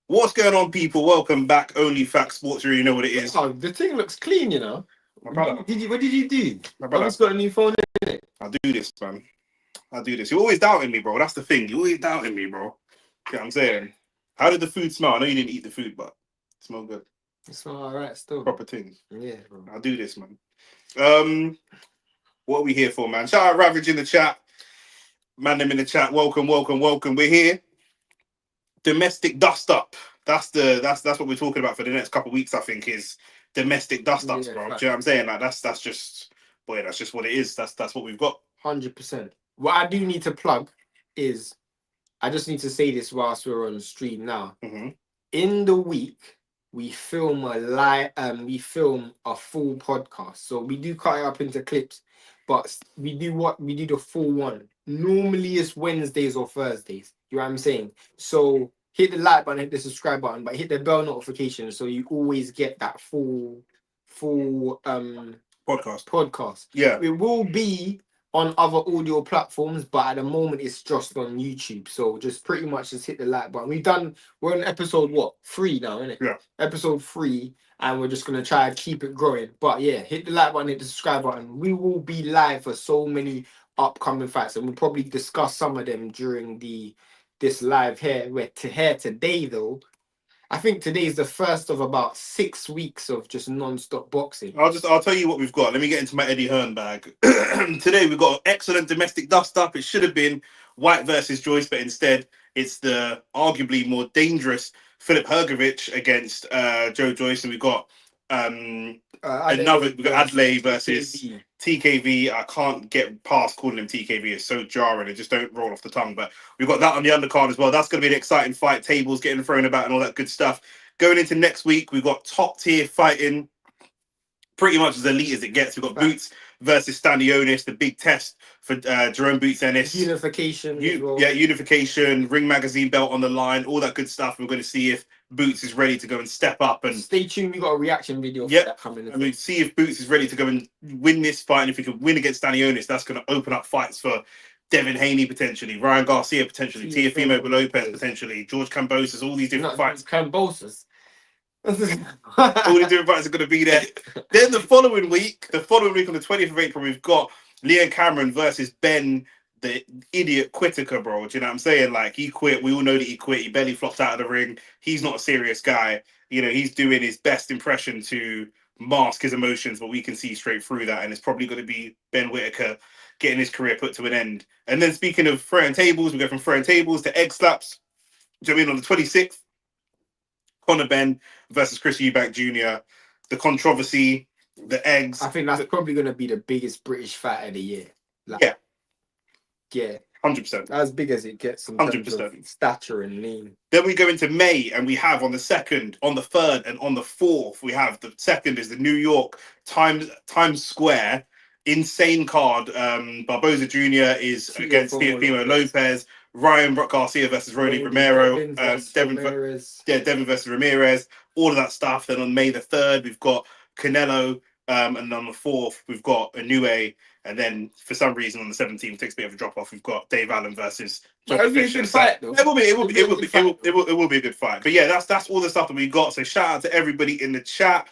What's going on, people? Welcome back. Only Fact Sports. You know what it is. Oh, the thing looks clean, you know. My brother. What did you do? My brother. I've got a new phone in it. I do this, man. I do this. You're always doubting me, bro. That's the thing. You're always doubting me, bro. You know what I'm saying? How did the food smell? I know you didn't eat the food, but it smelled good. It smells alright still. Proper things. Yeah, bro. I do this, man. What are we here for, man? Shout out Ravage in the chat. Man, them in the chat. Welcome. We're here. Domestic dust up. That's what we're talking about for the next couple of weeks. I think is domestic dust ups, bro. Fact. Do you know what I'm saying? Like that's just what it is. That's what we've got. 100%. What I do need to plug is, I just need to say this whilst we're on the stream now. Mm-hmm. In the week, we film a full podcast. So we do cut it up into clips, but we do the full one. Normally it's Wednesdays or Thursdays. You know what I'm saying? So hit the like button, hit the subscribe button, but hit the bell notification so you always get that full podcast. Yeah. It will be on other audio platforms, but at the moment it's just on YouTube. So just pretty much just hit the like button. We're on episode 3 now, isn't it? Yeah. Episode 3, and we're just gonna try and keep it growing. But yeah, hit the like button, hit the subscribe button. We will be live for so many upcoming fights, and we'll probably discuss some of them during this live here today though. I think today is the first of about 6 weeks of just non-stop boxing. I'll tell you what we've got. Let me get into my Eddie Hearn bag. Today we've got an excellent domestic dust up. It should have been Whyte versus Joyce, but instead it's the arguably more dangerous Filip Hrgovic against Joe Joyce, and we've got we've got Adelaye versus TKV. I can't get past calling him TKV. It's so jarring. It just don't roll off the tongue. But we've got that on the undercard as well. That's going to be an exciting fight. Tables getting thrown about and all that good stuff. Going into next week, we've got top tier fighting. Pretty much as elite as it gets. We've got Boots versus Stanionis, the big test for Jerome Boots Ennis. Unification. Yeah, unification, Ring Magazine belt on the line, all that good stuff. We're going to see if Boots is ready to go and step up. And stay tuned, we got a reaction video for that coming. I mean, see if Boots is ready to go and win this fight. And if he can win against Stanionis, that's going to open up fights for Devin Haney potentially, Ryan Garcia potentially, Teofimo Lopez potentially, George Cambosas, all these different fights. Cambosas. All the different fights are going to be there. Then the following week on the 20th of April, we've got Leon Cameron versus Ben, the idiot Whittaker, bro. Do you know what I'm saying? Like, he quit. We all know that he quit. He barely flopped out of the ring. He's not a serious guy. You know, he's doing his best impression to mask his emotions, but we can see straight through that. And it's probably going to be Ben Whittaker getting his career put to an end. And then speaking of throwing tables, we go from throwing tables to egg slaps. Do you know what I mean? On the 26th, Conor Benn versus Chris Eubank Jr. The controversy, the eggs. I think that's probably going to be the biggest British fight of the year. Like, yeah. 100%. As big as it gets in 100%. Terms of stature and lean. Then we go into May, and we have on the 2nd, on the 3rd, and on the 4th, we have the 2nd is the New York Times Square insane card. Barboza Jr. is against Teofimo Lopez. Ryan Garcia versus Rolly Romero. Devin versus Ramirez. All of that stuff. Then on May the 3rd, we've got Canelo. And on the 4th, we've got Inoue. And then, for some reason, on the 17th, it takes a bit of a drop off. We've got Dave Allen versus. It'll be a good fight, though. It will be a good fight. But yeah, that's all the stuff that we got. So shout out to everybody in the chat.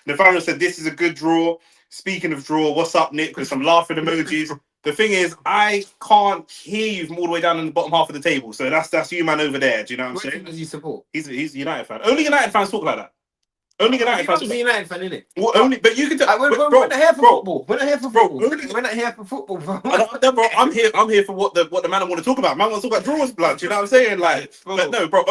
Nathaniel said this is a good draw. Speaking of draw, what's up, Nick? With some laughing emojis. The thing is, I can't hear you from all the way down in the bottom half of the table. So that's you, man, over there. Do you know what I'm saying? What does he support? He's a United fan. Only United fans talk like that. Only United fans. He's a United fan, innit? Well, only, but you can tell. We're not here for football. We're not here for football. We're not here for football, bro. Bro, I'm here for what the man I want to talk about. Man wants to talk about draws, blood. You know what I'm saying? Like, but no, bro.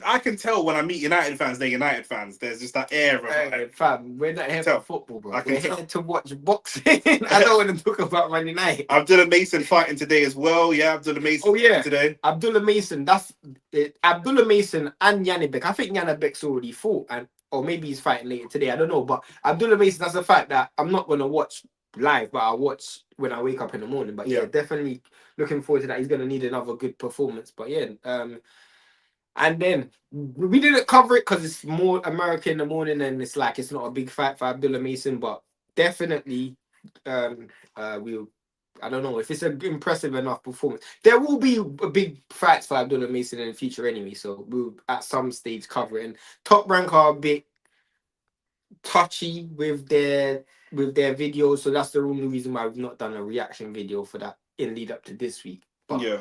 I can tell when I meet United fans, they're United fans. There's just that air of fam. We're not here for football, bro. We're here to watch boxing. I don't want to talk about Man United. Abdullah Mason fighting today as well. Yeah, Abdullah Mason. Oh yeah, today. Abdullah Mason. That's it. Abdullah Mason and Janibek. I think Janibek's already fought or maybe he's fighting later today. I don't know. But Abdullah Mason, that's a fight that I'm not going to watch live, but I'll watch when I wake up in the morning. But yeah, definitely looking forward to that. He's going to need another good performance. But yeah, and then we didn't cover it because it's more America in the morning and it's like it's not a big fight for Abdullah Mason, but definitely I don't know if it's an impressive enough performance. There will be a big fights for Abdullah Mason in the future anyway, so we'll at some stage cover it. And Top Rank are a bit touchy with their videos, so that's the only reason why we've not done a reaction video for that in lead up to this week. But, yeah.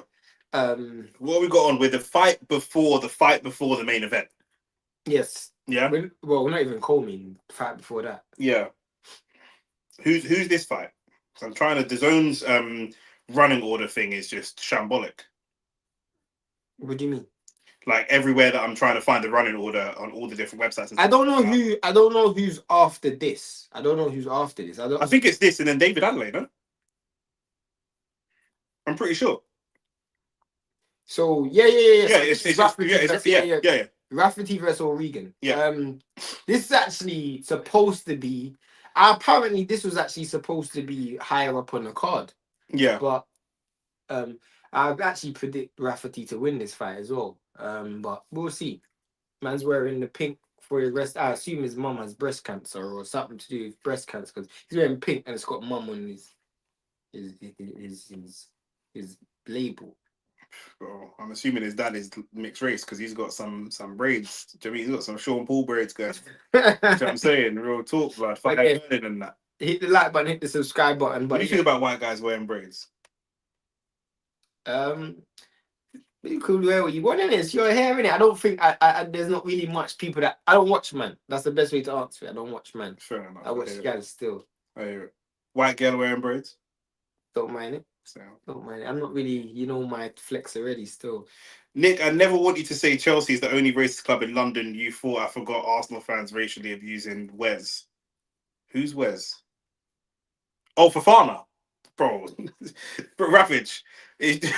What we got on with the fight before the main event? Yes. Yeah. We're not even calling fight before that. Yeah. Who's this fight? So I'm trying to. The zone's running order thing is just shambolic. What do you mean? Like everywhere that I'm trying to find the running order on all the different websites. I don't know who's after this. I think it's this and then David Adelaye, no? I'm pretty sure. So yeah. It's Rafati, yeah. Rafati versus O'Regan. Yeah. This is actually supposed to be. Apparently, this was actually supposed to be higher up on the card. Yeah. But I actually predict Rafati to win this fight as well. But we'll see. Man's wearing the pink for his rest. I assume his mum has breast cancer or something to do with breast cancer because he's wearing pink and it's got mum on his label. Bro, I'm assuming his dad is mixed race because he's got some braids. Do you know what I mean? He's got some Sean Paul braids going. You know what I'm saying? Real talk, blood. Fuck that than that. Hit the like button, hit the subscribe button. What do you think about white guys wearing braids? You could wear what you want in it. It's your hair in it. I don't think there's not really much people that I don't watch, man. That's the best way to answer it. I don't watch, man. Fair enough. I watch guys still. I hear it. White girl wearing braids. Don't mind it. So. Don't mind it. I'm not really, my flex already still. Nick, I never want you to say Chelsea is the only racist club in London. You thought I forgot Arsenal fans racially abusing Wes. Who's Wes? Oh, Fafana. Bro. Bro, Ravage.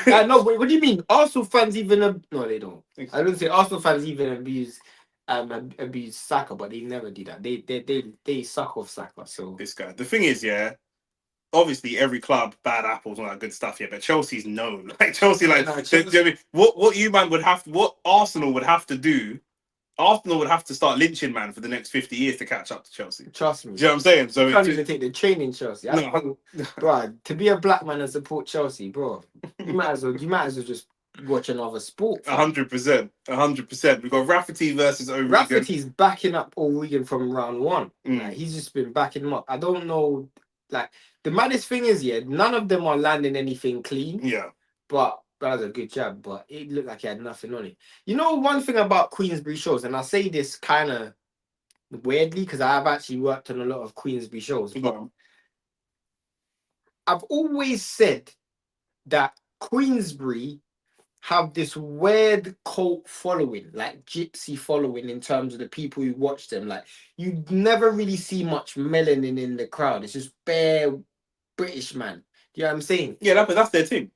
No, wait, what do you mean? Arsenal fans even no, they don't. I don't say Arsenal fans even abuse Saka, but they never do that. They suck off Saka. So this guy. The thing is, yeah, obviously every club, bad apples, all that good stuff, yeah, but Chelsea's known. Like Chelsea, like Chelsea. What you man would have what Arsenal would have to do. Arsenal would have to start lynching man for the next 50 years to catch up to Chelsea. Trust me. Do you know what I'm saying? So you can't even take the train in Chelsea. No. Bro, to be a black man and support Chelsea, bro, you might as well just watch another sport. 100%. 100%. We've got Rafati versus O'Regan. Rafati's backing up O'Regan from round one. Like, he's just been backing him up. I don't know. Like, the maddest thing is, yeah, none of them are landing anything clean. Yeah. But that was a good jab, but it looked like he had nothing on it. You know, one thing about Queensbury shows, and I say this kind of weirdly because I've actually worked on a lot of Queensbury shows, but I've always said that Queensbury have this weird cult following, like gypsy following in terms of the people who watch them. Like, you never really see much melanin in the crowd. It's just bare British man. You know what I'm saying? Yeah, that's their thing.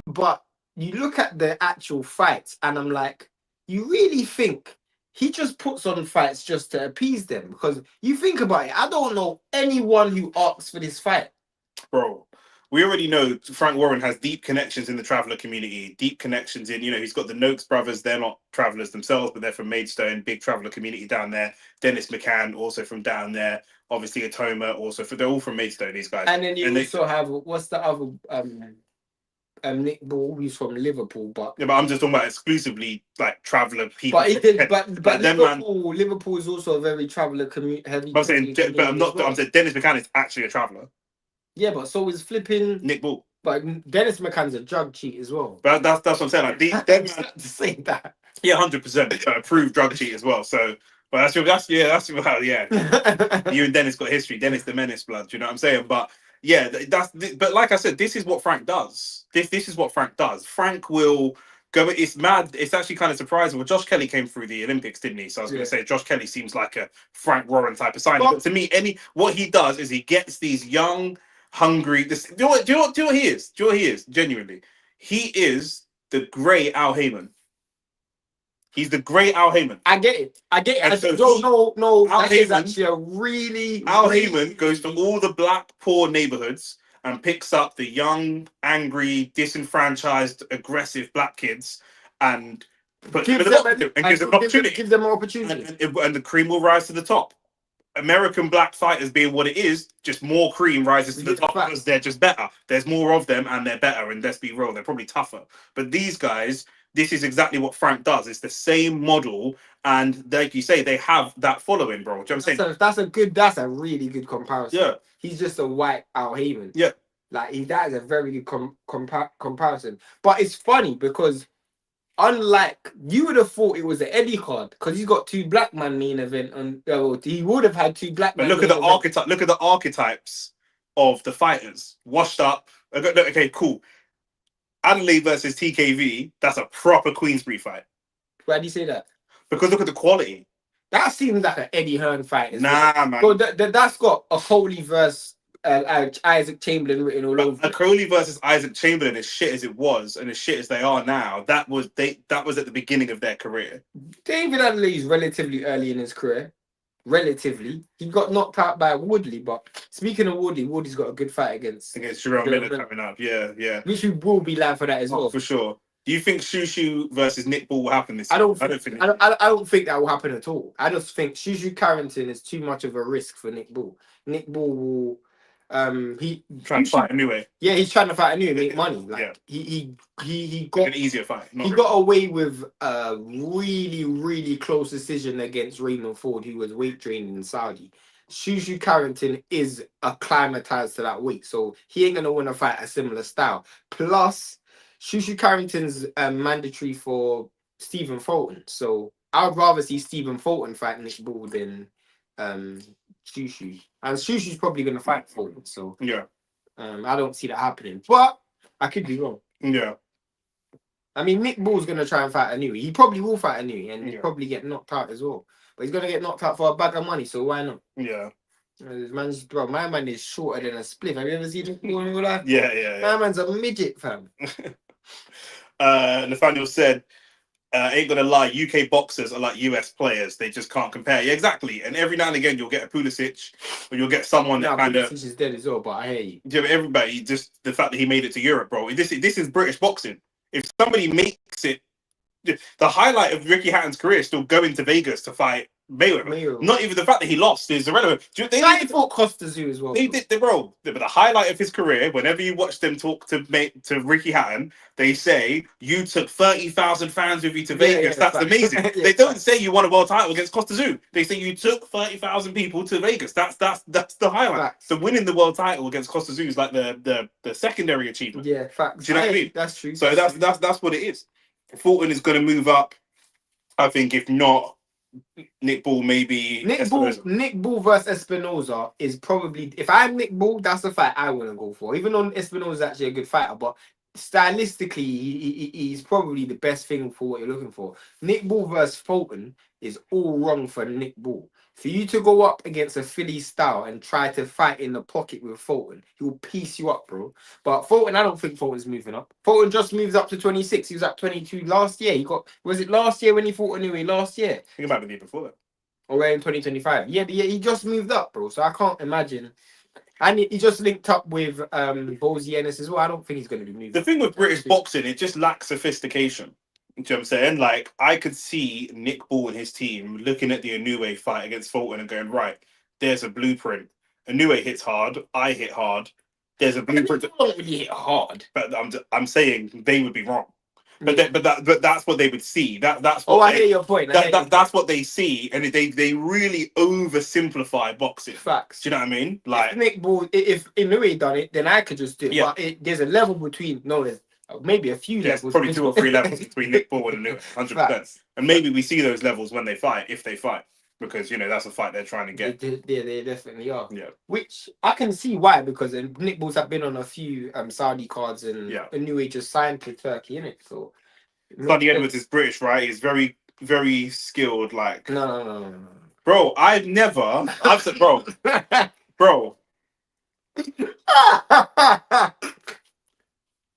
But you look at the actual fights, and I'm like, you really think he just puts on fights just to appease them? Because you think about it, I don't know anyone who asks for this fight. Bro, we already know Frank Warren has deep connections in the traveller community, deep connections in, he's got the Noakes brothers. They're not travellers themselves, but they're from Maidstone, big traveller community down there. Dennis McCann, also from down there. Obviously, Atoma, also. They're all from Maidstone, these guys. And then you also have, what's the other... Nick Ball, who's from Liverpool, but I'm just talking about exclusively like traveller people. But Liverpool is also a very traveller heavy. I'm saying Dennis McCann is actually a traveller. Yeah, but so is flipping Nick Ball. But Dennis McCann's a drug cheat as well. But that's what I'm saying. Like to say that. Yeah, 100%. Approved drug cheat as well. So, but that's you and Dennis got history. Dennis the Menace blood. You know what I'm saying? But. Yeah, but like I said, this is what Frank does. This is what Frank does. Frank will go. It's mad. It's actually kind of surprising. Well, Josh Kelly came through the Olympics, didn't he? So I was going to say Josh Kelly seems like a Frank Warren type of signing. But to me, what he does is he gets these young, hungry. Do you know what he is? Do you know what he is? Genuinely, he is the grey Al Heyman. He's the great Al Heyman. I get it. No. That is actually a really... Al Heyman goes to all the black, poor neighborhoods and picks up the young, angry, disenfranchised, aggressive black kids and gives them an opportunity. Gives them an opportunity. And the cream will rise to the top. American black fighters being what it is, just more cream rises to the top because they're just better. There's more of them and they're better. And let's be real, they're probably tougher. But these guys... This is exactly what Frank does. It's the same model, and like you say, they have that following, bro. Do you know what I'm saying? That's a really good comparison. Yeah, he's just a white Al Heyman. Yeah, like that is a very good comparison. But it's funny because unlike you would have thought it was an Eddie card because he's got two black man main event, and he would have had two black. But look at the archetype. Look at the archetypes of the fighters. Washed up. Okay, cool. Adelaye versus TKV, that's a proper Queensbury fight. Why do you say that? Because look at the quality. That seems like an Eddie Hearn fight. Man. So that's got a Coley versus Isaac Chamberlain written all over. A Coley versus Isaac Chamberlain, as shit as it was and as shit as they are now, that was at the beginning of their career. David Adelaye is relatively early in his career. Relatively. He got knocked out by Wardley, but speaking of Wardley's got a good fight against Jerome Miller coming up. Yeah. Which we will be live for that as well. For sure. Do you think Shushu versus Nick Ball will happen this year? I don't think that will happen at all. I just think Shushu Carrington is too much of a risk for Nick Ball. Nick Ball will trying to fight anyway. Yeah, he's trying to fight anyway, make money. Like he got an easier fight. He got away with a really, really close decision against Raymond Ford, who was weight training in Saudi. Shushu Carrington is acclimatized to that weight, so he ain't gonna win a fight a similar style. Plus, Shushu Carrington's mandatory for Stephen Fulton, so I would rather see Stephen Fulton fight Nick Bull than Shushu, and Shushu's probably going to fight Fulton, so Yeah. I don't see that happening, but I could be wrong. Yeah. I mean, Nick Bull's going to try and fight Anui. He probably will fight Anui, and he'll Yeah. probably get knocked out as well. But he's going to get knocked out for a bag of money, so why not? Yeah. Bro, my man is shorter than a spliff. Have you ever seen Nick Bull in real life? Yeah. My man's a midget, fam. Nathaniel said, ain't gonna lie, UK boxers are like US players. They just can't compare. Yeah, exactly. And every now and again, you'll get a Pulisic, or you'll get someone that kind of. Pulisic is dead as well, but I hear you. Yeah, but everybody, just the fact that he made it to Europe, bro. This is British boxing. If somebody makes it, the highlight of Ricky Hatton's career is still going to Vegas to fight Mayweather. Not even the fact that he lost is irrelevant. They fought Costa Zoo as well. They did, bro. But the highlight of his career, whenever you watch them talk to Ricky Hatton, they say you took 30,000 fans with you to Vegas. That's amazing. They don't say you won a world title against Costa Zoo. They say you took 30,000 people to Vegas. That's the highlight. Facts. So winning the world title against Costa Zoo is like the secondary achievement. Yeah, facts. Do you know what I mean? That's true. So that's what it is. Fulton is going to move up. I think if not, Nick Bull maybe. Nick Bull versus Espinoza is probably, if I'm Nick Bull, that's the fight I want to go for. Even though Espinoza is actually a good fighter, but stylistically, he's probably the best thing for what you're looking for. Nick Bull versus Fulton is all wrong for Nick Bull. For you to go up against a Philly style and try to fight in the pocket with Fulton, he will piece you up, bro. But Fulton, I don't think Fulton's moving up. Fulton just moves up to 26. He was at 22 last year. Was it last year when he fought anyway? Last year? I think it might be the year before that. Or in 2025. Yeah, he just moved up, bro. So I can't imagine. And he just linked up with Ennis as well. I don't think he's going to be moving. The thing with British boxing, it just lacks sophistication. Do you know what I'm saying? Like, I could see Nick Bull and his team looking at the Inoue fight against Fulton and going, right, there's a blueprint. Inoue hits hard. I hit hard. There's a blueprint. I don't really hit hard. But I'm saying they would be wrong. But that's what they would see. That's what I hear your point. That's what they see, and they really oversimplify boxing. Facts. Do you know what I mean? Like, if Nick Bull, if Inoue done it, then I could just do it. Yeah. But there's a level between. No, there's maybe a few levels. Probably 2 or 3 levels between Nick Bull and Inoue, 100%. And maybe we see those levels when they fight, if they fight, because that's a fight they're trying to get. They definitely are. Yeah. Which I can see why, because Nick Bull's have been on a few Saudi cards, and Inoue just signed to Turkey, innit? So. Sonny Edwards is British, right? He's very, very skilled. Like, no. Bro, I've said, bro.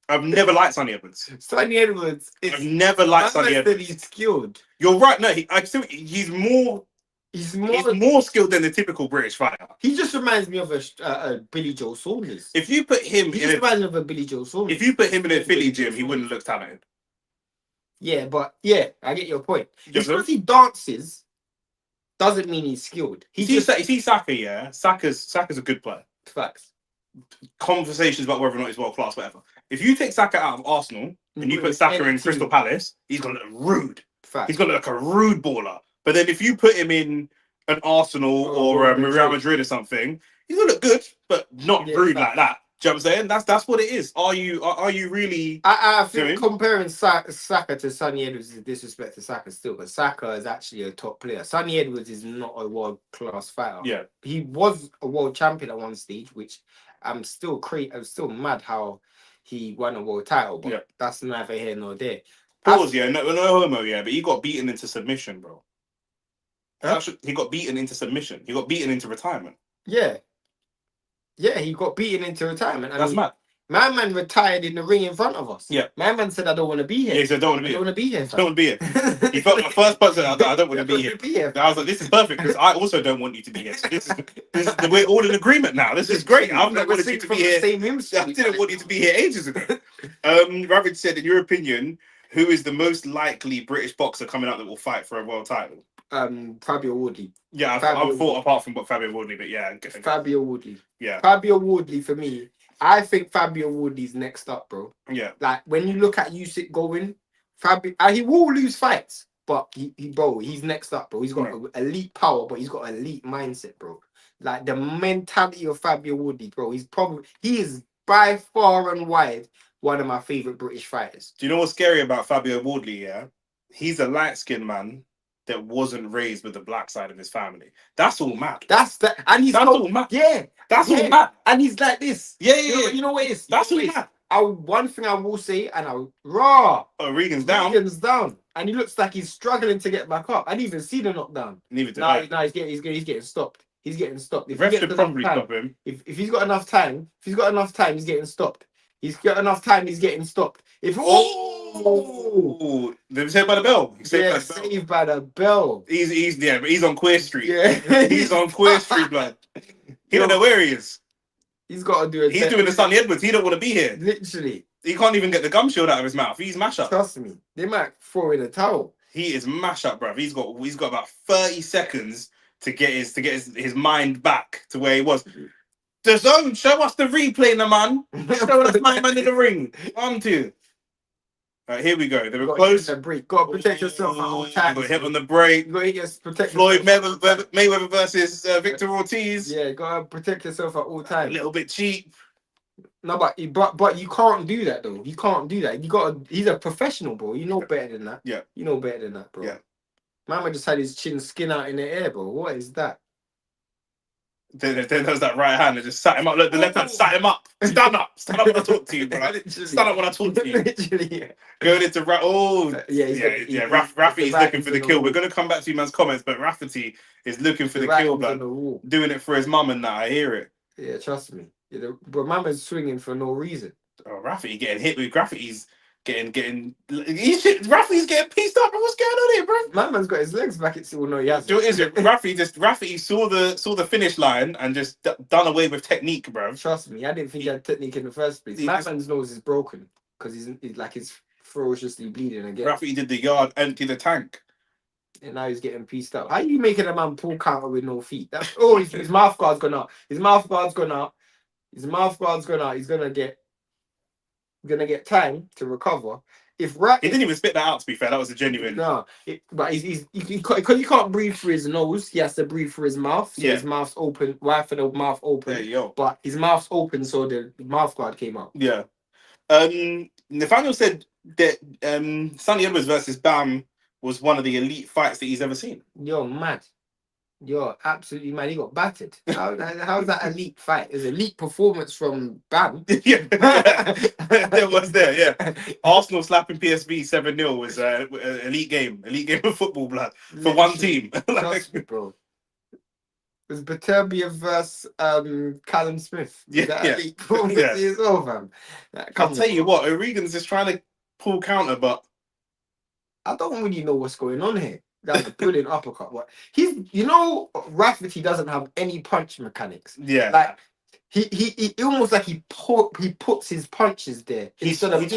I've never liked Sonny Edwards. Sonny Edwards is. I've never liked Sonny Edwards. He's skilled. You're right. No, he's more. He's more skilled than the typical British fighter. He just reminds me of a Billy Joe Saunders. If you put him, reminds me of a Billy Joe Saunders. If you put him in a Philly gym, he wouldn't look talented. Yeah, but I get your point. Just because he dances doesn't mean he's skilled. You see Saka, yeah? Saka's a good player. Facts. Conversations about whether or not he's world class, whatever. If you take Saka out of Arsenal and you put Saka in Crystal Palace, he's gonna look rude. Facts. He's gonna look like a rude baller. But then if you put him in an Arsenal or Real Madrid or something, he's gonna look good, but not rude like that. Do you know what I'm saying? That's what it is. Are you really? I think comparing Saka to Sonny Edwards is a disrespect to Saka still, but Saka is actually a top player. Sonny Edwards is not a world class fighter. Yeah, he was a world champion at one stage, which I'm still mad how he won a world title. But that's neither here nor there. Pause. No homo. Yeah, but he got beaten into submission, bro. Huh? He got beaten into submission. He got beaten into retirement. Yeah. Yeah, he got beaten into retirement. That's mad. My man retired in the ring in front of us. Yeah. My man said, I don't want to be here. Yeah, he said, I don't want to be here. I don't want to be here. I don't want to be here. He felt like the first person, I don't want to be here. I was like, this is perfect, because I also don't want you to be here. So this is we're all in agreement now. This is great. I've not wanted you to be here. I didn't want you to be here ages ago. Ravage said, in your opinion, who is the most likely British boxer coming up that will fight for a world title? Fabio Wardley. Yeah, I've thought apart from Fabio Wardley, but yeah. Fabio Wardley. Yeah. Fabio Wardley for me. I think Fabio Wardley's next up, bro. Yeah. Like when you look at Usyk going, he will lose fights, but he's next up, bro. He's got elite power, but he's got elite mindset, bro. Like the mentality of Fabio Wardley, bro. He is by far and wide one of my favorite British fighters. Do you know what's scary about Fabio Wardley? Yeah, he's a light-skinned man that wasn't raised with the black side of his family. That's all mad. That's that, and he's all mad. Yeah, that's all mad. And he's like this. Yeah. You know what it is? That's all mad. One thing I will say, and raw. Oh, Regan's down. And he looks like he's struggling to get back up. I didn't even see the knockdown. Neither did I. No, he's getting stopped. He's getting stopped. If the ref should probably stop him. If he's got enough time, he's getting stopped. He's got enough time, he's getting stopped. They've saved by the bell. Saved by the bell. But he's on Queer Street. Yeah. He's on Queer Street, blood. He don't know where he is. He's got to do it. He's doing the Sonny Edwards. He don't want to be here. Literally. He can't even get the gum shield out of his mouth. He's mash up. Trust me. They might throw in a towel. He is mash up, bruv. He's got about 30 seconds to get his mind back to where he was. The zone, show us the replay, man. Show us my man in the ring. 1, 2. All right, here we go. They were close. Got to protect yourself at all times. Got hit on the break. You got to protect Floyd Mayweather versus Victor Ortiz. Yeah, got to protect yourself at all times. A little bit cheap. No, but you can't do that though. You can't do that. He's a professional, bro. You know better than that. Yeah. You know better than that, bro. Yeah. Mama just had his chin skin out in the air, bro. What is that? Then there was that right hand that just sat him up. Look, the left hand sat him up. Stand up. Stand up when I talk to you, bro. Stand up when I talk to you. Literally, yeah. Going into Rafati's looking for the kill. We're going to come back to you man's comments, but Rafati is looking for the kill, blood. Doing it for his mum and that. I hear it. Yeah, trust me. Yeah, but Mama's swinging for no reason. Oh, Rafati getting hit with Rafati's Rafati's getting pieced up. What's going on here, bro? Mama's got his legs back. It's no, he has. Rafati saw the finish line and just done away with technique, bro. Trust me, I didn't think he had technique in the first place. Mama's nose is broken because he's ferociously bleeding again. Rafati did the yard, empty the tank. And now he's getting pieced up. How are you making a man pull counter with no feet? His mouth guard's gone out. His mouth guard's gone out. He's gonna get time to recover. He didn't even spit that out. To be fair, that was a genuine. No, but because he can't breathe through his nose. He has to breathe through his mouth. So his mouth's open. Right for the mouth open. There you go. But his mouth's open, so the mouth guard came out. Yeah. Nathaniel said that Sonny Edwards versus Bam was one of the elite fights that he's ever seen. You're mad. You're absolutely mad. He got battered. How's that elite fight? It's elite performance from Bam. Yeah, there was there. Yeah, Arsenal slapping PSV 7-0 was an elite game of football, blood for one team. Trust me, bro. It was Baterbia versus Callum Smith. Elite performance as well, fam. I'll tell you what, O'Regan's just trying to pull counter, but I don't really know what's going on here. That's a brilliant uppercut. What Rafati doesn't have any punch mechanics. Yeah, like he almost like he puts his punches there instead of having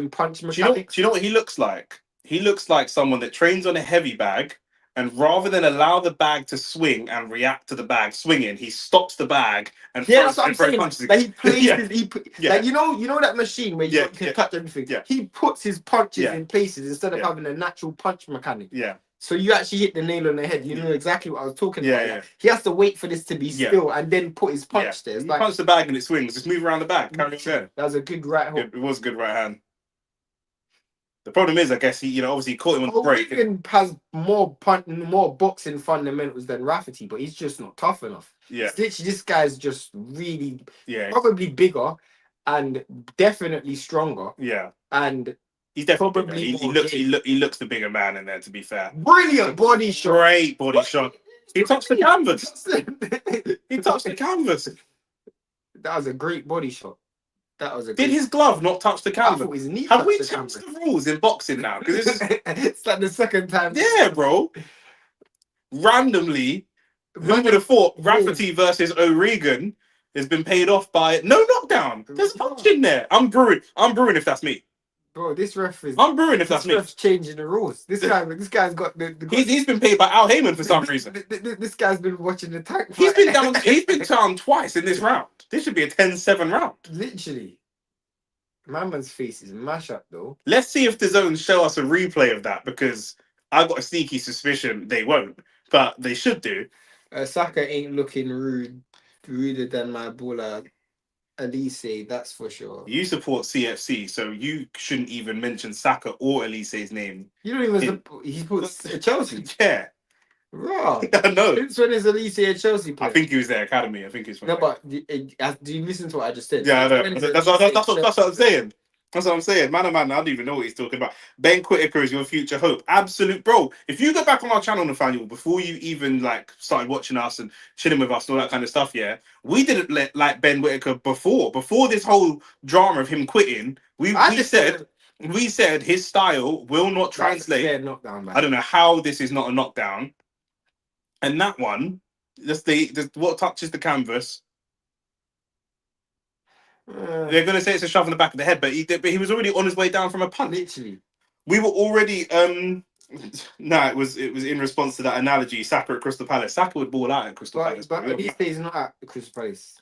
punch mechanics. Do you know what he looks like? He looks like someone that trains on a heavy bag, and rather than allow the bag to swing and react to the bag swinging, he stops the bag and throws punches. Like he places, like you know that machine where you can touch everything. Yeah. He puts his punches in places instead of having a natural punch mechanic. Yeah. So you actually hit the nail on the head. You know exactly what I was talking about. Yeah. He has to wait for this to be still and then put his punch there. He punch the bag and it swings. Just move around the bag. Carry on. That was a good right hook. It was a good right hand. The problem is, I guess he, obviously caught him on the break. O'Regan has more boxing fundamentals than Rafati, but he's just not tough enough. Yeah. It's literally, this guy's just really probably bigger and definitely stronger. Yeah. And he's definitely he looks the bigger man in there, to be fair. Brilliant body shot. Great body shot. He touched the canvas. He touched the canvas. That was a great body shot. Did his glove not touch the canvas? Have we changed the rules in boxing now? Because it's like the second time. Yeah, bro. Randomly, who would have thought Rafati versus O'Regan has been paid off by no knockdown? There's a punch in there. I'm brewing if that's me. Bro, this ref is. I'm brewing if that's me. Ref's changing the rules. This guy's got the he's been paid by Al Heyman for some reason. This guy's been watching the tank. He's been down. He's been down twice in this round. This should be a 10-7 round. Literally. Man's face is mash up though. Let's see if the zones show us a replay of that, because I've got a sneaky suspicion they won't, but they should do. Saka ain't looking ruder than my baller Elise, that's for sure. You support CFC, so you shouldn't even mention Saka or Elise's name. You don't even support. He puts Chelsea. Yeah. Bro, No. since when is Elise a Chelsea player? I think he was their academy. I think he's from No, but do you listen to what I just said? Yeah, I know. When is That's Elise what I'm saying. That's what I'm saying. Man, I don't even know what he's talking about. Ben Whittaker is your future hope. Absolute bro. If you go back on our channel, Nathaniel, before you even like started watching us and chilling with us and all that kind of stuff, yeah, we didn't like Ben Whittaker before this whole drama of him quitting. We said his style will not translate. Knockdown, man. I don't know how this is not a knockdown. And that one, what touches the canvas. They're going to say it's a shove in the back of the head, but he was already on his way down from a punch. Literally. We were already it was in response to that analogy. Saka at Crystal Palace. Saka would ball out at Crystal Palace. But these days not at Crystal Palace.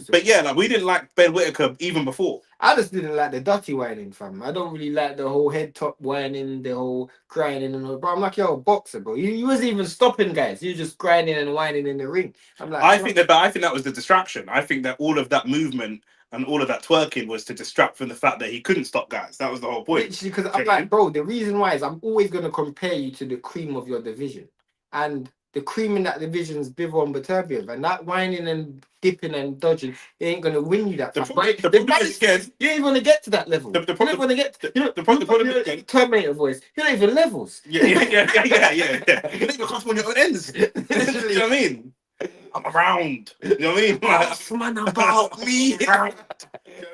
But yeah, like we didn't like Ben Whittaker even before. I just didn't like the dirty whining, fam. I don't really like the whole head top whining, the whole grinding and all. Bro, I'm like, yo, boxer, bro. You wasn't even stopping, guys. You just grinding and whining in the ring. I'm like, I think that was the distraction. I think that all of that movement and all of that twerking was to distract from the fact that he couldn't stop guys. That was the whole point. Literally, because I'm like, bro, the reason why is I'm always going to compare you to the cream of your division. And the cream in that division is Bivol and Baturbiev. And that whining and dipping and dodging, it ain't going to win you that. The problem is, again, you ain't going to get to that level. The problem is, again, Terminator voice. You're not even levels. Yeah. You don't even come on your own ends. You know what I mean? I'm around. You know what I mean? Like, man about me. You know what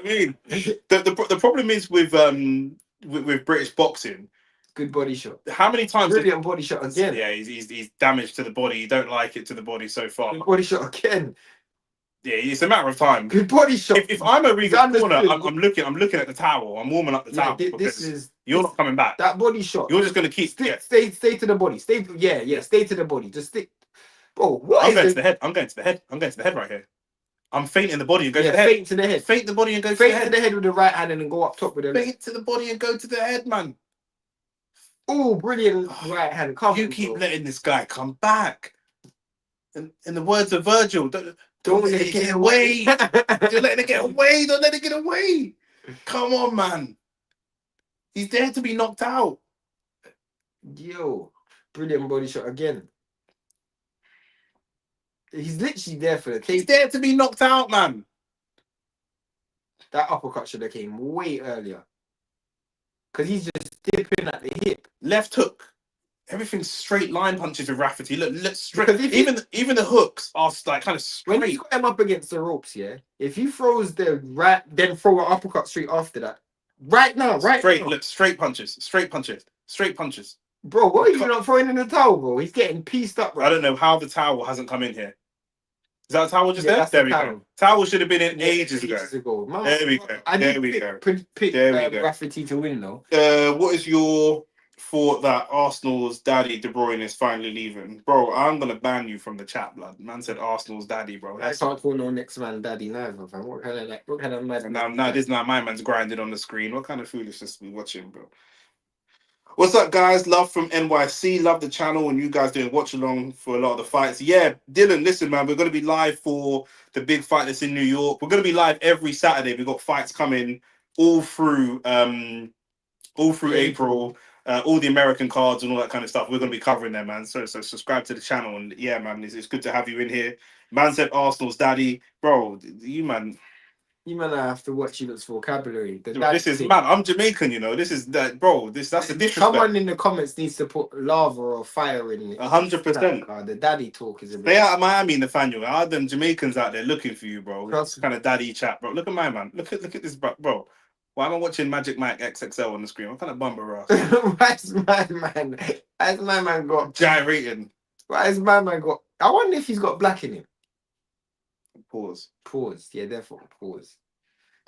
I mean? The problem is with British boxing. Good body shot. How many times? Brilliant body shot again. Yeah, he's damaged to the body. You don't like it to the body so far. Good body shot again. Yeah, it's a matter of time. Good body shot. If I'm a Regal corner, I'm looking at the towel. I'm warming up the towel. You're not coming back. That body shot. You're just gonna keep stay to the body. Stay to the body. Just stick. Bro, I'm going to the head. I'm going to the head right here. I'm feinting the body and go to the head. Feint to the head. Feint the body and go to the head. Feint to the head with the right hand and then go up top with the left. Feint to the body and go to the head, man. Oh, brilliant right hand. You keep letting this guy come back. In the words of Virgil, don't let it get away. You're letting it get away. Don't let it get away. Come on, man. He's there to be knocked out. Yo, brilliant body shot again. He's literally there for the case. He's there to be knocked out, man. That uppercut should have came way earlier. Because he's just dipping at the hip. Left hook. Everything's straight line punches with Rafati. Look straight. Even the hooks are like kind of straight. When you got him up against the ropes, yeah. If he throws the right, then throw an uppercut straight after that. Right now. Look, straight punches. Bro, what are you not throwing in the towel, bro? He's getting pieced up. I don't know how the towel hasn't come in here. Is that towel just there? There we go. Towel should have been in ages ago. Man, there we go. I there we go. Pick Rafati to win, though. What is your thought that Arsenal's daddy De Bruyne is finally leaving? Bro, I'm going to ban you from the chat, blood. Man said Arsenal's daddy, bro. I can't call no next man daddy neither, fam. What kind of mad? Now, this is not my man's grinding on the screen. What kind of foolishness are we watching, bro? What's up, guys? Love from NYC. Love the channel and you guys doing watch along for a lot of the fights. Yeah, Dylan, listen, man, we're going to be live for the big fight that's in New York. We're going to be live every Saturday. We've got fights coming all through April, all the American cards and all that kind of stuff. We're going to be covering them, man. So subscribe to the channel. And yeah, man, it's good to have you in here. Man said Arsenal's daddy. Bro, you man have to watch you lot's vocabulary. This is man. I'm Jamaican, you know. This is that, bro. That's the disrespect. Someone in the comments needs to put lava or fire in it. 100%. The daddy talk is a bit. They out of Miami, Nathaniel. Are them Jamaicans out there looking for you, bro? That's kind of daddy chat, bro. Look at my man. Look at this, bro. Why am I watching Magic Mike XXL on the screen? What kind of bumper ass? Why's my man got gyrating? Why's my man got? I wonder if he's got black in him. Pause. Yeah, therefore pause.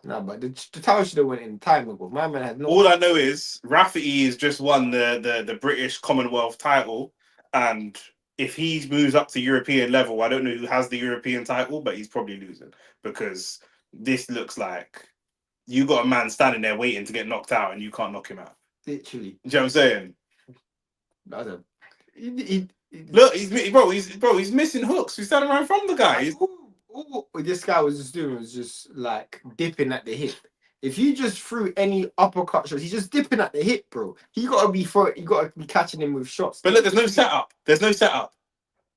No, but the towel should have went in time ago. My man had no. All I know is Rafati has just won the British Commonwealth title, and if he moves up to European level, I don't know who has the European title, but he's probably losing because this looks like you got a man standing there waiting to get knocked out, and you can't knock him out. Literally. Do you know what I'm saying? Look, he's missing hooks. He's standing right from the guy. what this guy was just doing was just like dipping at the hip. If you just threw any uppercut shots, he's just dipping at the hip, bro. You gotta be catching him with shots. But look, there's no setup. There's no setup.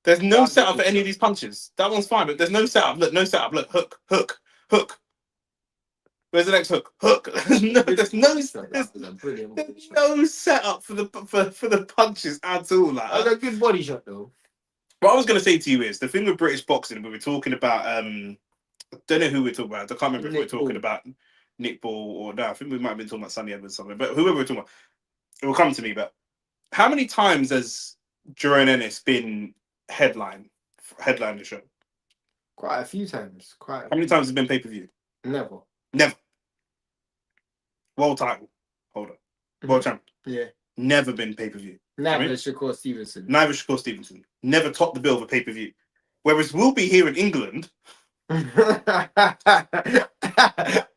There's no setup for any of these punches. That one's fine, but there's no setup. Look, no setup. Look, hook. Where's the next hook? Hook. There's no setup for the punches at all. Like, that's a good body shot though. What I was gonna say to you is the thing with British boxing. We were talking about. I don't know who we're talking about. I can't remember if we're talking about Nick Ball or no. I think we might have been talking about Sonny Edwards or something. But whoever we're talking about, it will come to me. But how many times has Jerome Ennis been headline the show? Quite a few times. How many times has it been pay-per-view? Never. World title holder. World champion. Yeah. Never been pay-per-view. Never Shakur Stevenson. Neither Shakur Stevenson. Never topped the bill for pay-per-view. Whereas we'll be here in England. I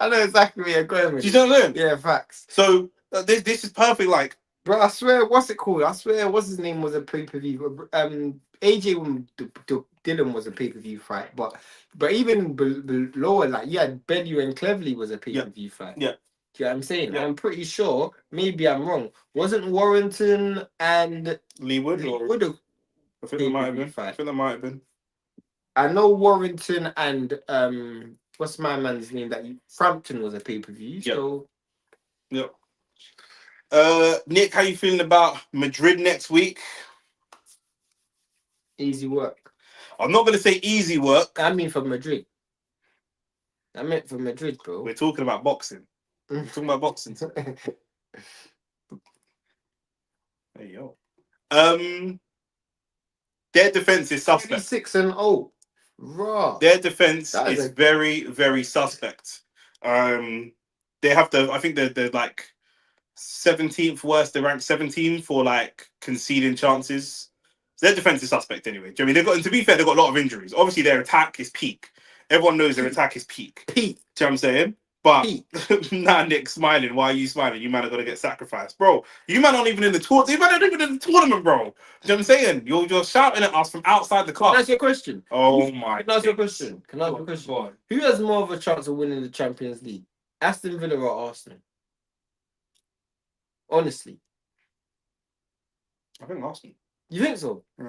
know exactly where you're going with. Do you know what I'm saying? Yeah, facts. So this is perfect. Like, bro, I swear, what's it called? I swear, what's his name was a pay-per-view. AJ Dillian was a pay-per-view fight, but even below, like, yeah, Bellew and Cleverly was a pay-per-view fight. Yeah. Do you know what I'm saying? Yeah. I'm pretty sure, maybe I'm wrong. Wasn't Warrington and Lee Wood I think that might have been. I know Warrington and what's my man's name? Frampton was a pay-per-view. Yep. So Yep. Nick, how you feeling about Madrid next week? Easy work. I'm not gonna say easy work. I mean for Madrid. I meant for Madrid, bro. We're talking about boxing. We're talking about boxing. Hey yo. Their defense is suspect. 6-0. Raw. Their defense is very, very suspect. They have I think they're like 17th worst. They're ranked 17th for like conceding chances. So their defense is suspect anyway. Do you know what I mean? To be fair, they've got a lot of injuries. Obviously, their attack is peak. Everyone knows their attack is peak. Peak. Do you know what I'm saying? But nah, Nick smiling. Why are you smiling? You man are gonna get sacrificed, bro. You man aren't even in the tour. You man aren't even in the tournament, bro. Do you know what I'm saying? You're shouting at us from outside the club. Can I ask you a question? Oh my! Can I ask you a question? Who has more of a chance of winning the Champions League? Aston Villa or Arsenal? Honestly, I think Arsenal. You think so? Yeah.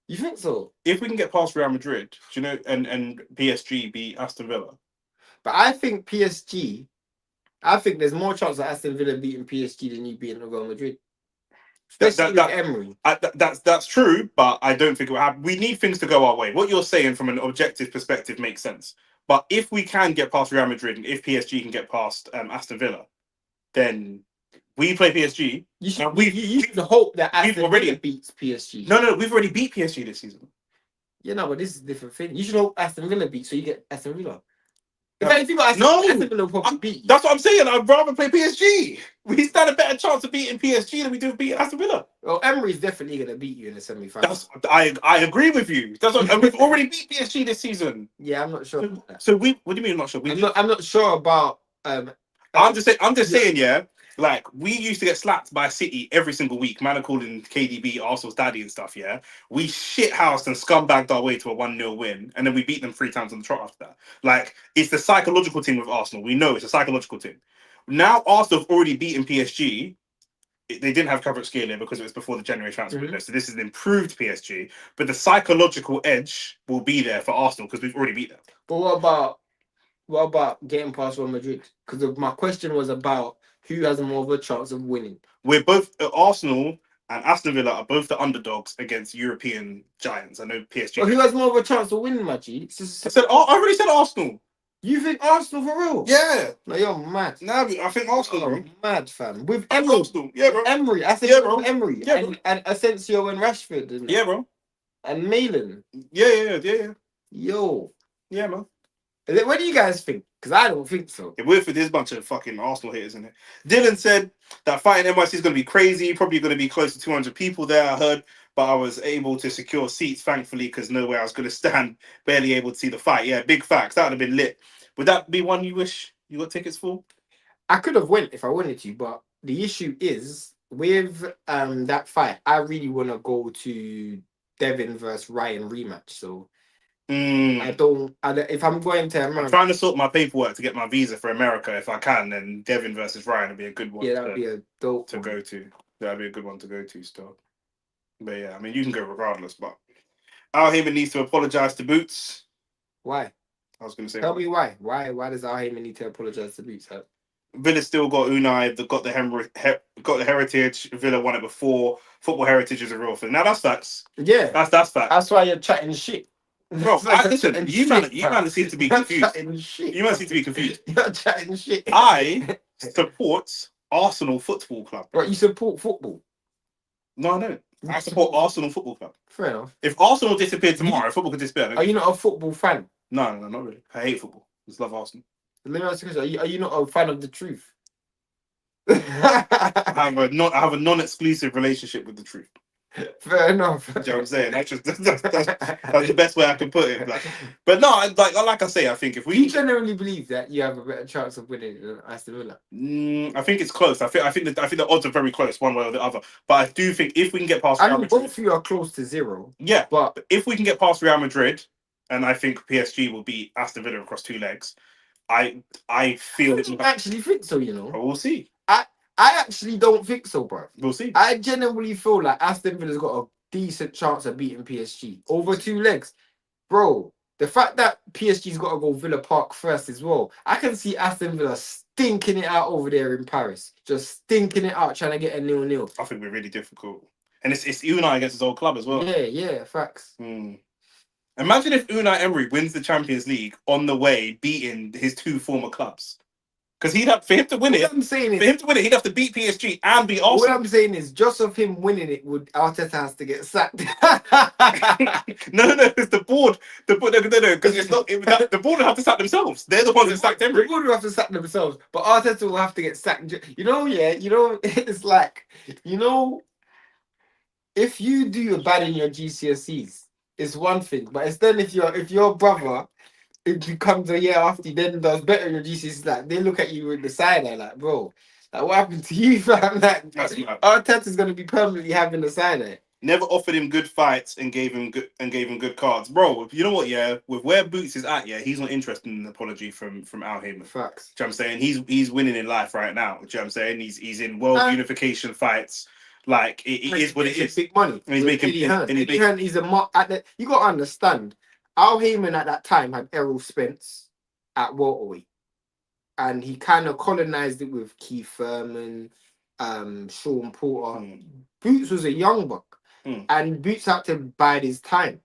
You think so? If we can get past Real Madrid, do you know, and PSG beat Aston Villa. But I think PSG. I think there's more chance of Aston Villa beating PSG than you beating Real Madrid. Especially with Emery. That's true, but I don't think it will happen. We need things to go our way. What you're saying from an objective perspective makes sense. But if we can get past Real Madrid and if PSG can get past Aston Villa, then we play PSG. You should hope that Aston Villa beats PSG. No, we've already beat PSG this season. Yeah, no, but this is a different thing. You should hope Aston Villa beats so you get Aston Villa. Aston Villa will probably beat. That's what I'm saying. I'd rather play PSG. We stand a better chance of beating PSG than we do beating Aston Villa. Well, Emery's definitely going to beat you in the semi-final. I agree with you. And we've already beat PSG this season. Yeah, I'm not sure. So what do you mean not sure? I'm not sure about. I'm just saying, yeah. Like, we used to get slapped by City every single week. Man are calling KDB Arsenal's daddy and stuff, yeah? We shithoused and scumbagged our way to a 1-0 win, and then we beat them 3 times on the trot after that. Like, it's the psychological thing with Arsenal. We know it's a psychological thing. Now, Arsenal have already beaten PSG. They didn't have Kvaratskhelia because it was before the January transfer window, so this is an improved PSG. But the psychological edge will be there for Arsenal because we've already beat them. But what about getting past Real Madrid? Because my question was about who has more of a chance of winning. We're both Arsenal and Aston Villa are both the underdogs against European giants. I know PSG. But who has more of a chance of winning, Maggie? I already said Arsenal. You think Arsenal for real? Yeah. No, you're mad. No, I think Arsenal, bro. Mad, fam. With Emery. Arsenal. Yeah, bro. Emery. I said bro. Emery. Yeah, bro. And Asensio and Rashford. And, yeah, bro. And Malin. Yeah. Yo. Yeah, man. What do you guys think? Because I don't think so. We're for this bunch of fucking Arsenal haters, isn't it? Dylan said that fighting NYC is going to be crazy. Probably going to be close to 200 people there, I heard. But I was able to secure seats, thankfully, because nowhere I was going to stand. Barely able to see the fight. Yeah, big facts. That would have been lit. Would that be one you wish you got tickets for? I could have went if I wanted to, but the issue is with that fight, I really want to go to Devin versus Ryan rematch. So I don't. If I'm going to I'm America, trying to sort my paperwork to get my visa for America if I can, and Devin versus Ryan would be a good one. yeah, that'd be a dope to one. go to. That'd be a good one to go to still. But yeah, I mean, you can go regardless. But Al Heyman needs to apologize to Boots. Why? I was going to say. Tell me why. Why does Al Heyman need to apologize to Boots? Villa still got Unai. They've got the heritage. Villa won it before. Football heritage is a real thing. Now that's facts. Yeah, That's facts. that's why you're chatting shit. Bro, listen, you man seem to be confused. You man seem to be confused. You're chatting shit. I support Arsenal Football Club. Right, you support football? No, I don't. I support Arsenal Football Club. Fair enough. If Arsenal disappeared tomorrow, football could disappear. Are you not a football fan? No, not really. I hate football. I just love Arsenal. Let me ask you a question. Are you not a fan of the truth? I have a non-exclusive relationship with the truth. Fair enough. You know what I'm saying? That's the best way I can put it. But no, like I say, I think if we... Do you generally believe that you have a better chance of winning than Aston Villa? I think it's close. I think the odds are very close, one way or the other. But I do think if we can get past Real Madrid... both of you are close to zero. Yeah, but if we can get past Real Madrid, and I think PSG will beat Aston Villa across 2 legs, I feel... I actually think so, you know. We'll see. I actually don't think so, bro. We'll see. I genuinely feel like Aston Villa's got a decent chance of beating PSG over 2 legs. Bro, the fact that PSG's got to go Villa Park first as well, I can see Aston Villa stinking it out over there in Paris. Just stinking it out, trying to get a 0-0. I think we're really difficult. And it's Unai against his old club as well. Yeah, facts. Imagine if Unai Emery wins the Champions League on the way, beating his 2 former clubs. Because for him to win it, he'd have to beat PSG and beat Arsenal. What I'm saying is, just of him winning it, Arteta has to get sacked. No, it's the board. No, because it's not. The board will have to sack themselves. They're the ones that sacked Emery. The board will have to sack themselves, but Arteta will have to get sacked. It's like, if you do bad in your GCSEs, it's one thing, but it's then if your brother, it becomes a year after, then does better in your GCSEs, like they look at you with the side eye, like, bro, like what happened to you, fam? Like, Arteta's gonna be permanently having the side eye. Never offered him good fights and gave him good cards, bro. You know what? Yeah, with where Boots is at, yeah, he's not interested in an apology from Al Heyman. Facts. Do you know what I'm saying? He's winning in life right now. Do you know what I'm saying? He's in world unification fights. Like it is what it is. Big money. And he's making. Eddie Hearn, he's a you got to understand. Al Heyman at that time had Errol Spence at welterweight, and he kind of colonized it with Keith Thurman, Sean Porter. Boots was a young buck, and Boots had to bide his time.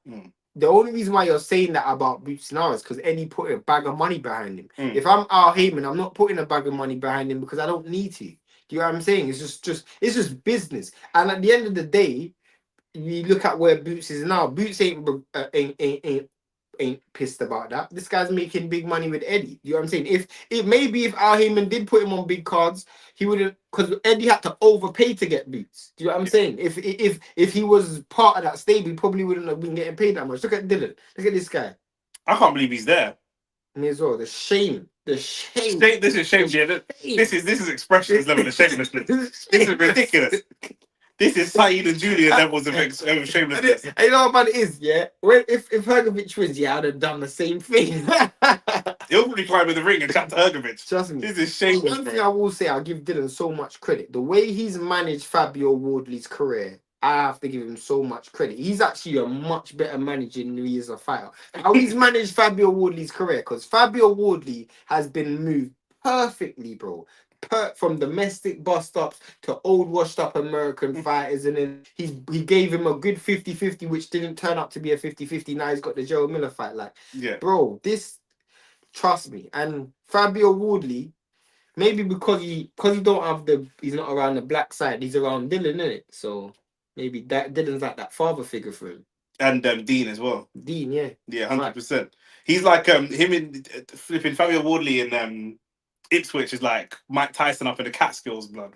The only reason why you're saying that about Boots now is because Eddie put a bag of money behind him. If I'm Al Heyman, I'm not putting a bag of money behind him because I don't need to. Do you know what I'm saying? It's just business. And at the end of the day, you look at where Boots is now. Boots ain't pissed about that. This guy's making big money with Eddie. You know what I'm saying? If Al Heyman did put him on big cards, he would have, because Eddie had to overpay to get Boots. Do you know what I'm saying? If he was part of that stable, he probably wouldn't have been getting paid that much. Look at Dillian. Look at this guy. I can't believe he's there. Me as well. The shame. This is shame. Yeah. This is expressions level of shamelessness. This is ridiculous. This is Saeed and Julia levels of shamelessness. You know what it is, yeah? If Hergovic wins, yeah, I'd have done the same thing. He'll probably climb in the ring and chat to Hergovic. Trust me. This is shameless. One thing I will say, I'll give Dillian so much credit. The way he's managed Fabio Wardley's career, I have to give him so much credit. He's actually a much better manager than he is a fighter. How he's managed Fabio Wardley's career, because Fabio Wardley has been moved perfectly, bro. From domestic bust-ups to old washed-up American fighters, and then he gave him a good 50-50, which didn't turn out to be a 50-50. Now he's got the Joe Miller fight. Like, bro, trust me. And Fabio Wardley, maybe because he don't have he's not around the black side, he's around Dillian, innit? So maybe that Dillian's like that father figure for him. And Dean as well. Dean, yeah. Yeah, 100%. He's like him in flipping Fabio Wardley Ipswich is like Mike Tyson up in the Catskills, blood.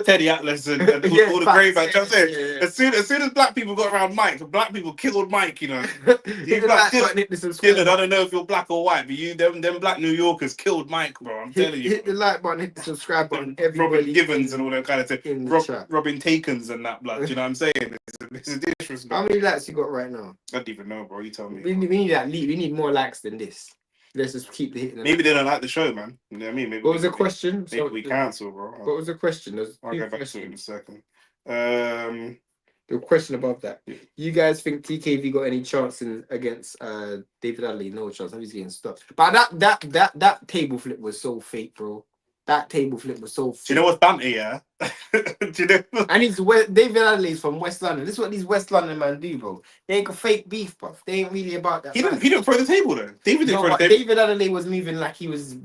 Teddy Atlas and all, Yeah, all the facts, grave match. I'm saying, yeah. as soon as black people got around Mike, black people killed Mike. You know, Hit the like button, hit the subscribe Dylan, I button. don't know if you're black or white, but them black New Yorkers killed Mike, bro. I'm telling you. Hit the like button, hit the subscribe button. Robin Everybody Givens and all that kind of thing. in the chat. Robin Takens and that blood. Do you know what I'm saying? It's a disrespect. How many likes you got right now? I don't even know, bro. You tell me. We need that lead. We need more likes than this. Let's just keep the hitting. Maybe they don't like the show, man. You know what I mean? Maybe What was the question? Maybe we cancel, bro. What was the question? I'll go back to it in a second. The question above that. You guys think TKV got any chance against David Adelaye? No chance. He's getting stopped. But that table flip was so fake, bro. That table flip was so fake. Do you know what's banter, yeah? Do you know? And David Adelaide's from West London. This is what these West London man do, bro. They ain't got fake beef, bro. They ain't really about that. He didn't throw the table though. David didn't throw the table. David Adelaide was moving like he was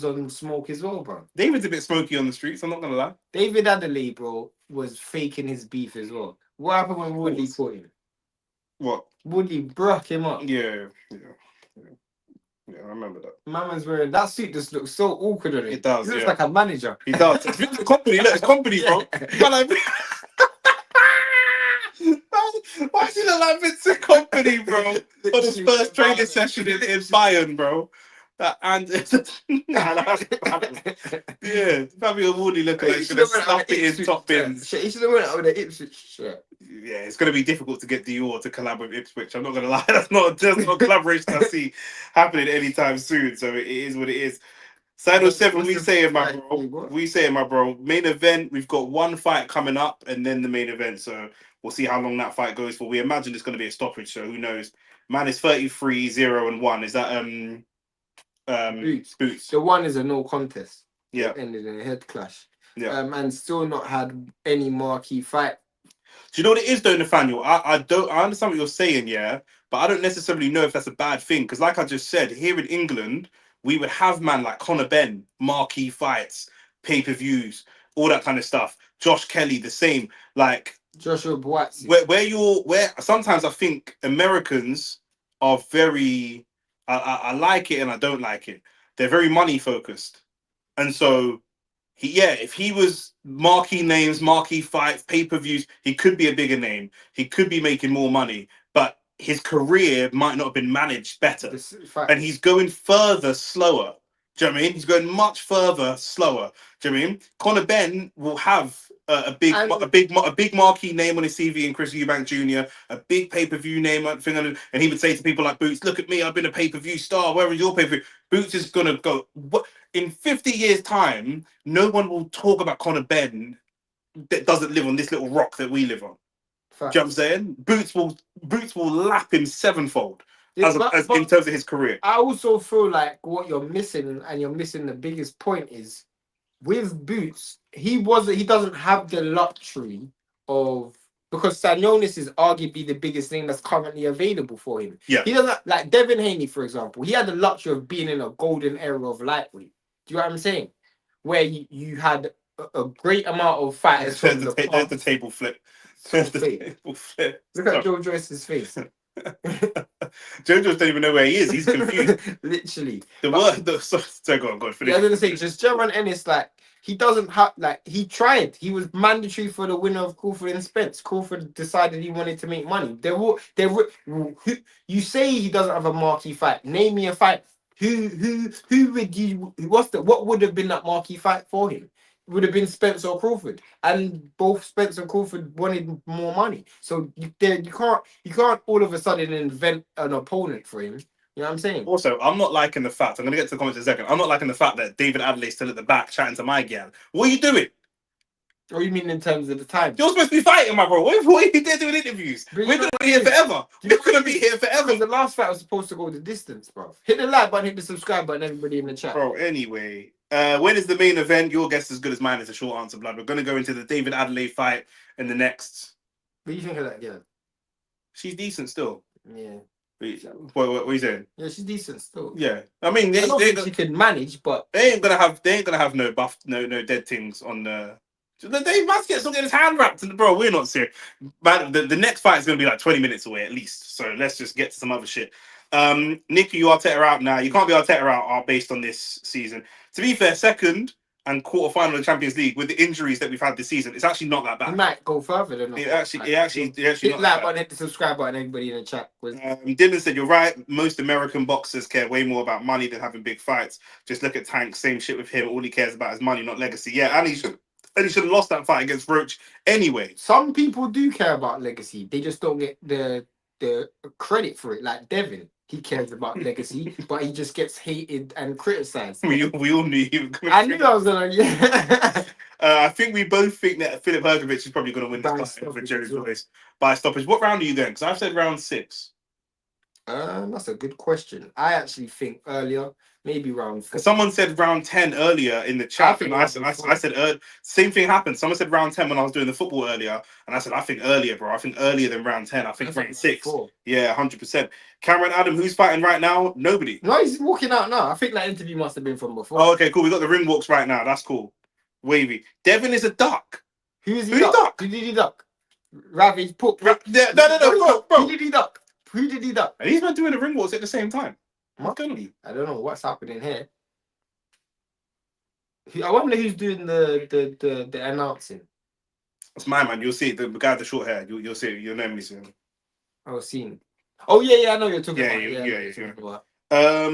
on smoke as well, bro. David's a bit smoky on the streets, I'm not gonna lie. David Adelaide, bro, was faking his beef as well. What happened when Woodley caught him? What? Woodley broke him up. Yeah, I remember that. Mama's wearing that suit. Just looks so awkward on him. It does. He looks like a manager. He does. It's company. Look, it's company, bro. Why does he look like Vincent Company, bro? On his first training session in Bayern, bro. And yeah, Fabio Wardley looking like he's gonna slap it in top bins. He should have went out with an Ipswich shirt. Yeah, it's gonna be difficult to get Dior to collab with Ipswich. I'm not gonna lie, that's not a collaboration I see happening anytime soon. So it is what it is. Side 07, we saying, my bro. We saying, my bro. Main event, we've got one fight coming up, and then the main event. So we'll see how long that fight goes for. We imagine it's gonna be a stoppage. So who knows? Man is 33-0-1. Is that Boots? The one is a no contest. Yeah, ended in a head clash. Yeah, and still not had any marquee fight. Do you know what it is though, Nathaniel? I understand what you're saying, yeah, but I don't necessarily know if that's a bad thing because, like I just said, here in England, we would have man like Conor Benn, marquee fights, pay-per-views, all that kind of stuff. Josh Kelly, the same. Like Joshua Boatsi. Where sometimes I think Americans are very. I like it and I don't like it. They're very money focused, and so if he was marquee names, marquee fights, pay-per-views, he could be a bigger name. He could be making more money, but his career might not have been managed better. And he's going further slower. Do you know what I mean? He's going much further slower. Do you know what I mean? Conor Benn will have a big marquee name on his CV in Chris Eubank Jr., a big pay-per-view name, and he would say to people like Boots, "Look at me, I've been a pay-per-view star. Where is your pay-per-view?" Boots is gonna go. What in 50 years' time? No one will talk about Conor Benn that doesn't live on this little rock that we live on. Do you know what I'm saying? Boots will lap him sevenfold as in terms of his career. I also feel like what you're missing, and you're missing the biggest point, is with Boots, he doesn't have the luxury of, because Stanionis is arguably the biggest thing that's currently available for him. Yeah. He doesn't, like Devin Haney, for example, he had the luxury of being in a golden era of lightweight. Do you know what I'm saying? Where you had a great amount of fighters from the past. There's the table flip. There's the table flip. Look at Joe Joyce's face. Joe Joyce don't even know where he is. He's confused. Literally. So go on, finish. Yeah, I was gonna say, just German Ennis, like, he doesn't have, like, he tried. He was mandatory for the winner of Crawford and Spence. Crawford decided he wanted to make money. You say he doesn't have a marquee fight. Name me a fight. What would have been that marquee fight for him? It would have been Spence or Crawford, and both Spence and Crawford wanted more money. So you can't all of a sudden invent an opponent for him. You know what I'm saying? Also, I'm not liking the fact, I'm going to get to the comments in a second, I'm not liking the fact that David Adelaide's still at the back chatting to my gal. What are you doing? What do you mean in terms of the time? You're supposed to be fighting, my bro. What are you there doing interviews? We're going to be here forever. We're going to be here forever. The last fight was supposed to go the distance, bro. Hit the like button, hit the subscribe button, everybody in the chat. Bro, anyway, when is the main event? Your guess is as good as mine is a short answer, blood. We're going to go into the David Adelaide fight in the next... What do you think of that girl? She's decent still. Yeah. What are you saying? Yeah, she's decent still. Yeah, I mean, I don't think she can manage, but they ain't gonna have no buff, no dead things on the. They must get his hand wrapped, and bro, we're not serious. Man, the next fight is gonna be like 20 minutes away at least. So let's just get to some other shit. Nicky, you Arteta out now. You can't be Arteta out based on this season. To be fair, second and quarter-final of the Champions League with the injuries that we've had this season, it's actually not that He bad. might go further than that. It actually hit not like that button, bad. hit the subscribe button. Everybody in the chat was. Dylan said, you're right. Most American boxers care way more about money than having big fights. Just look at Tank, same shit with him. All he cares about is money, not legacy. Yeah, and he should have lost that fight against Roach anyway. Some people do care about legacy. They just don't get the credit for it. Like Devin, he cares about legacy, but he just gets hated and criticized. We all knew he was going to. I knew I was gonna. Yeah. I think we both think that Filip Hrgovic is probably going to win this fight for Joe Joyce by stoppage. What round are you going? Because I've said round 6. That's a good question. I actually think earlier, maybe round 4. Someone said round 10 earlier in the chat, and I said same thing happened. Someone said round 10 when I was doing the football earlier, and I said I think earlier, bro. I think earlier than round 10. I think round 6. 4. Yeah, 100%. Cameron Adam, who's fighting right now? Nobody. No, he's walking out now. I think that interview must have been from before. Oh, okay, cool. We got the ring walks right now. That's cool. Wavy. Devin is a duck. Who's duck? Who did he duck? Ravi's put. No, bro. Who did he duck? Who did he duck? And he's not doing the ring walks at the same time. What's going on? I don't know what's happening here. I wonder who's doing the announcing. That's my man. You'll see it. The guy with the short hair. You'll see it. You'll know me soon. I've seen. Oh yeah, I know you're talking about. Yeah.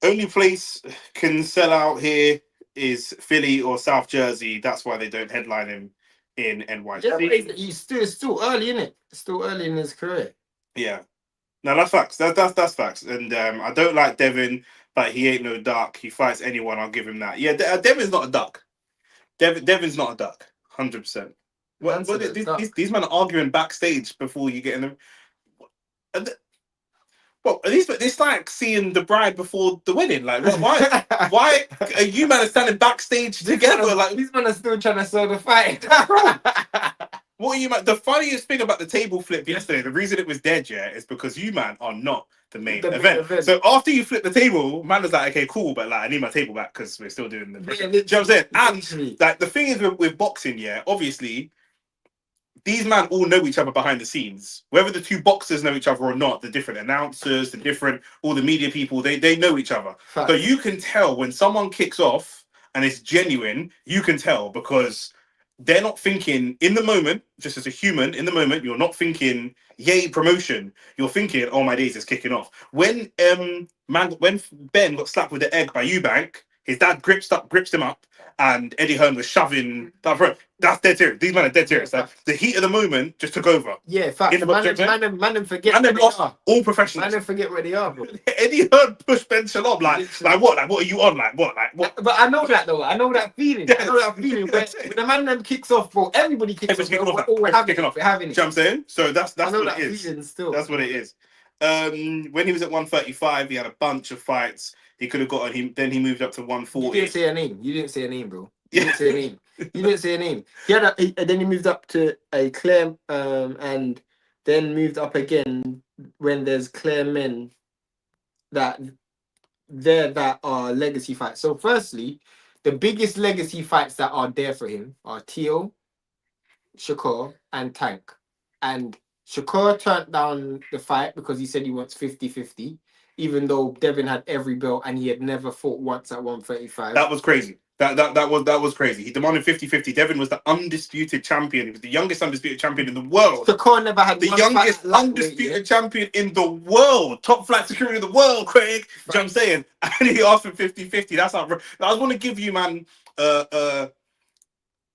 Only place can sell out here is Philly or South Jersey. That's why they don't headline him in NYC. Yeah, he's still early, isn't it? Still early in his career. Yeah. No, that's facts. That's facts. And I don't like Devin, but he ain't no duck. He fights anyone. I'll give him that. Yeah, Devin's not a duck. Devin's not a duck. 100%. These men are arguing backstage before you get in them. Well, at least it's like seeing the bride before the wedding. Like, why are you man standing backstage together? Like, these men are still trying to sell the fight. What are you man? The funniest thing about the table flip yesterday, the reason it was dead, is because you man are not the main event. So after you flip the table, man was like, okay, cool, but like I need my table back because we're still doing the. Do you know what I'm saying? And like the thing is with boxing, obviously. These men all know each other behind the scenes. Whether the two boxers know each other or not, the different announcers, all the media people, they know each other. Fact. So you can tell when someone kicks off and it's genuine, you can tell because they're not thinking in the moment, just as a human, in the moment, you're not thinking, yay, promotion. You're thinking, oh, my days is kicking off. When Ben got slapped with the egg by Eubank, his dad gripped him up, and Eddie Hearn was shoving that front. That's dead serious. These men are dead serious. Like, the heat of the moment just took over. Yeah, fact. Man forget. And then lost all professionals. Man forget where they are, bro. Eddie Hearn pushed Ben Shalom like what? Like what are you on? Like what? But I know that though. I know that feeling. I know that feeling. When the man them kicks off, bro, everybody kicks off. We're having it. You know what I'm saying? So that's what it is. Still. That's what it is. When he was at 135, he had a bunch of fights. He could have got on him. Then he moved up to 140. You didn't say a name, bro. You didn't say a name. Then he moved up to a clear, and then moved up again when there's clear men that are legacy fights. So firstly, the biggest legacy fights that are there for him are Teo, Shakur, and Tank. And Shakur turned down the fight because he said he wants 50-50. Even though Devin had every belt and he had never fought once at 135. That was crazy. That was crazy. He demanded 50-50. Devin was the undisputed champion. He was the youngest undisputed champion in the world. Shakur never had the youngest undisputed champion in the world. Top flight security in the world, Craig. Right. You know what I'm saying? And he asked for 50-50. That's how I want to give you, man, a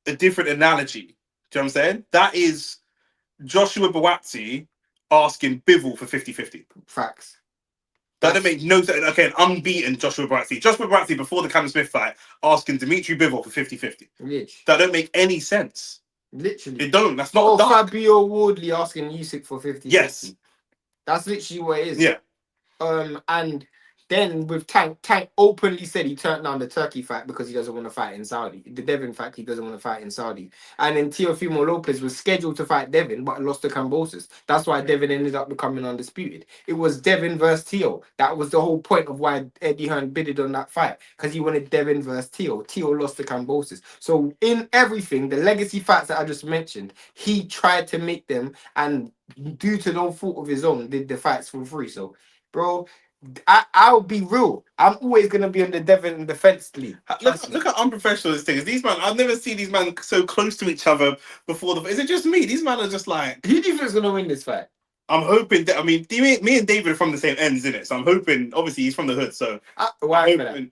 different analogy. Do you know what I'm saying? That is Joshua Buatsi asking Bivol for 50-50. Facts. That don't make no sense. Okay, an unbeaten Joshua Buatsi. Joshua Buatsi before the Callum Smith fight asking Dimitri Bivol for 50-50. That don't make any sense. Literally. It don't. That's not Fabio Wardley asking Usyk for 50-50. Yes. That's literally what it is. Yeah. And then with Tank openly said he turned down the Turkey fight because he doesn't want to fight in Saudi. The Devin fight, he doesn't want to fight in Saudi. And then Teofimo Lopez was scheduled to fight Devin, but lost to Kambosos. That's why Devin ended up becoming undisputed. It was Devin versus Teo. That was the whole point of why Eddie Hearn bidded on that fight, because he wanted Devin versus Teo. Teo lost to Kambosos. So in everything, the legacy fights that I just mentioned, he tried to make them, and due to no fault of his own, did the fights for free. So bro. I'll be real. I'm always gonna be on the Devon defense league. Look how unprofessional this thing is. These man, I've never seen these men so close to each other before. Is it just me? These men are just like. Who do you think's gonna win this fight? I'm hoping that. I mean, me and David are from the same ends, isn't it? So I'm hoping. Obviously, he's from the hood, so why I'm for hoping.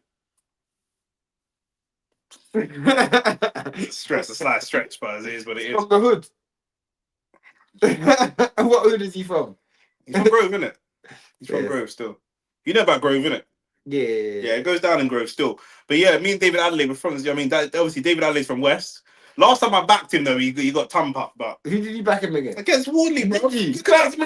that? Stress, a slight stretch, but it is what it is. From the hood. What hood is he from? He's from Grove, isn't it? He's from Yeah. Grove still. You know about Grove, innit? Yeah. Yeah, it goes down in Grove still. But yeah, me and David Adelaide were from. I mean, obviously David Adelaide's from West. Last time I backed him though, he got thumb up, but Who did you back him against? against Wardley, bro. He's from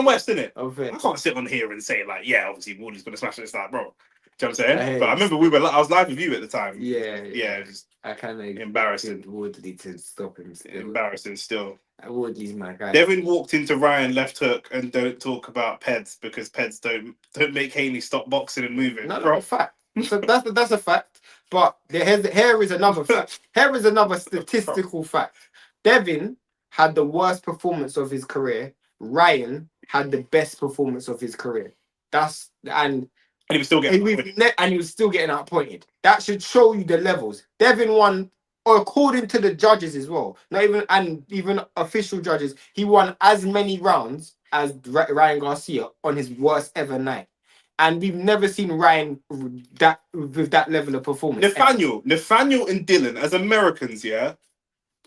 West, isn't it? Okay. I can't sit on here and say like, yeah, obviously Wardley's gonna smash this, like, bro. Do you know what I'm saying? I But I remember I was live with you at the time. Yeah. Yeah, just I kind of embarrassing. Wardley to stop him. Still. Embarrassing still. Wardley's my guy. Devin walked into Ryan left hook and don't talk about Peds because Peds don't make Haney stop boxing and moving. No, a fact. So that's a fact. But here is another fact. Here is another statistical fact. Devin had the worst performance of his career. Ryan had the best performance of his career. And he was still getting and he was still getting outpointed. That should show you the levels. Devin won, according to the judges as well. Not even official judges. He won as many rounds as Ryan Garcia on his worst ever night. And we've never seen Ryan with that level of performance. Nathaniel and Dylan, as Americans, yeah.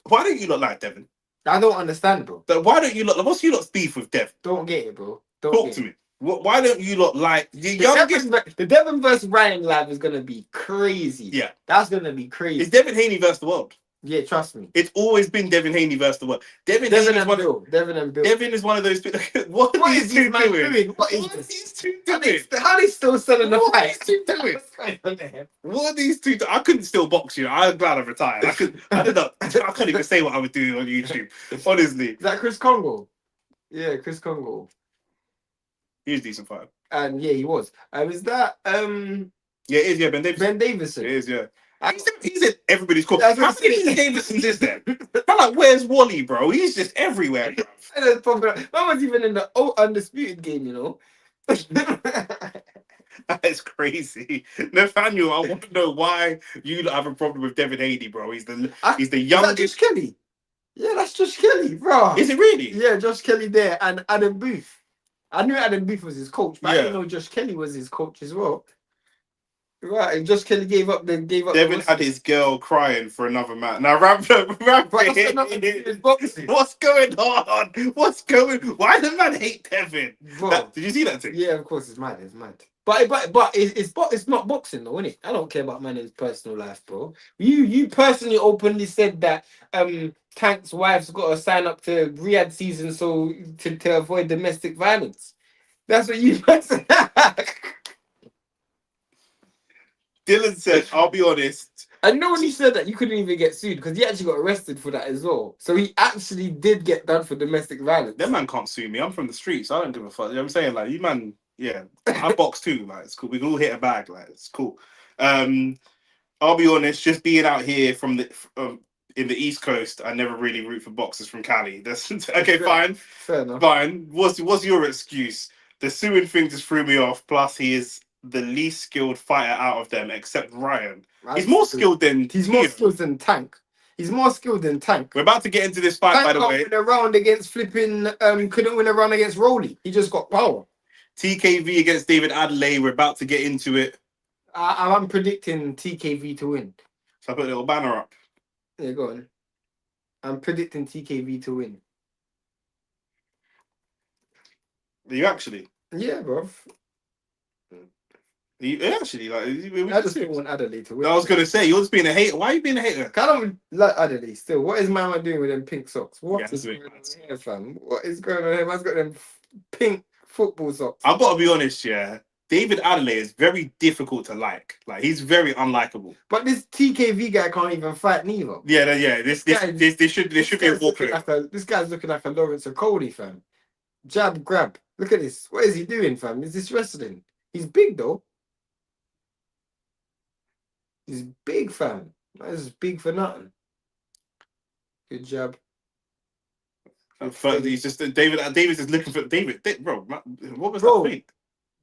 Why don't you look like Devin? I don't understand, bro. Why don't you look? What's you lot's beef with Devin? Don't get it, bro. Talk to me. Why don't you look like the youngest? The Devin versus Ryan live is gonna be crazy. Yeah, that's gonna be crazy. It's Devin Haney versus the world. Yeah, trust me. It's always been Devin Haney versus the world. Devin and Bill. Devin is one of those people. What is these two doing? What is these two doing? How are they still selling the fight? What are these two doing? What are these two? I couldn't still box you. I'm glad I retired. I couldn't even say what I would do on YouTube. Honestly. Is that Chris Congo? Yeah, Chris Congo. He was a decent fighter. And yeah, he was. Is that Yeah, it is, yeah, Ben Davison. Ben Davison. It is, yeah. He's in everybody's court. How many Ben Davisons is there? I'm like, where's Wally, bro? He's just everywhere, bro. Man was even in the undisputed game, you know. That's crazy. Nathaniel, I want to know why you have a problem with Devin Haney, bro. He's the youngest. Is that Josh Kelly? Yeah, that's Josh Kelly, bro. Is it really? Yeah, Josh Kelly there and Adam Booth. I knew Adam Booth was his coach, but I didn't know Josh Kelly was his coach as well. Right, and Josh Kelly gave up. Devin had his girl crying for another man. Now, what's going on? Why does man hate Devin? Did you see that thing? Yeah, of course, it's mad. It's mad. But it's not boxing though, innit? I don't care about man's personal life, bro. You personally openly said that Tank's wife's got to sign up to Riyadh season so to avoid domestic violence. That's what you said. Dylan said, I'll be honest. I know when you said that, you couldn't even get sued because he actually got arrested for that as well. So he actually did get done for domestic violence. That man can't sue me. I'm from the streets. I don't give a fuck. You know what I'm saying? Like, you man, yeah. I box too. Like, it's cool. We can all hit a bag. Like, it's cool. I'll be honest, just being out here from the in the East Coast, I never really root for boxers from Cali. That's okay, fine. Fair enough. Fine. What's your excuse? The suing thing just threw me off. Plus, he is the least skilled fighter out of them, except Ryan. He's more skilled than Tank. He's more skilled than Tank. We're about to get into this fight, Tank by the way. Win a round against flipping. Couldn't win a round against Rowley. He just got power. TKV against David Adelaye. We're about to get into it. I'm predicting TKV to win. So I put a little banner up. Yeah, go on. I'm predicting TKV to win. Are you actually? Yeah, bro. You actually like? I just don't want Adelaide to win. I was gonna say you're just being a hater. Why are you being a hater? I don't like Adelaide still. What is Mama doing with them pink socks? What is going on here, fam? What is going on here? Man's got them pink football socks. I've got to be honest, yeah. David Adelaye is very difficult to like. Like, he's very unlikable. But this TKV guy can't even fight neither. Yeah. This should be a walkout. This guy's looking like a Lawrence Okoli, fam. Jab, grab. Look at this. What is he doing, fam? Is this wrestling? He's big though. He's big, fam. That is big for nothing. Good job. He's just David's just looking for David. Bro, what was Bro, that thing?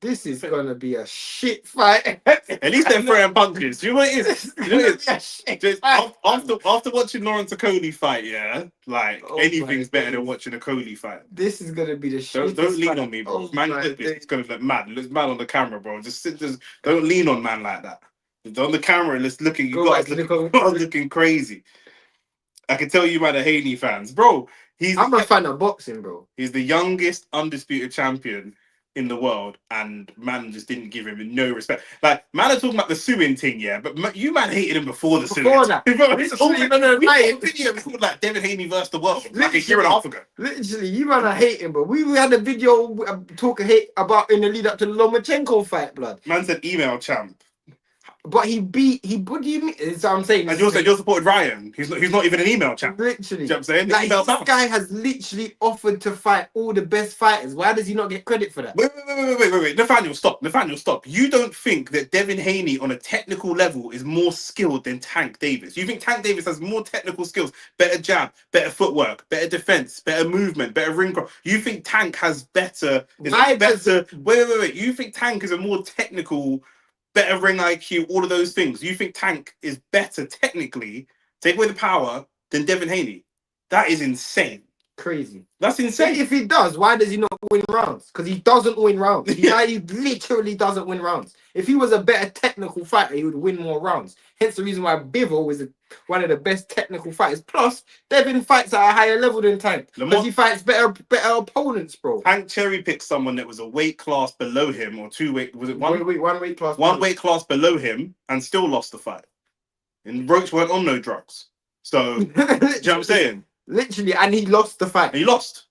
This is gonna be a shit fight. At least they're throwing punches. You know what it is? You know what it is? After watching Lawrence Okoli fight, yeah, like anything's better than watching a Okoli fight. This is gonna be the shit. Don't lean on me, bro. Man, it's gonna look mad. It looks mad on the camera, bro. Just don't lean on man like that. On the camera, it's looking. You guys looking crazy. I can tell you, man, the Haney fans, bro. I'm a fan of boxing, bro. He's the youngest undisputed champion in the world, and man just didn't give him no respect. Like, man are talking about the suing thing, yeah, but you man hated him before the suing. Before that, we got a video called like Devin Haney versus the world, like a year and a half ago. Literally, you man are hating, bro. We had a video talking hate about in the lead up to the Lomachenko fight, blood. Man said email champ. But what do you mean? That's what I'm saying. And you're supported Ryan. He's not even an email champ. Literally. You know what I'm saying? Like, this guy has literally offered to fight all the best fighters. Why does he not get credit for that? Wait. Nathaniel, stop. You don't think that Devin Haney on a technical level is more skilled than Tank Davis? You think Tank Davis has more technical skills, better jab, better footwork, better defense, better movement, better ring cross? You think Tank has better... Wait. You think Tank is a more technical... better ring IQ, all of those things. You think Tank is better technically, take away the power, than Devin Haney? That is insane. Crazy. That's insane. If he does, why does he not win rounds? Because he doesn't win rounds. He literally doesn't win rounds. If he was a better technical fighter, he would win more rounds. Hence the reason why Bivol is one of the best technical fighters. Plus, Devin fights at a higher level than Tank. Because he fights better opponents, bro. Tank cherry picked someone that was a weight class below him, or two weight, was it one? One weight class. One weight class below him, and still lost the fight. And Roach weren't on no drugs. So, do you know what I'm saying? Literally, and he lost the fight. He lost.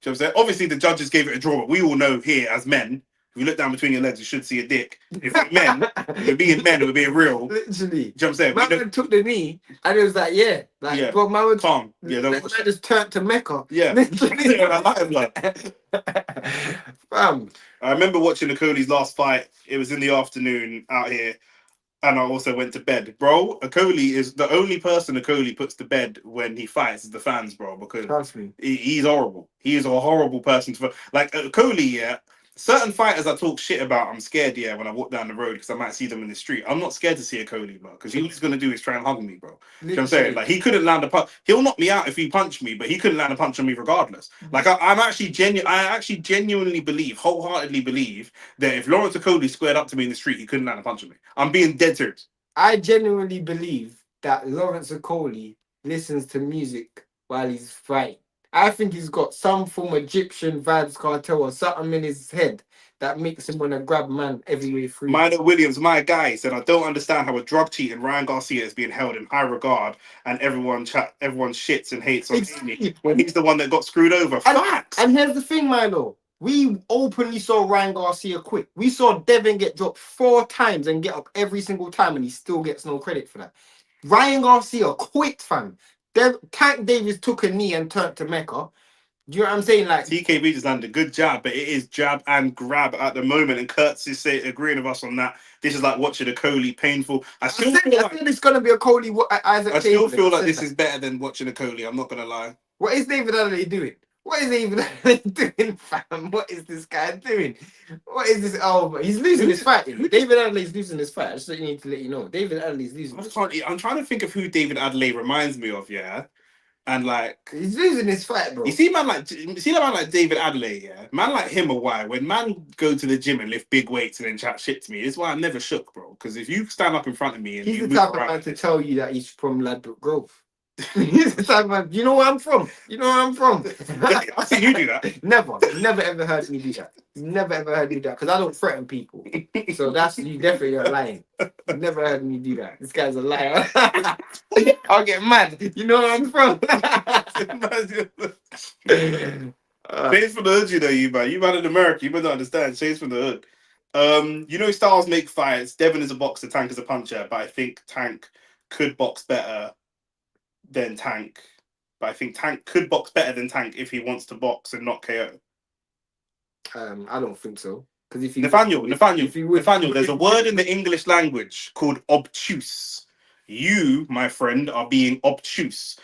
Do you know what I'm saying? Obviously, the judges gave it a draw, but we all know here as men, if you look down between your legs, you should see a dick. If we're men, we're being men, we're being real. Literally. Do you know what I'm saying? Man took the knee, and it was like, bro, man was calm. Yeah, man just turned to Mecca. Yeah. Fam. I remember watching Okoli's last fight. It was in the afternoon out here. And I also went to bed. Bro, Okoli is the only person Okoli puts to bed when he fights is the fans, bro. Because he's horrible. He is a horrible person to... Like, Okoli, yeah, certain fighters I talk shit about, I'm scared, yeah, when I walk down the road because I might see them in the street. I'm not scared to see Okoli, bro, because all he's going to do is try and hug me, bro. You know what I'm saying? Like, he couldn't land a punch. He'll knock me out if he punched me, but he couldn't land a punch on me regardless. Like, I actually genuinely believe, wholeheartedly believe, that if Lawrence Okoli squared up to me in the street, he couldn't land a punch on me. I'm being dead serious. I genuinely believe that Lawrence Okoli listens to music while he's fighting. I think he's got some form of Egyptian vibes cartel or something in his head that makes him want to grab man every way through. Minor Williams, my guy, said, I don't understand how a drug cheating Ryan Garcia is being held in high regard and everyone shits and hates on Haney when he's the one that got screwed over. Facts. And here's the thing, Milo. We openly saw Ryan Garcia quit. We saw Devin get dropped 4 times and get up every single time, and he still gets no credit for that. Ryan Garcia quit, fam. Tank Davis took a knee and turned to Mecca. Do you know what I'm saying? Like, TKB just landed a good jab, but it is jab and grab at the moment, and Kurtz is agreeing with us on that. This is like watching a Coley painful. I feel it's gonna be a Coley. I still feel like this is better than watching a Coley. I'm not gonna lie. What is David Adelaye doing? What is David Adelaye doing, fam? What is this guy doing? What is this? Oh, he's losing his fight. David Adelai's losing his fight. I just need to let you know. David Adelai's losing. I'm trying to think of who David Adelaye reminds me of. Yeah. And like he's losing his fight, bro. You see, man, like David Adelaye, yeah. Man like him or why? When man go to the gym and lift big weights and then chat shit to me, this is why I'm never shook, bro. Because if you stand up in front of me and he's the type of man to tell you that he's from Ladbroke Grove. He's the type of man. You know where I'm from. You know where I'm from. I've seen you do that. Never ever heard me do that. Never ever heard me do that because I don't threaten people. So that's you definitely are lying. You never heard me do that. This guy's a liar. I'll get mad. You know where I'm from. Shades from the hood, you know, you man. You man in America, you better understand. Shades from the hood. You know, styles make fights. Devin is a boxer, Tank is a puncher, but I think Tank could box better than Tank. But I think Tank could box better than Tank if he wants to box and not KO. I don't think so. Because if you Nathaniel, there's a word in the English language called obtuse. You, my friend, are being obtuse.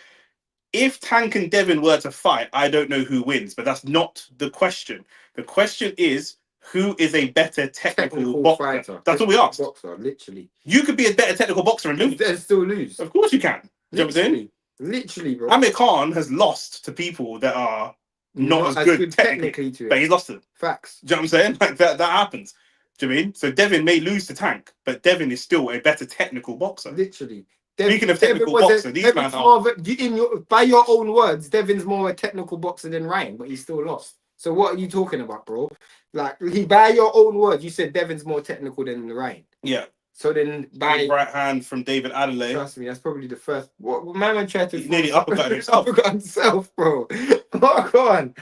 if Tank and Devin were to fight, I don't know who wins, but that's not the question. The question is, who is a better technical boxer? fighter. That's what we asked. Boxer, literally. You could be a better technical boxer and lose. And still lose. Of course you can. Do you know what I'm saying? Literally, bro. Amir Khan has lost to people that are not as good technically to it. But he's lost to them. Facts. Do you know what I'm saying? Like that happens. Do you know what I mean? So Devin may lose to Tank, but Devin is still a better technical boxer. Literally. Speaking of technical boxer, these men are... by your own words, Devin's more a technical boxer than Ryan, but he's still lost. So what are you talking about, bro? Like, by your own words, you said Devin's more technical than Ryan. Yeah. So then, by right hand from David Adelaye. Trust me, that's probably the first. What my man tried to nearly uppercut himself. Uppercut himself, bro. Oh, go on.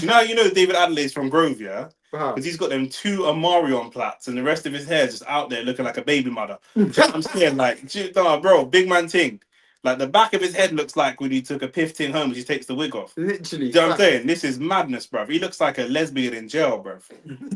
You know David Adelaide's from Grove, yeah? Because he's got them 2 Amarion plaits and the rest of his hair just out there looking like a baby mother. You know what I'm saying? Like, bro, big man thing. Like, the back of his head looks like when he took a piff tin home, he takes the wig off. Literally. Do you know what I'm saying? This is madness, bruv. He looks like a lesbian in jail, bruv.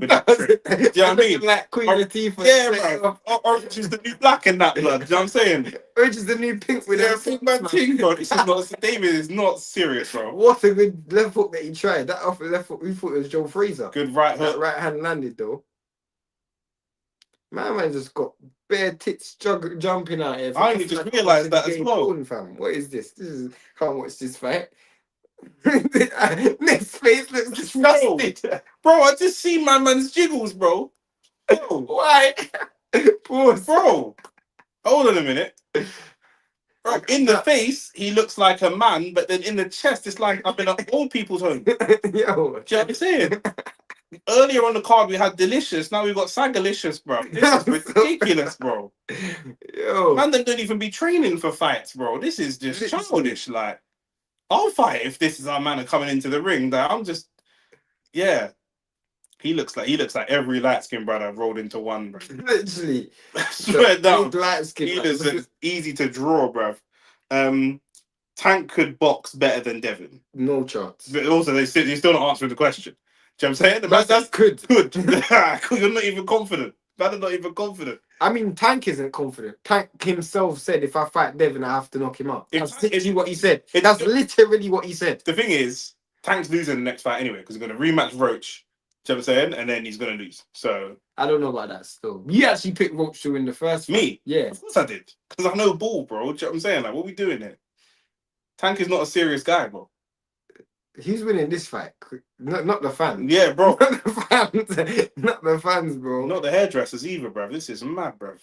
With that trick. Do you know what I mean? Like Queen Latifah. Yeah, bruv. Orange is the new black in that blood. Do you know what I'm saying? Orange is the new pink with a big man thing, bro. This is not... David is not serious, bro. What a good left hook that he tried. That off the left hook, we thought it was Joe Fraser. Good right hook. That right hand landed, though. My man just got bare tits jumping out here. I only just realised that as well. Fam. What is this? Can't watch this fight. Next face looks disgusted. Bro, I just see my man's jiggles, bro. Bro, why? Pause. Bro, hold on a minute. Bro, in the face, he looks like a man, but then in the chest, it's like I'm in an old people's home. Yo. Do you know what I'm saying? Earlier on the card, we had Delicious. Now we've got Sagalicious, bro. This is ridiculous, bro. Yo. Man, them don't even be training for fights, bro. This is just childish. Like, I'll fight if this is our man coming into the ring. That I'm just, yeah. He looks like every light skinned brother rolled into one, bro. Literally. Swear down. He looks easy to draw, bro. Tank could box better than Devin. No chance. But also, you're still not answering the question. Do you know what I'm saying? That's good. You're not even confident. Man, not even confident. I mean, Tank isn't confident. Tank himself said, if I fight Devin, I have to knock him out. That's literally what he said. That's literally what he said. The thing is, Tank's losing the next fight anyway, because he's going to rematch Roach. Do you know what I'm saying? And then he's going to lose. So I don't know about that still. You actually picked Roach to win the first fight. Me? Yeah. Of course I did. Because I know ball, bro. Do you know what I'm saying? Like, what are we doing here? Tank is not a serious guy, bro. He's winning this fight, not the fans. Yeah, bro. Not the fans, not the fans, bro. Not the hairdressers either, bro. This is mad, bro.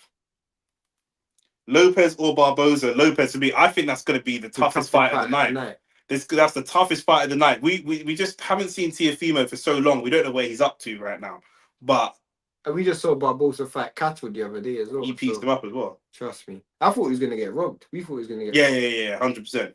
Lopez or Barboza? Lopez to me. I think that's going to be the toughest fight of the night. That's the toughest fight of the night. We just haven't seen Teofimo for so long. We don't know where he's up to right now. But and we just saw Barboza fight Cattle the other day as well. He pieced him up as well. Trust me. I thought he was going to get robbed. We thought he was going to get robbed. Yeah, 100%.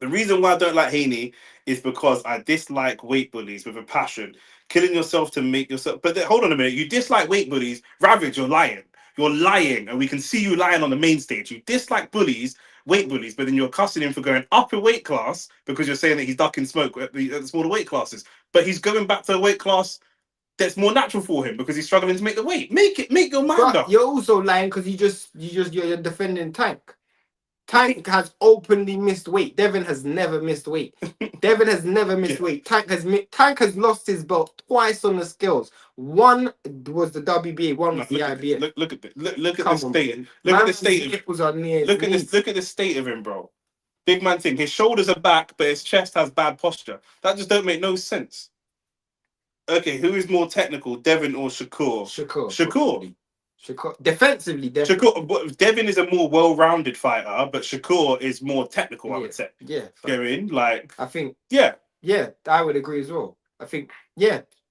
The reason why I don't like Haney is because I dislike weight bullies with a passion. Killing yourself to make yourself... But hold on a minute. You dislike weight bullies. Ravage, you're lying. You're lying. And we can see you lying on the main stage. You dislike bullies, weight bullies, but then you're cussing him for going up a weight class because you're saying that he's ducking smoke at the smaller weight classes. But he's going back to a weight class that's more natural for him because he's struggling to make the weight. Make your mind up. You're also lying because you're defending Tank. Tank has openly missed weight. Devin has never missed weight. Devin has never missed weight. Tank has lost his belt twice on the scales. One was the WBA, one was the IBF. Look at this. Look at the state. Look at the state of him. Look at the state of him, bro. Big man thing. His shoulders are back, but his chest has bad posture. That just don't make no sense. Okay, who is more technical, Devin or Shakur? Shakur. Defensively, Devin is a more well-rounded fighter, but Shakur is more technical, I would say. Yeah. Going like I think. Yeah, I would agree as well. I think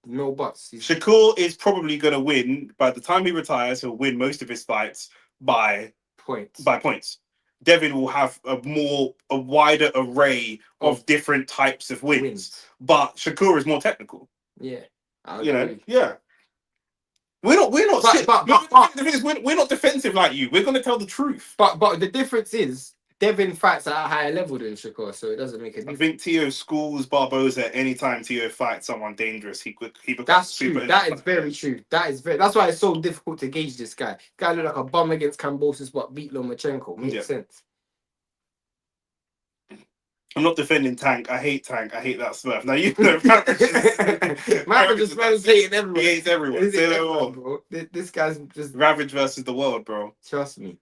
no buts. Shakur is probably going to win. By the time he retires, he'll win most of his fights by points. Devin will have a wider array of different types of wins. But Shakur is more technical. Yeah. Yeah. We're not the thing is, we're not defensive like you. We're gonna tell the truth. But the difference is Devin fights at a higher level than Shakur, so it doesn't make a difference. I think Teo schools Barboza anytime Teo fights someone dangerous, he becomes That's true. That is very true. That's why it's so difficult to gauge this guy. Guy looked like a bum against Kambosos but beat Lomachenko. Makes sense. I'm not defending Tank. I hate Tank. I hate that Smurf. Now you know Man, just hating everyone. He hates everyone. Say no more. Bro. This guy's just Ravage versus the world, bro. Trust me.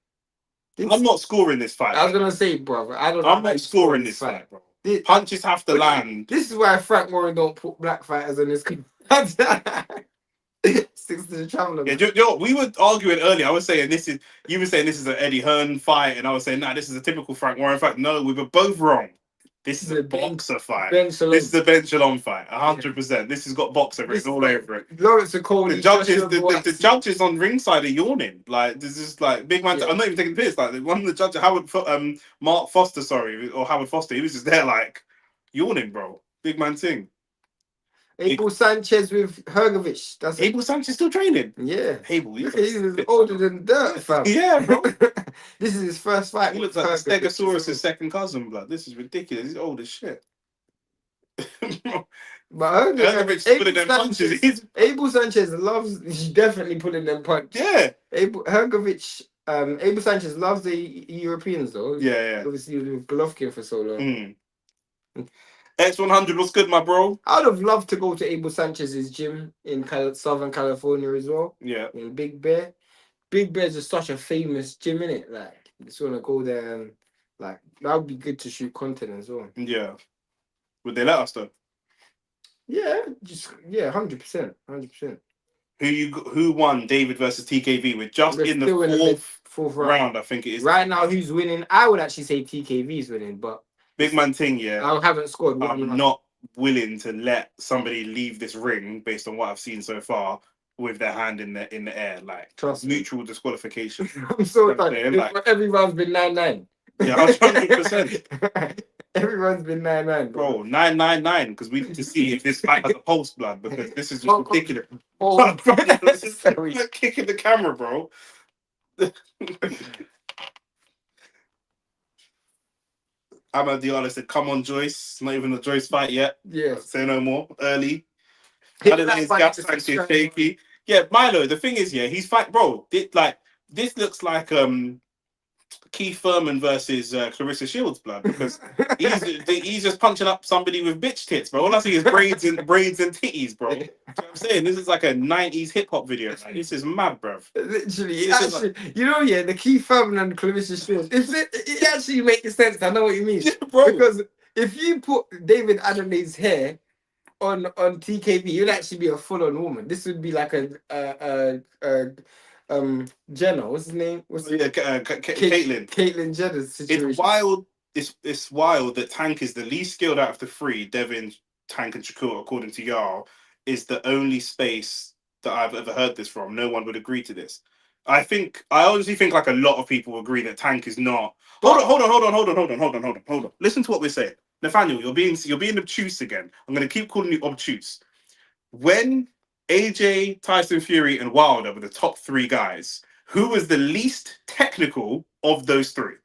I'm not scoring this fight. I was gonna say, brother. I'm not scoring this fight, bro. Punches have to land. This is why Frank Warren don't put black fighters on his. Sticks to the traveler. Yeah, we were arguing earlier. I was saying you were saying this is an Eddie Hearn fight, and I was saying, nah, this is a typical Frank Warren fight. No, we were both wrong. This is a boxer fight. This is a Ben Shalom fight. 100%. This has got boxer written all over it. Lawrence Okoli. The judges on ringside are yawning. Like this is like big man. Yeah. I'm not even taking the piss. Like one of the judges, Mark Foster, or Howard Foster, he was just there like yawning, bro. Big man thing. Abel Sanchez with Hergovic. That's Abel Sanchez still training. Yeah. Abel, he's older than dirt, fam. Yeah, bro. This is his first fight. He looks like Stegosaurus' second cousin, blood. This is ridiculous. He's old as shit. But Hergovic's pulling them punches. Abel Sanchez he's definitely pulling them punches. Yeah. Abel Sanchez loves the Europeans though. Yeah. Obviously with Golovkin for so long. X100, what's good, my bro? I'd have loved to go to Abel Sanchez's gym in Southern California as well. Yeah. In Big Bear. Big Bear's just such a famous gym, innit? Like, you just want to go there and, like, that would be good to shoot content as well. Yeah. Would they let us, though? Yeah, 100%. 100%. Who won David versus TKV? We're just in the fourth round, I think it is. Right now, who's winning? I would actually say TKV is winning, but... Big man thing, yeah. I haven't scored. I'm not willing to let somebody leave this ring based on what I've seen so far with their hand in the air, like mutual disqualification. I'm so tired. Like, everyone's been 9-9. Yeah, 100%. Everyone's been 9-9, bro. 9-9-9, because we need to see if this fight has a pulse, blood. Because this is just ridiculous. This is like kicking the camera, bro. Ahmad Diallo said, "Come on, Joyce." Not even a Joyce fight yet. Yeah. Say no more. Early. Adelaye's gas tank is shaky. Yeah, Milo. The thing is, he's fight, bro. This looks like Keith Thurman versus Clarissa Shields, blood, because he's just punching up somebody with bitch tits, bro. All I see is braids and titties, bro. You know what I'm saying? This is like a 90s hip hop video. Like, this is mad, bro. Literally, the Keith Thurman and Clarissa Shields, it actually makes sense. I know what you mean, bro. Because if you put David Adelaide's hair on TKV, you'd actually be a full-on woman. This would be like a Jenner, what's his name? Caitlyn Jenner's situation. It's wild. It's wild that Tank is the least skilled out of the three. Devin, Tank, and Shakur, according to Jarl, is the only space that I've ever heard this from. No one would agree to this. I honestly think like a lot of people agree that Tank is not. Hold on. Listen to what we're saying, Nathaniel. You're being obtuse again. I'm going to keep calling you obtuse. When AJ, Tyson Fury, and Wilder were the top three guys, who was the least technical of those three?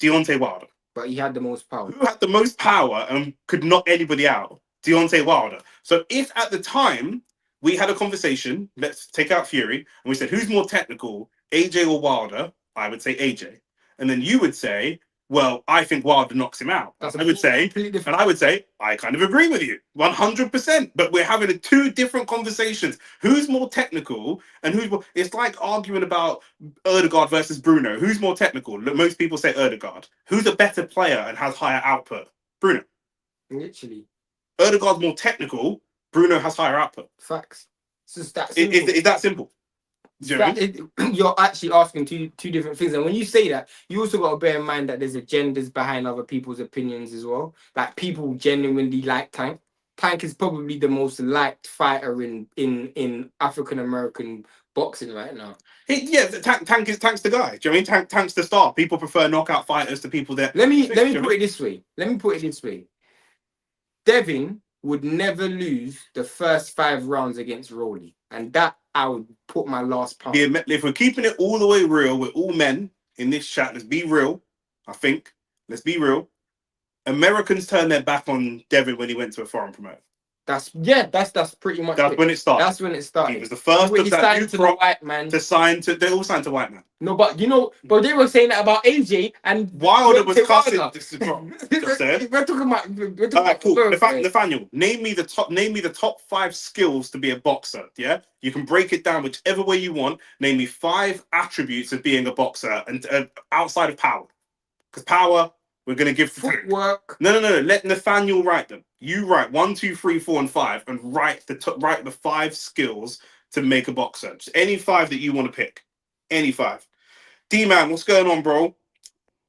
Deontay Wilder. But he had the most power. Who had the most power and could knock anybody out? Deontay Wilder. So if at the time we had a conversation, let's take out Fury, and we said, who's more technical, AJ or Wilder? I would say AJ. And then you would say, well, I think Wilder knocks him out. I would say, I kind of agree with you, 100%. But we're having two different conversations. Who's more technical and who's more... It's like arguing about Erdegaard versus Bruno. Who's more technical? Most people say Erdegaard. Who's a better player and has higher output? Bruno. Literally. Erdegaard's more technical. Bruno has higher output. Facts. It's just that simple. Is that simple? You're actually asking two different things, and when you say that, you also got to bear in mind that there's agendas behind other people's opinions as well. Like, people genuinely like Tank. Tank is probably the most liked fighter in African American boxing right now. Tank's the guy. Do you know what I mean? Tank's the star. People prefer knockout fighters to people that. Let me put it this way. Devin would never lose the first 5 rounds against Rolly, and that I would put my last pound. Yeah, if we're keeping it all the way real, we're all men in this chat. Let's be real. I think. Let's be real. Americans turned their back on Devin when he went to a foreign promoter. That's pretty much That's it. when it started. That's when it started. He was the first of he that signed new to the crop white man. to sign to. They all signed to white man. No, but but they were saying that about AJ and Wilder was cussing. Wilder. This is just saying. We're talking about. All right, cool. both, man. Nathaniel, name me the top 5 skills to be a boxer. Yeah, you can break it down whichever way you want. Name me 5 attributes of being a boxer and outside of power. Because power, we're gonna give footwork. No. Let Nathaniel write them. You write 1, 2, 3, 4, and 5, and write the 5 skills to make a boxer. Just any 5 that you want to pick. Any 5. D-Man, what's going on, bro?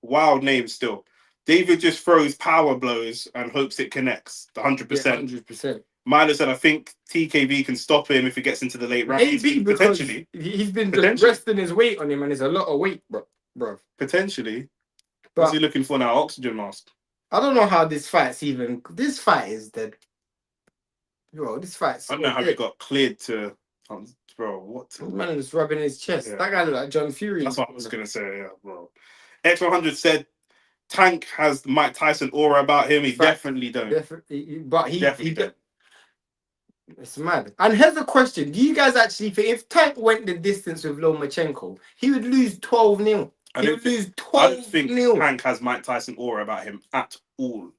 Wild name still. David just throws power blows and hopes it connects. 100%. 100%. Milo said, I think TKV can stop him if he gets into the late rounds. Maybe because he's been just resting his weight on him, and there's a lot of weight, bro. Potentially. But what's he looking for now? Oxygen mask. I don't know how this fight's even. This fight is dead. Bro, this fight's. I don't know how he got cleared to. Bro, what? This man is rubbing his chest. Yeah. That guy look like John Fury. That's what I was gonna say, yeah, bro. X100 said Tank has the Mike Tyson aura about him. He definitely don't. Definitely, but he don't. It's mad. And here's a question: do you guys actually think if Tank went the distance with Lomachenko, he would lose 12-0? He would lose 12-0. I don't think Tank has Mike Tyson aura about him at all.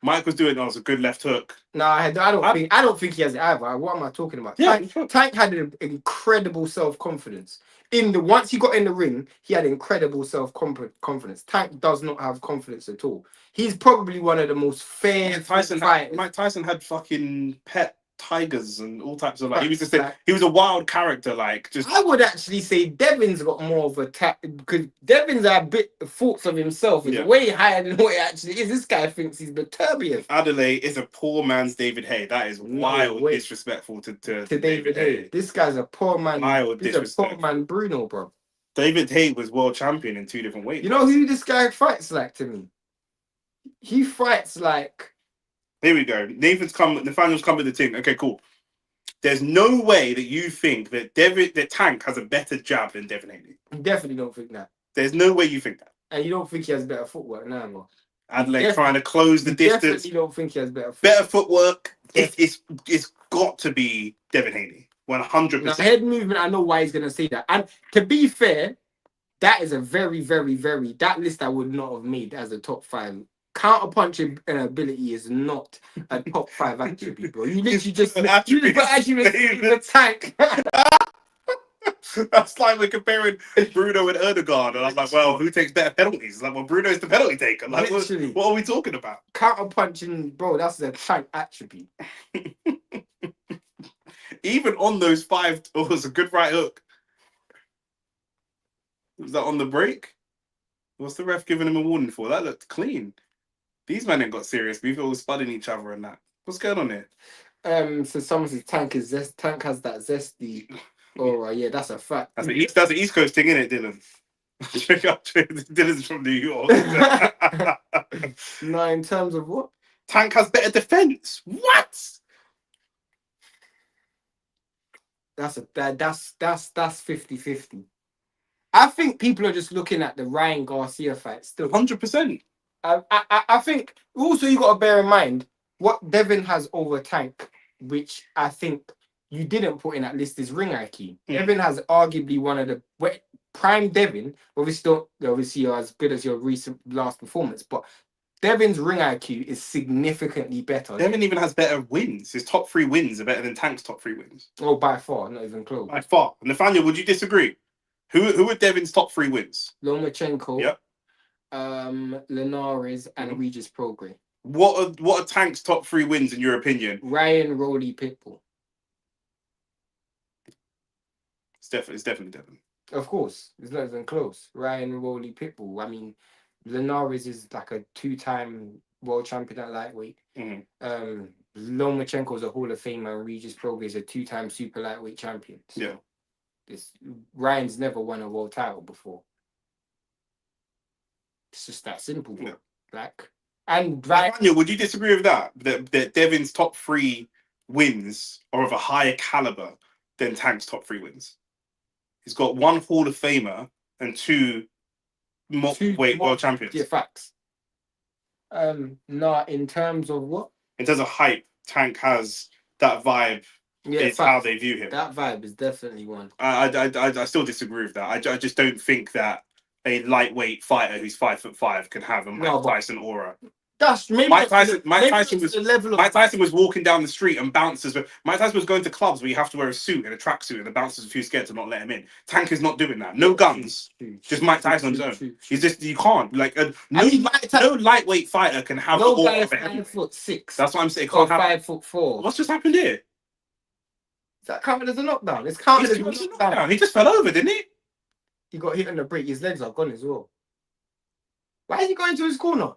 Mike was doing a good left hook. No, I don't think he has it either. What am I talking about? Yeah, Tank had an incredible self-confidence. Once he got in the ring, he had incredible self-confidence. Tank does not have confidence at all. He's probably one of the most fair fighters. Mike Tyson had fucking pet tigers and all types of he was a wild character. I would actually say Devin's got more of a because Devin's a bit thoughts of himself. He's way higher than what he actually is. This guy thinks he's Beterbiev. Adelaye is a poor man's David Haye. That is wild disrespectful to David Haye. This guy's a poor man. He's a poor man Bruno, bro. David Haye was world champion in 2 different weights. You know who this guy fights like to me? He fights like. Here we go. Nathaniel's come with the team. Okay, cool. There's no way that you think that Tank has a better jab than Devin Haney. You definitely don't think that. There's no way you think that. And you don't think he has better footwork now, bro. Adelaide trying to close the distance. Definitely don't think he has better footwork. Better footwork. It's got to be Devin Haney. 100%. Now, head movement, I know why he's going to say that. And to be fair, that is a very, very, very... That list I would not have made as a top 5. Counter-punching ability is not a top 5 attribute, bro. You literally just put attribute the Tank. That's like we're comparing Bruno and Erdogan, and I'm like, well, who takes better penalties? Like, well, Bruno is the penalty taker. Like, what are we talking about? Counter-punching, bro, that's a Tank attribute. Even on those 5, it was a good right hook. Was that on the break? What's the ref giving him a warning for? That looked clean. These men ain't got serious. We've all spudding each other and that. What's going on here? So someone says Tank has that zesty. Oh yeah, that's a fact. That's the East Coast thing, isn't it, Dylan? Dylan's from New York. No, in terms of what? Tank has better defense. What? That's 50-50. I think people are just looking at the Ryan Garcia fight still. 100%. I think also you got to bear in mind what Devin has over Tank, which I think you didn't put in that list, is ring IQ. Devin has arguably one of the prime Devin. Obviously, you're as good as your last performance, but Devin's ring IQ is significantly better. Devin even has better wins. His top 3 wins are better than Tank's top 3 wins. Oh, by far, not even close. By far. Nathaniel, would you disagree? Who are Devin's top 3 wins? Lomachenko. Yep. Linares and Regis Prograis. What are Tank's top 3 wins in your opinion? Ryan, Rolly, Pitbull. It's definitely Devin. Of course, it's not even close. Ryan, Rolly, Pitbull. I mean, Linares is like a 2-time world champion at lightweight. Lomachenko is a Hall of Famer, and Regis Prograis is a 2-time super lightweight champion. So Ryan's never won a world title before. It's just that simple. Yeah. Daniel, would you disagree with that? That Devin's top 3 wins are of a higher caliber than Tank's top 3 wins. He's got 1 Hall of Famer and 2 world champions. Yeah, facts. In terms of what? In terms of hype, Tank has that vibe. Yeah, It's how they view him. That vibe is definitely one. I still disagree with that. I just don't think that a lightweight fighter who's 5'5" can have a Mike Tyson aura. That's maybe Mike Tyson was the level of Mike Tyson was walking down the street and bouncers. Mike Tyson was going to clubs where you have to wear a suit and a tracksuit, and the bouncers are too scared to not let him in. Tank is not doing that. No guns, just Mike Tyson on his own. He's just you can't like no lightweight fighter can have no the guy aura of a 5'6". That's what I'm saying. Or 5'4". What's just happened here? Is that counted as a knockdown? It's counted as a knockdown. He just fell over, didn't he? He got hit on the break. His legs are gone as well. Why is he going to his corner?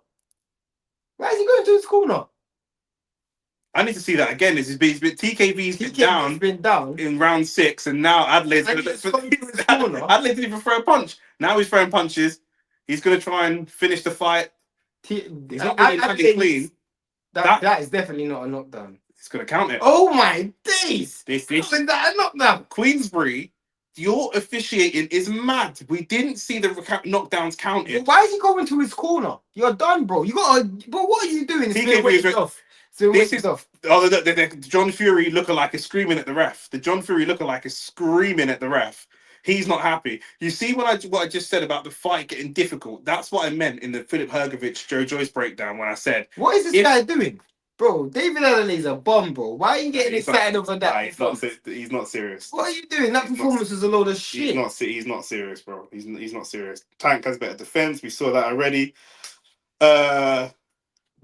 Why is he going to his corner? I need to see that again. TKV's been down in round 6, and now Adelaide's going to. Adelaide didn't even throw a punch. Now he's throwing punches. He's going to try and finish the fight. He's not really landing clean. That is definitely not a knockdown. It's going to count it. Oh my days! This is that a knockdown? Queensbury, your officiating is mad. We didn't see the knockdowns counted. Well, why is he going to his corner? You're done, bro. You got. But what are you doing? TKV off. This is off. Oh, the John Fury lookalike is screaming at the ref. The John Fury lookalike is screaming at the ref. He's not happy. You see what I just said about the fight getting difficult? That's what I meant in the Filip Hrgovic Joe Joyce breakdown when I said, what is this guy doing? Bro, David Adelai's a bomb, bro. Why are you getting excited over that? He's not serious. What are you doing? That performance is a load of shit. He's not serious, bro. He's not serious. Tank has better defense. We saw that already.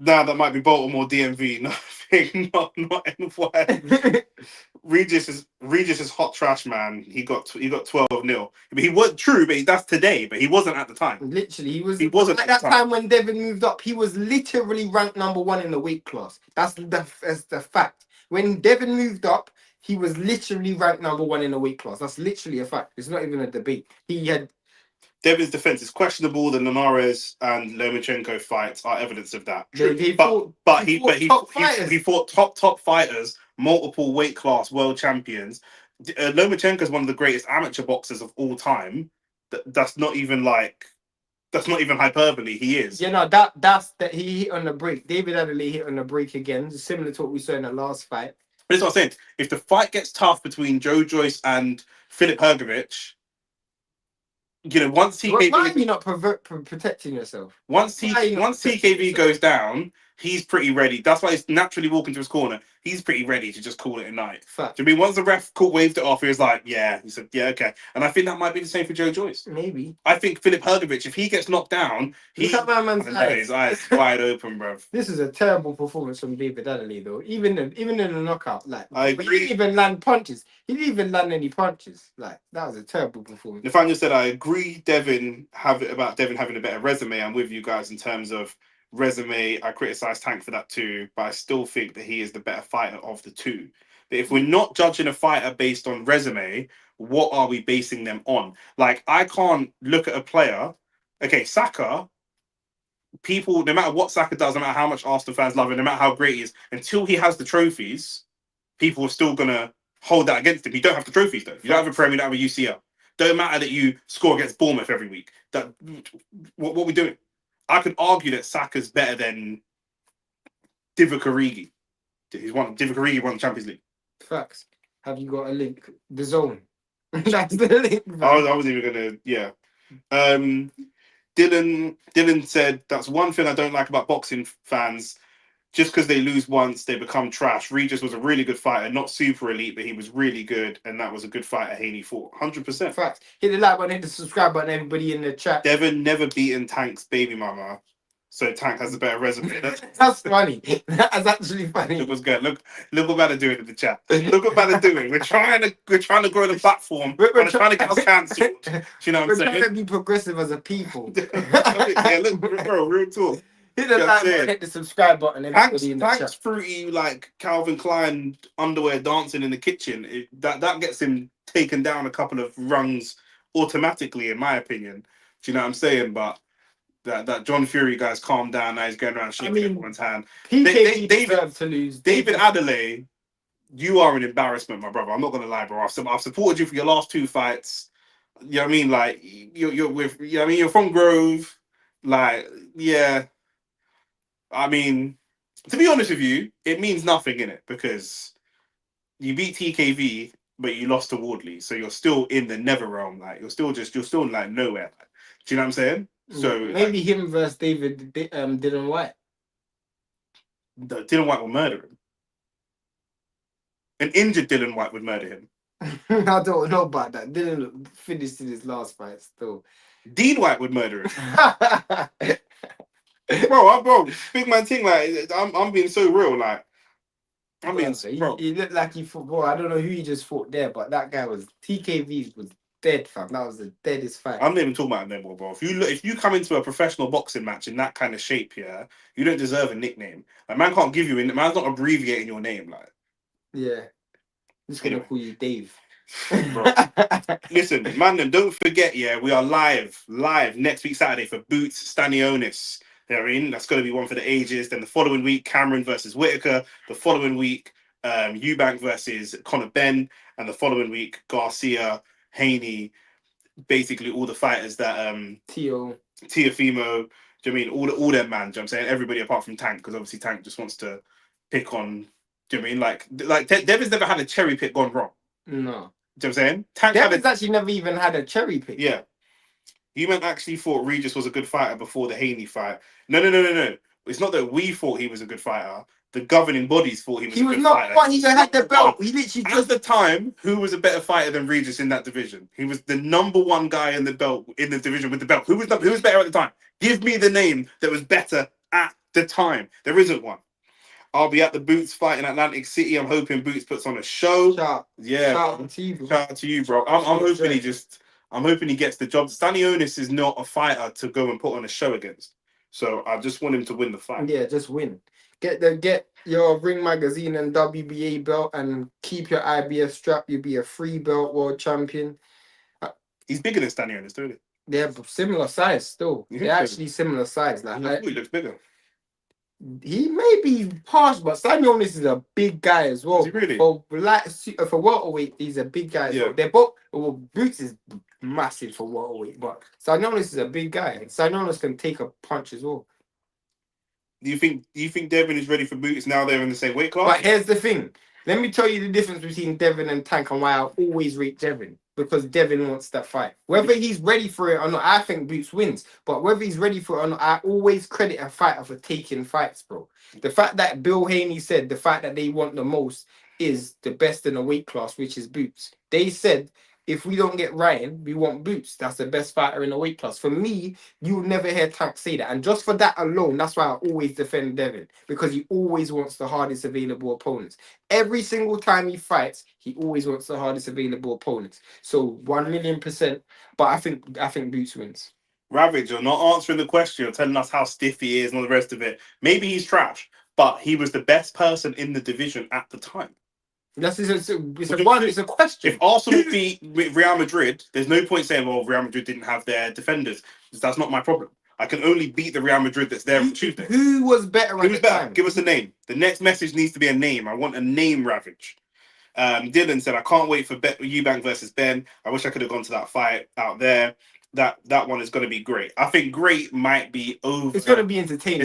Now that might be Baltimore DMV. Not NY. Regis is hot trash, man. He got 12-0. But he was true, but that's today. But he wasn't at the time. Literally, he wasn't at that time when Devin moved up. He was literally ranked number 1 in the weight class. That's the fact. When Devin moved up, he was literally ranked number 1 in the weight class. That's literally a fact. It's not even a debate. Devin's defense is questionable. The Linares and Lomachenko fights are evidence of that. He fought top fighters, multiple weight class world champions. Lomachenko is one of the greatest amateur boxers of all time. That's not even hyperbole. He is. Yeah, no, he hit on the break. David Adelaye hit on the break again, similar to what we saw in the last fight. But that's what I'm saying. If the fight gets tough between Joe Joyce and Filip Hrgovic, once TKV, why are you not protecting yourself? Once TKV goes down, he's pretty ready. That's why he's naturally walking to his corner. He's pretty ready to just call it a night. Fact. Do you mean once the ref waved it off, he was like, yeah. He said, yeah, okay. And I think that might be the same for Joe Joyce.Maybe. I think Filip Hrgovic, if he gets knocked down, his eyes wide open, bro. This is a terrible performance from David Adelaye, though. Even in the knockout, I agree. He didn't even land punches. He didn't even land any punches. That was a terrible performance. Nathaniel said, I agree. Devin having a better resume. I'm with you guys in terms of resume. I criticize Tank for that too, but I still think that he is the better fighter of the two. But if we're not judging a fighter based on resume, what are we basing them on? Like, I can't look at a player. Okay, Saka. People, no matter what Saka does, no matter how much Arsenal fans love him, no matter how great he is, until he has the trophies, people are still gonna hold that against him. You don't have the trophies though. You don't have a Premier, you don't have a UCL. Don't matter that you score against Bournemouth every week. What are we doing? I could argue that Saka's better than Divock Origi. Divock Origi won the Champions League. Facts. Have you got a link? The Zone. That's the link. I was even gonna, yeah. Dylan said that's one thing I don't like about boxing fans. Just because they lose once, they become trash. Regis was a really good fighter, not super elite, but he was really good, and that was a good fight at Haney fought. 100%. Facts. Hit the like button, hit the subscribe button, everybody in the chat. Devin never beaten Tank's baby mama, so Tank has a better resume. That's funny. That's actually funny. It was good. Look what Bada doing in the chat. Look what Bada doing. We're trying to grow the platform. We're trying to get us cancelled. You know what I'm saying? We're trying to be progressive as a people. Yeah, look, bro, real talk. Hit the like button, hit the subscribe button. Tank's fruity, like Calvin Klein underwear dancing in the kitchen. That gets him taken down a couple of rungs automatically, in my opinion. Do you know what I'm saying? But that John Fury guy's calmed down. Now he's going around shaking everyone's hand. David to lose. David Adelaye, you are an embarrassment, my brother. I'm not gonna lie, bro. I've supported you for your last 2 fights. You know what I mean? Like you're with. You know what I mean? You're from Grove. Like, yeah. I mean, To be honest with you, it means nothing in it because you beat TKV, but you lost to Wardley, so you're still in the never realm. Like you're still like nowhere. Like, do you know what I'm saying? So maybe him versus Dillian Whyte. Dillian Whyte will murder him. An injured Dillian Whyte would murder him. I don't know about that. Dillian finished in his last fight still. Dean White would murder him. bro, big man thing. Like I'm being so real. Like I'm being bro. He looked like he fought. Bro, I don't know who he just fought there, but that guy was TKV was dead, fam. That was the deadest fight. I'm not even talking about him no more, bro. If you come into a professional boxing match in that kind of shape, yeah, you don't deserve a nickname. Like man can't give you. Man's not abbreviating your name. Like yeah, I'm just gonna call you Dave. Bro. Listen, man, don't forget, yeah, we are live next week Saturday for Boots Stanionis. They're in. That's going to be one for the ages. Then the following week, Cameron versus Whitaker. The following week, Eubank versus Conor Ben. And the following week, Garcia, Haney, basically all the fighters that Teofimo. Do you know what I mean? All them man, do you know what I'm saying? Everybody apart from Tank, because obviously Tank just wants to pick on, do you know what I mean? Like Devin's never had a cherry pick gone wrong. No. Do you know what I'm saying? Tank Devin's actually never even had a cherry pick. Yeah. Eubank actually thought Regis was a good fighter before the Haney fight. No. It's not that we thought he was a good fighter. The governing bodies thought he was a good fighter. He was not. He had the belt. He literally at the time, who was a better fighter than Regis in that division? He was the number one guy in the division with the belt. Who was better at the time? Give me the name that was better at the time. There isn't one. I'll be at the Boots fight in Atlantic City. I'm hoping Boots puts on a show. Shout out to you, bro. I'm hoping he gets the job. Stanionis is not a fighter to go and put on a show against. So I just want him to win the fight. Yeah, just win. Get your Ring Magazine and WBA belt and keep your IBF strap. You'll be a free belt world champion. He's bigger than Stanionis, don't he? They're similar size still. They're actually similar size. Like he looks bigger. He may be harsh, but Stanionis is a big guy as well. Is he really? For welterweight, he's a big guy. Yeah. They're both. Well, Boots is massive for welterweight, but Stanionis is a big guy. Stanionis can take a punch as well. Do you think Devin is ready for Boots now? They're in the same weight class. But here's the thing. Let me tell you the difference between Devin and Tank and why I always rate Devin. Because Devin wants that fight. Whether he's ready for it or not, I think Boots wins. But whether he's ready for it or not, I always credit a fighter for taking fights, bro. The fact that Bill Haney said the fight that they want the most is the best in the weight class, which is Boots. They said, if we don't get Ryan, we want Boots. That's the best fighter in the weight class. For me, you'll never hear Tank say that. And just for that alone, that's why I always defend Devin. Because he always wants the hardest available opponents. Every single time he fights, he always wants the hardest available opponents. So 1,000,000%. But I think Boots wins. Ravage, you're not answering the question. You're telling us how stiff he is and all the rest of it. Maybe he's trash, but he was the best person in the division at the time. It's a question. If Arsenal beat Real Madrid, there's no point saying, well, Real Madrid didn't have their defenders. That's not my problem. I can only beat the Real Madrid that's there on Tuesday. Who was better at the time? Give us a name. The next message needs to be a name. I want a name, Ravage. Dylan said, I can't wait for Eubank versus Ben. I wish I could have gone to that fight out there. That one is going to be great. I think great might be over. It's going to be entertaining.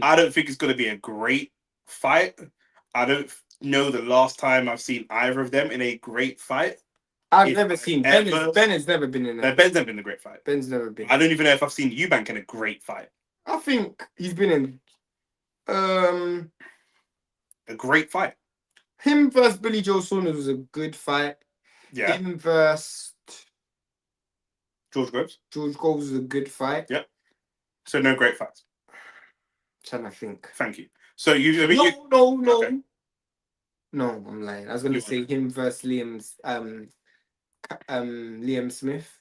I don't think it's going to be a great fight. I don't know the last time I've seen either of them in a great fight. I've never seen Ben. Ben has never been in that. Ben's never been in a great fight. Ben's never been. I don't even know if I've seen Eubank in a great fight. I think he's been in a great fight. Him versus Billy Joe Saunders was a good fight. Yeah. Him versus George Groves. George Groves was a good fight. Yep. So no great fights. Trying to think. Thank you. So you. No. Okay. No, I'm lying. I was going to say him versus Liam Smith.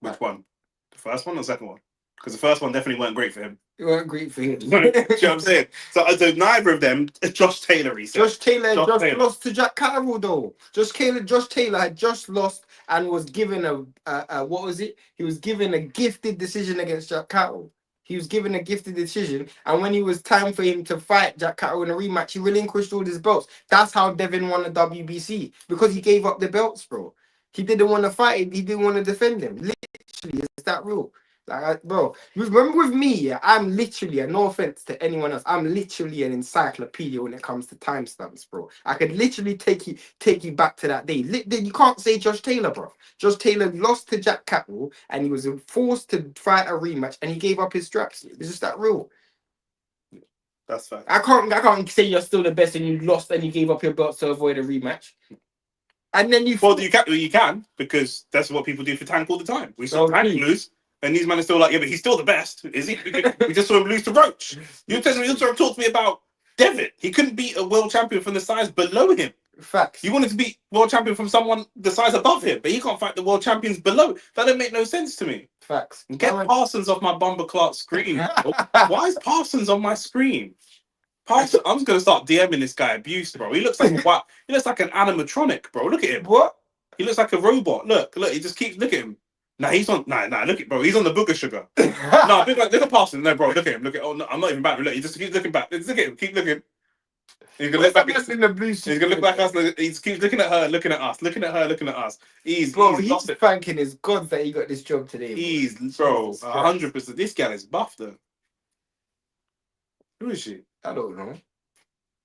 Which one? The first one or the second one? Because the first one definitely weren't great for him. It weren't great for him. Do you know what I'm saying? So neither of them. Josh Taylor, he said. Josh Taylor lost to Jack Catterall though. Josh Taylor had just lost and was given a what was it? He was given a gifted decision against Jack Catterall. He was given a gifted decision, and when it was time for him to fight Jack Catterall in a rematch, he relinquished all his belts. That's how Devin won the WBC, because he gave up the belts, bro. He didn't want to fight. He didn't want to defend them. Literally, it's that real. Like, bro, remember with me, yeah, I'm literally, and no offense to anyone else, I'm literally an encyclopedia when it comes to timestamps, bro. I could literally take you back to that day. You can't say Josh Taylor, bro. Josh Taylor lost to Jack Catterall, and he was forced to fight a rematch, and he gave up his straps. It's just that real. That's fact. I can't say you're still the best and you lost and you gave up your belt to avoid a rematch. And then you can because that's what people do for Tank all the time. We saw Tank lose. And these men are still like, yeah, but he's still the best, is he? We just saw him lose to Roach. You're trying to talk to me about Devin. He couldn't beat a world champion from the size below him. Facts. You wanted to beat world champion from someone the size above him, but he can't fight the world champions below. That don't make no sense to me. Facts. Get Parsons off my Bumper Clark screen. Why is Parsons on my screen? Parsons, I'm just gonna start DMing this guy abuse, bro. He looks like he looks like an animatronic, bro. Look at him. What? He looks like a robot. Look. He just keeps look at him. Nah, he's on. Nah. Look at bro. He's on the booger sugar. No, look at Parsons. No, bro. Look at him. Look at. Oh, no, I'm not even back. Look, he just keeps looking back. Just look at him. Keep looking. He's gonna look back in the blue. He's gonna look back at us. He keeps looking at her, looking at us, looking at her, looking at us. He's thanking his gods that he got this job today. He's bro, 100%. This guy is buff though. Who is she? I don't know.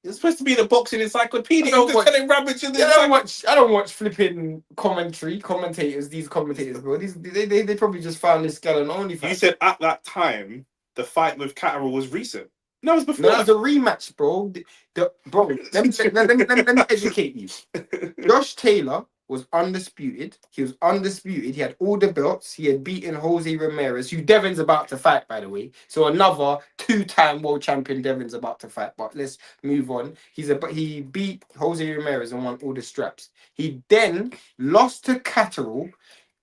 You're supposed to be the boxing encyclopedia. I don't watch flipping commentators. These commentators, bro. They probably just found this girl on OnlyFans. You said at that time the fight with Catterall was recent. No, it was before. No, that was a rematch, bro. Bro, let me educate you. Josh Taylor was undisputed. He was undisputed. He had all the belts. He had beaten Jose Ramirez, who Devin's about to fight, by the way. So another 2-time world champion Devin's about to fight. But let's move on. He beat Jose Ramirez and won all the straps. He then lost to Catterall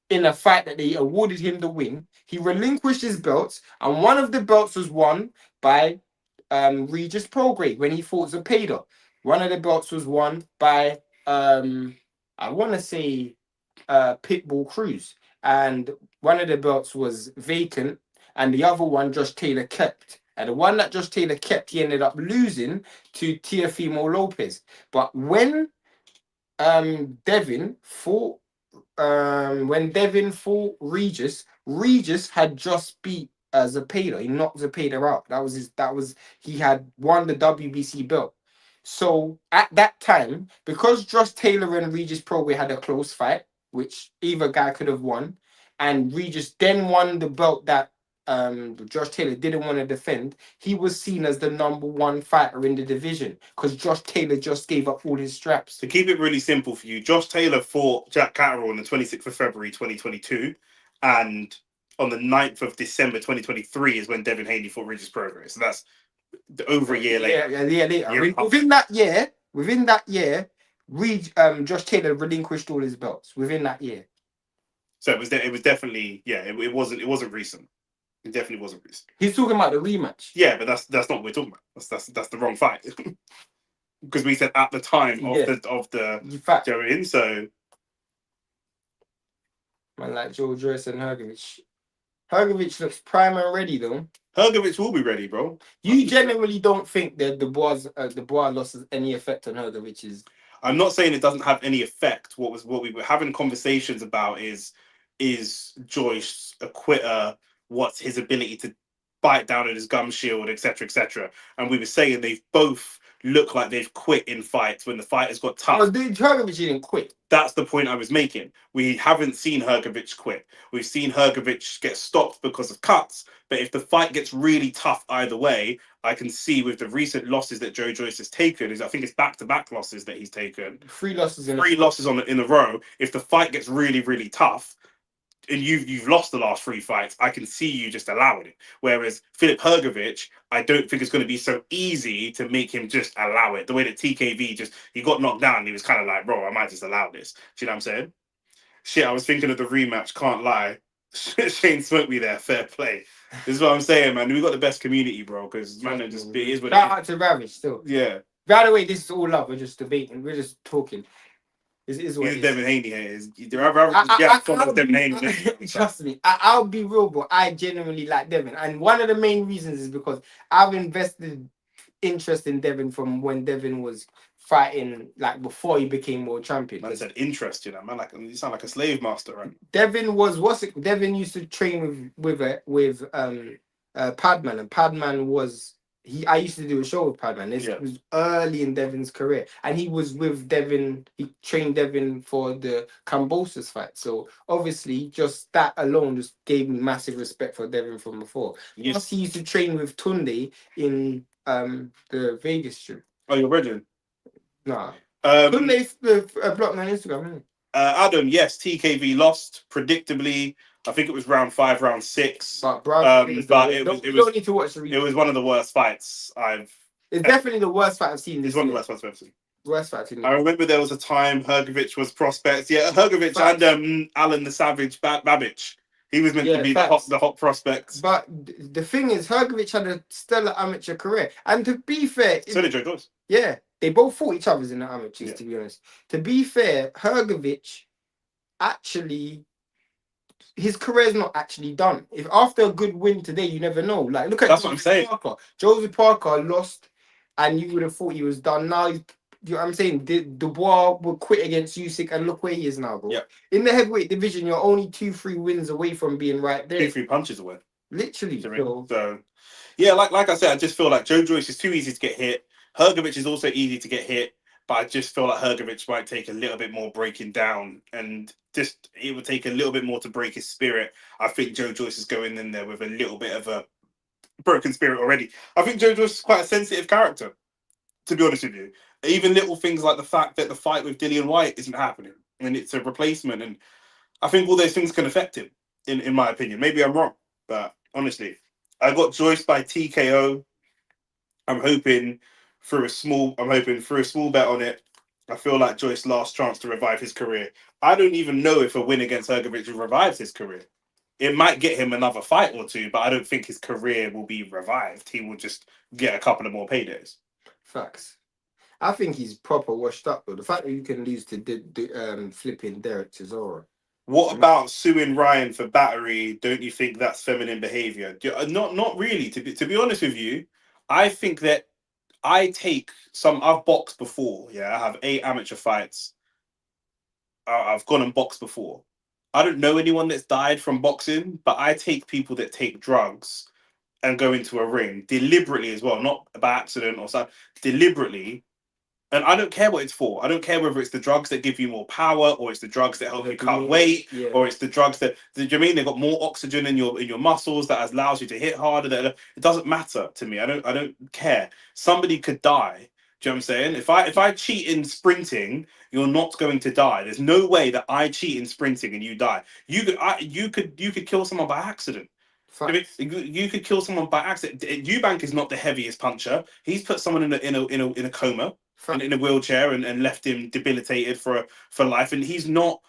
in a fight that they awarded him the win. He relinquished his belts, and one of the belts was won by Regis Prograde when he fought Zepeda. One of the belts was won by I want to say Pitbull Cruz, and one of the belts was vacant, and the other one Josh Taylor kept. And the one that Josh Taylor kept, he ended up losing to Teofimo Lopez. But when Devin fought Regis had just beat Zepeda. He knocked Zepeda out. He had won the WBC belt. So at that time, because Josh Taylor and Regis Prograis had a close fight, which either guy could have won, and Regis then won the belt that Josh Taylor didn't want to defend, he was seen as the #1 fighter in the division because Josh Taylor just gave up all his straps. To keep it really simple for you, Josh Taylor fought Jack Catterall on the 26th of February 2022, and on the 9th of December 2023 is when Devin Haney fought Regis Prograis. So that's over a year later. Within that year, Josh Taylor relinquished all his belts within that year. So it was definitely it wasn't recent. It definitely wasn't recent. He's talking about the rematch. Yeah, but that's not what we're talking about. That's the wrong fight. Because we said at the time of the fact. Joe so Man, like Joe Joyce and Hergovic. Hergovic looks prime and ready though. Hergovic will be ready, bro. You genuinely don't think that the Bois loss has any effect on Hergovic's? I'm not saying it doesn't have any effect. What we were having conversations about is Joyce a quitter? What's his ability to bite down at his gum shield, etc., etc. And we were saying they've both looked like they've quit in fights when the fight has got tough. Oh, Hergovic didn't quit. That's the point I was making. We haven't seen Hergovic quit. We've seen Hergovic get stopped because of cuts. But if the fight gets really tough either way, I can see with the recent losses that Joe Joyce has taken, I think it's back-to-back losses that he's taken. 3 losses in a row. If the fight gets really, really tough, and you've lost the last 3 fights, I can see you just allowing it. Whereas Filip Hrgovic, I don't think it's going to be so easy to make him just allow it. The way that TKV he got knocked down, and he was kind of like, bro, I might just allow this. Do you know what I'm saying? Shit, I was thinking of the rematch, can't lie. Shane smoked me there, fair play. This is what I'm saying, man. We got the best community, bro, because man, it is what shout out to Ravish still. Yeah. By the way, this is all love. We're just debating. We're just talking. This is what Devin Haney haters. Devin Haney. Trust me, I'll be real, bro. I genuinely like Devin, and one of the main reasons is because I've invested interest in Devin from when Devin was fighting like before he became world champion. Man said interest, you know, man. Like you sound like a slave master, right? Devin was Devin used to train with Padman, and Padman was I used to do a show with Padman. This was early in Devin's career, and he was with Devin. He trained Devin for the Kambosos fight. So obviously, just that alone just gave me massive respect for Devin from before. Yes. Plus, he used to train with Tunde in the Vegas strip. Oh, you're brethren? Nah. Tunde blocked me on Instagram, isn't it? Adam, yes, TKV lost predictably. I think it was round 5, round 6. But bro, it don't need to watch the replay. It was one of the worst fights It's definitely the worst fight I've seen. It's one of the worst fights I've seen. Worst fight I've seen. I remember there was a time Hergovic was prospects. Yeah, Hergovic and Alan the Savage Babbage. He was meant to be the hot prospect. But the thing is, Hergovic had a stellar amateur career, and to be fair, so did Joe Joyce. Yeah, they both fought each other in the amateurs. To be honest, to be fair, Hergovic actually. His career is not actually done. If after a good win today, you never know. Like, look at that's what I'm saying. Parker. Joseph Parker lost, and you would have thought he was done. Now, you know what I'm saying? Dubois will quit against Usyk, and look where he is now, bro. Yeah. In the heavyweight division, you're only 2-3 wins away from being right there. 2-3 punches away. Literally. So, yeah, like I said, I just feel like Joe Joyce is too easy to get hit. Hergovic is also easy to get hit. But I just feel like Hergovic might take a little bit more breaking down, and just it would take a little bit more to break his spirit. I think Joe Joyce is going in there with a little bit of a broken spirit already. I think Joe Joyce is quite a sensitive character, to be honest with you. Even little things like the fact that the fight with Dillian Whyte isn't happening, and it's a replacement, and I think all those things can affect him, in my opinion. Maybe I'm wrong, but honestly, I got Joyce by TKO. I'm hoping through a small bet on it. I feel like Joyce's last chance to revive his career. I don't even know if a win against Hergovic revives his career. It might get him another fight or two, but I don't think his career will be revived. He will just get a couple of more paydays. Facts. I think he's proper washed up, though. The fact that you can lose to flipping Derek Chisora. What about suing Ryan for battery? Don't you think that's feminine behavior? Not really. To be honest with you, I think that I've boxed before. Yeah, I have 8 amateur fights. I've gone and boxed before. I don't know anyone that's died from boxing, but I take people that take drugs and go into a ring deliberately as well, not by accident or something, deliberately. And I don't care what it's for. I don't care whether it's the drugs that give you more power, or it's the drugs that help you cut weight, or it's the drugs that, do you mean they've got more oxygen in your muscles that allows you to hit harder. It doesn't matter to me. I don't care. Somebody could die. Do you know what I'm saying? If I cheat in sprinting, you're not going to die. There's no way that I cheat in sprinting and you die. You could kill someone by accident. I mean, you could kill someone by accident. Eubank is not the heaviest puncher. He's put someone in a coma. In a wheelchair and left him debilitated for life, and he's not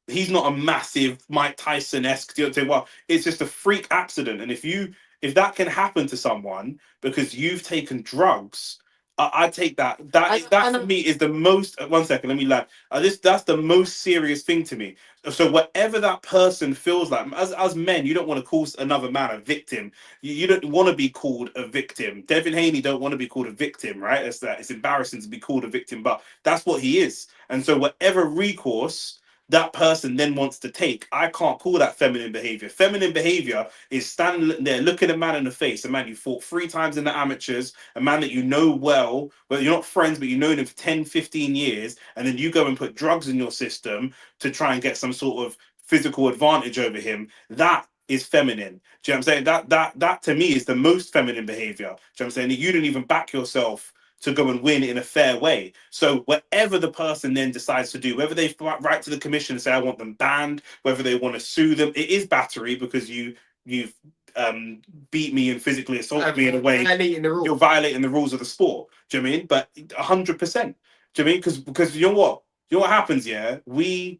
a massive Mike Tyson-esque. Well, it's just a freak accident, and if that can happen to someone because you've taken drugs, I take that. That for me is the most. 1 second, let me land. That's the most serious thing to me. So whatever that person feels like, as men, you don't want to call another man a victim. You don't want to be called a victim. Devin Haney don't want to be called a victim, right? It's embarrassing to be called a victim, but that's what he is. And so whatever recourse that person then wants to take, I can't call that feminine behavior. Feminine behavior is standing there, looking a man in the face, a man you fought 3 times in the amateurs, a man that you know well, well, you're not friends, but you've known him for 10, 15 years, and then you go and put drugs in your system to try and get some sort of physical advantage over him. That is feminine. Do you know what I'm saying? That to me is the most feminine behavior. Do you know what I'm saying? You didn't even back yourself to go and win in a fair way. So whatever the person then decides to do, whether they write to the commission and say, I want them banned, whether they want to sue them, it is battery because you've beat me and physically assaulted me in a way. You're violating the rules of the sport. Do you know what I mean? But 100%. Do you know what I mean? Because you know what? You know what happens, yeah? We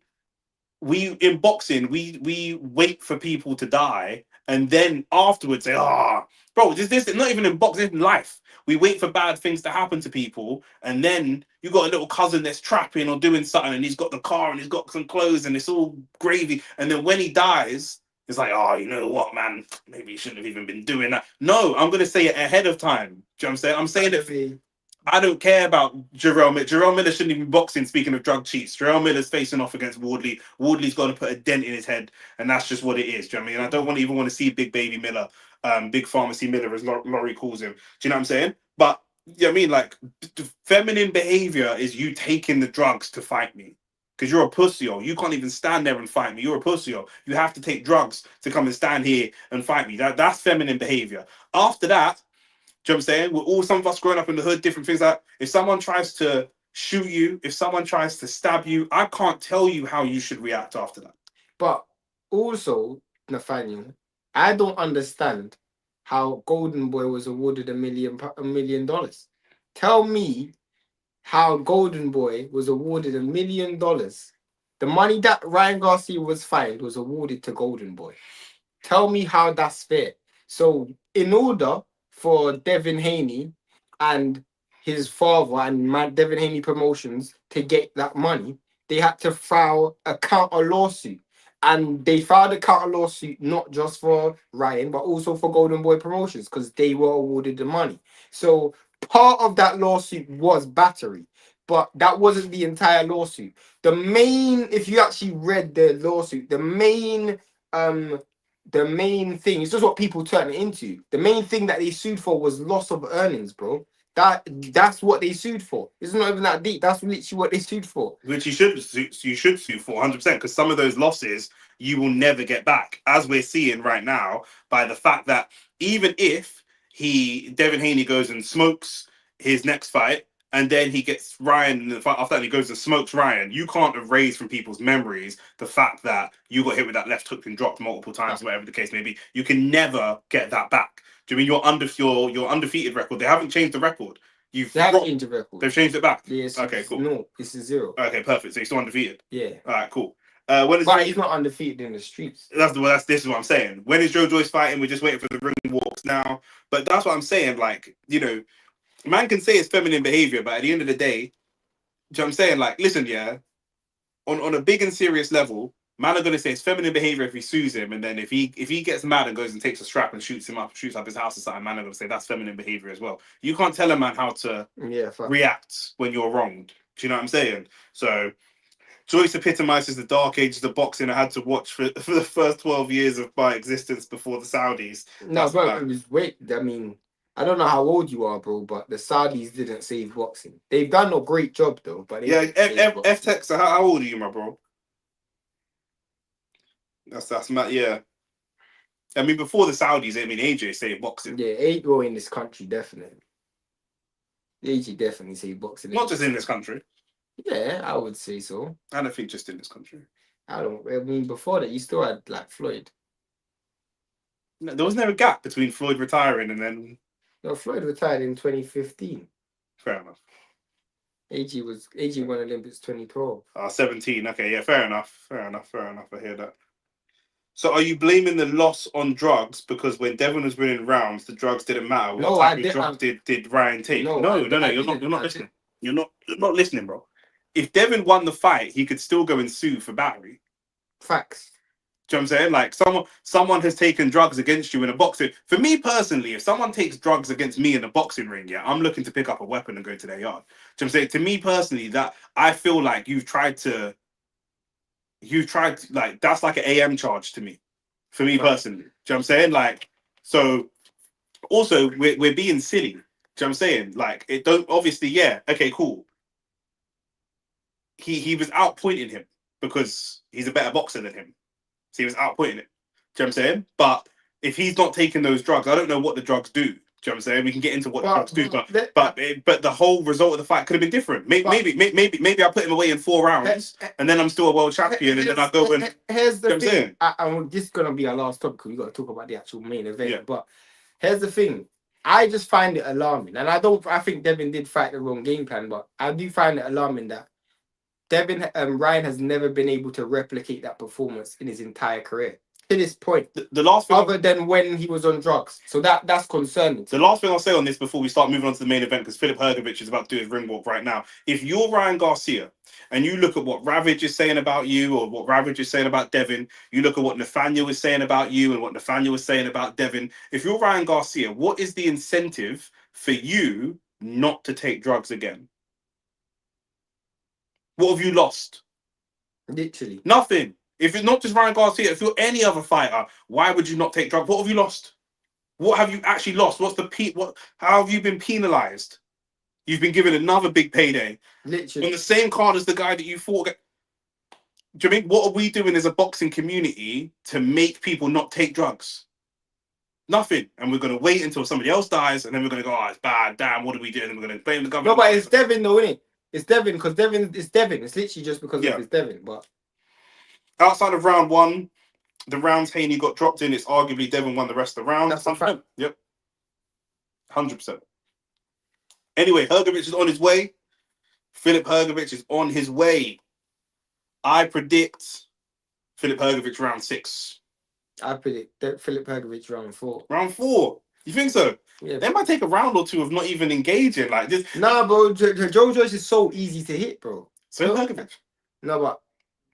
in boxing, we wait for people to die and then afterwards say, bro, this not even in boxing, in life. We wait for bad things to happen to people, and then you got a little cousin that's trapping or doing something, and he's got the car and he's got some clothes and it's all gravy. And then when he dies, it's like, you know what, man? Maybe you shouldn't have even been doing that. No, I'm gonna say it ahead of time. Do you know what I'm saying? I'm saying it. I don't care about Jarrell Miller. Jarrell Miller shouldn't even be boxing. Speaking of drug cheats, Jarrell Miller's facing off against Wardley. Wardley's got to put a dent in his head, and that's just what it is. Do you know what I mean? I don't even want to see Big Baby Miller, Big Pharmacy Miller, as Laurie calls him. Do you know what I'm saying? But you know what I mean? Like, feminine behavior is you taking the drugs to fight me. Because you're a pussy-o. You can't even stand there and fight me. You're a pussy-o. You have to take drugs to come and stand here and fight me. That's feminine behavior. After that, do you know what I'm saying? We're all, some of us growing up in the hood, different things like, if someone tries to shoot you, if someone tries to stab you, I can't tell you how you should react after that. But also, Nathaniel, I don't understand how Golden Boy was awarded $1 million. Tell me how Golden Boy was awarded $1 million. The money that Ryan Garcia was fined was awarded to Golden Boy. Tell me how that's fair. So, in order for Devin Haney and his father and Devin Haney Promotions to get that money, they had to file a counter lawsuit. And they filed a counter lawsuit not just for Ryan, but also for Golden Boy Promotions because they were awarded the money. So part of that lawsuit was battery, but that wasn't the entire lawsuit. The main, if you actually read the lawsuit, the main thing is just what people turn it into. The main thing that they sued for was loss of earnings, bro. That's what they sued for. It's not even that deep. That's literally what they sued for. Which you should sue for 100%, because some of those losses you will never get back, as we're seeing right now by the fact that even if Devin Haney goes and smokes his next fight, and then he gets Ryan in the fight after that, he goes and smokes Ryan, you can't erase from people's memories the fact that you got hit with that left hook and dropped multiple times, whatever the case may be. You can never get that back. Do you mean your undefeated record? They haven't changed the record. They haven't changed the record. They've changed it back. Yes. Okay, cool. No, it's a 0. Okay, perfect. So he's still undefeated. Yeah. All right, cool. But he's not undefeated in the streets. This is what I'm saying. When is Joe Joyce fighting? We're just waiting for the ring walks now. But that's what I'm saying. Like, you know, man can say it's feminine behavior, but at the end of the day, do you know what I'm saying? Like, listen, yeah, on a big and serious level, man are gonna say it's feminine behavior if he sues him, and then if he gets mad and goes and takes a strap and shoots up his house or something, man are gonna say that's feminine behavior as well. You can't tell a man how to react when you're wronged. Do you know what I'm saying? So Joyce epitomizes the dark ages of boxing I had to watch for the first 12 years of my existence before the Saudis. No, bro, it was wait. I mean, I don't know how old you are, bro, but the Saudis didn't save boxing. They've done a great job, though. But F-Tech, so how old are you, my bro? That's Matt, yeah. I mean, before the Saudis, I mean, AJ saved boxing. Yeah, AJ in this country, definitely. AJ definitely saved boxing. Not just in this country. Yeah, I would say so. I don't think just in this country. I mean, before that, you still had, like, Floyd. No, there was never a gap between Floyd retiring and then... No, Floyd retired in 2015. Fair enough. AJ won Olympics 2012. 17. Okay, yeah, fair enough. I hear that. So are you blaming the loss on drugs because when Devon was winning rounds, the drugs didn't matter? What type of drugs did Ryan take? No, you're not listening. You're not listening, bro. If Devon won the fight, he could still go and sue for battery. Facts. Do you know what I'm saying? Like someone has taken drugs against you in a boxing. For me personally, if someone takes drugs against me in a boxing ring, yeah, I'm looking to pick up a weapon and go to their yard. Do you know what I'm saying? To me personally, that I feel like you've tried to like that's like an AM charge to me. For me personally. Do you know what I'm saying? Like, so also we're being silly. Do you know what I'm saying? Like it don't obviously, yeah, okay, cool. He was outpointing him because he's a better boxer than him. So he was outpointing it. Do you know what I'm saying? But if he's not taking those drugs, I don't know what the drugs do. Do you know what I'm saying? We can get into what the drugs do, but the whole result of the fight could have been different. Maybe I put him away in 4 rounds, and then I'm still a world champion, and then I go and. Here's the thing. This is gonna be our last topic because we got to talk about the actual main event. Yeah. But here's the thing. I just find it alarming, and I think Devin did fight the wrong game plan, but I do find it alarming that Ryan has never been able to replicate that performance in his entire career to this point. The last thing, other than when he was on drugs, so that's concerning. The last thing I'll say on this before we start moving on to the main event, because Filip Hrgovic is about to do his ring walk right now. If you're Ryan Garcia and you look at what Ravage is saying about you, or what Ravage is saying about Devin, you look at what Nathaniel is saying about you, and what Nathaniel is saying about Devin. If you're Ryan Garcia, what is the incentive for you not to take drugs again? What have you lost? Literally. Nothing. If it's not just Ryan Garcia, if you're any other fighter, why would you not take drugs? What have you lost? What have you actually lost? How have you been penalized? You've been given another big payday. Literally. On the same card as the guy that you fought. Do you mean what are we doing as a boxing community to make people not take drugs? Nothing. And we're going to wait until somebody else dies, and then we're going to go, oh, it's bad, damn, what are we doing? And we're going to blame the government. No, but it's Devin though, isn't it? It's Devin, because it's Devin. It's literally just because of it's Devin. But outside of round 1, the rounds Haney got dropped in, it's arguably Devin won the rest of the rounds. That's a fact. Yep. 100%. Anyway, Hergovic is on his way. Filip Hrgovic is on his way. I predict Filip Hrgovic round 6. I predict that Filip Hrgovic round 4. Round 4? You think so? Yeah. They might take a round or two of not even engaging. Like this. Nah, bro. Joe Joyce is so easy to hit, bro. So Hergovic. No, but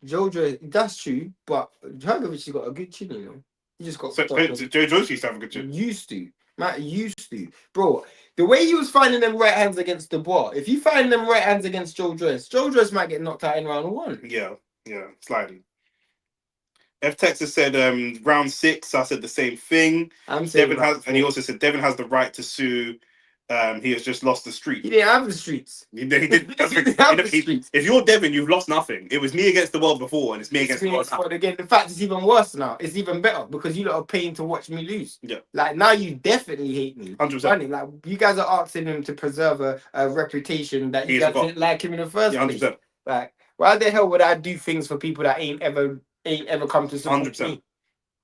Joe Joyce, that's true. But Hergovic has got a good chin, you know. He just got. So Joe Joyce used to have a good chin. Used to. Matt used to. Bro, the way he was finding them right hands against Dubois, if you find them right hands against Joe Joyce might get knocked out in round 1. Yeah, slightly. F Texas said round 6. I said the same thing. I'm saying Devin has, and he also said Devin has the right to sue. He has just lost the street. He didn't have the streets. He did. Streets. If you're Devin, you've lost nothing. It was me against the world before, and it's me against the world now. Again, in fact, it's even worse now. It's even better because you lot are paying to watch me lose. Yeah. Like now, you definitely hate me. 100%. Like you guys are asking him to preserve a reputation that you guys didn't like him in the first place. 100%. Like, why the hell would I do things for people that ain't ever come to support 100%. me?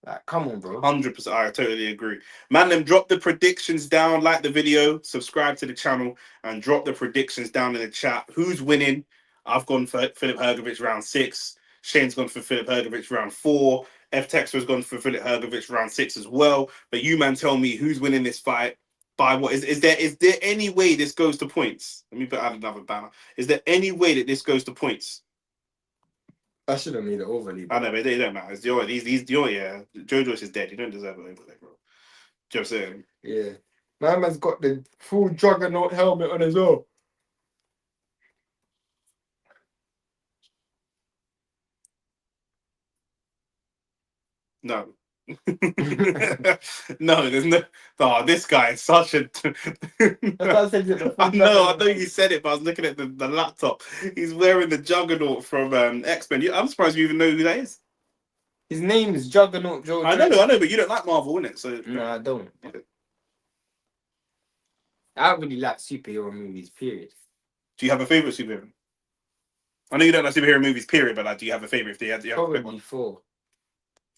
Like, come on, bro. 100%. I totally agree. Man, them drop the predictions down, like the video, subscribe to the channel, and drop the predictions down in the chat. Who's winning? I've gone for Filip Hrgovic round 6. Shane's gone for Filip Hrgovic round 4. F Texter's gone for Filip Hrgovic round 6 as well. But you, man, tell me who's winning this fight. By what? Is there any way this goes to points? Let me put out another banner. Is there any way that this goes to points? I should have made it overly. I know, but they don't matter. It's yeah. Joe Joyce is dead. You don't deserve it over there, bro. Do you know what I'm saying? Yeah. My man's got the full juggernaut helmet on as well. No. No, there's no. Oh, this guy is such a. I know you said it, but I was looking at the laptop. He's wearing the Juggernaut from X-Men. I'm surprised you even know who that is. His name is Juggernaut Joe. I know, but you don't like Marvel, innit? So no, I don't. Yeah. I don't really like superhero movies. Period. Do you have a favorite superhero? I know you don't like superhero movies. Period, but like, do you have a favorite? Probably Thor.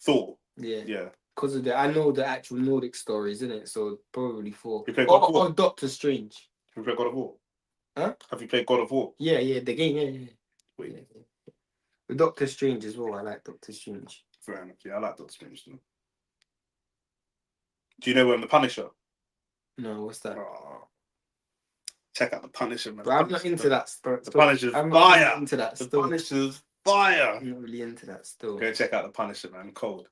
Thor. Yeah. Because of I know the actual Nordic stories, isn't it? So probably 4. You play God of War? Or Doctor Strange. Have you played God of War? Huh? Have you played God of War? Yeah, the game, yeah. Wait. Yeah. With Doctor Strange as well. I like Doctor Strange. Fair enough. Yeah, I like Doctor Strange too. Do you know The Punisher? No, what's that? Oh. Check out The Punisher, man. But I'm not into that stuff. The Punisher's I'm fire. not into that The still. Punisher's fire. I'm not really into that still. Go check out The Punisher, man. Cold.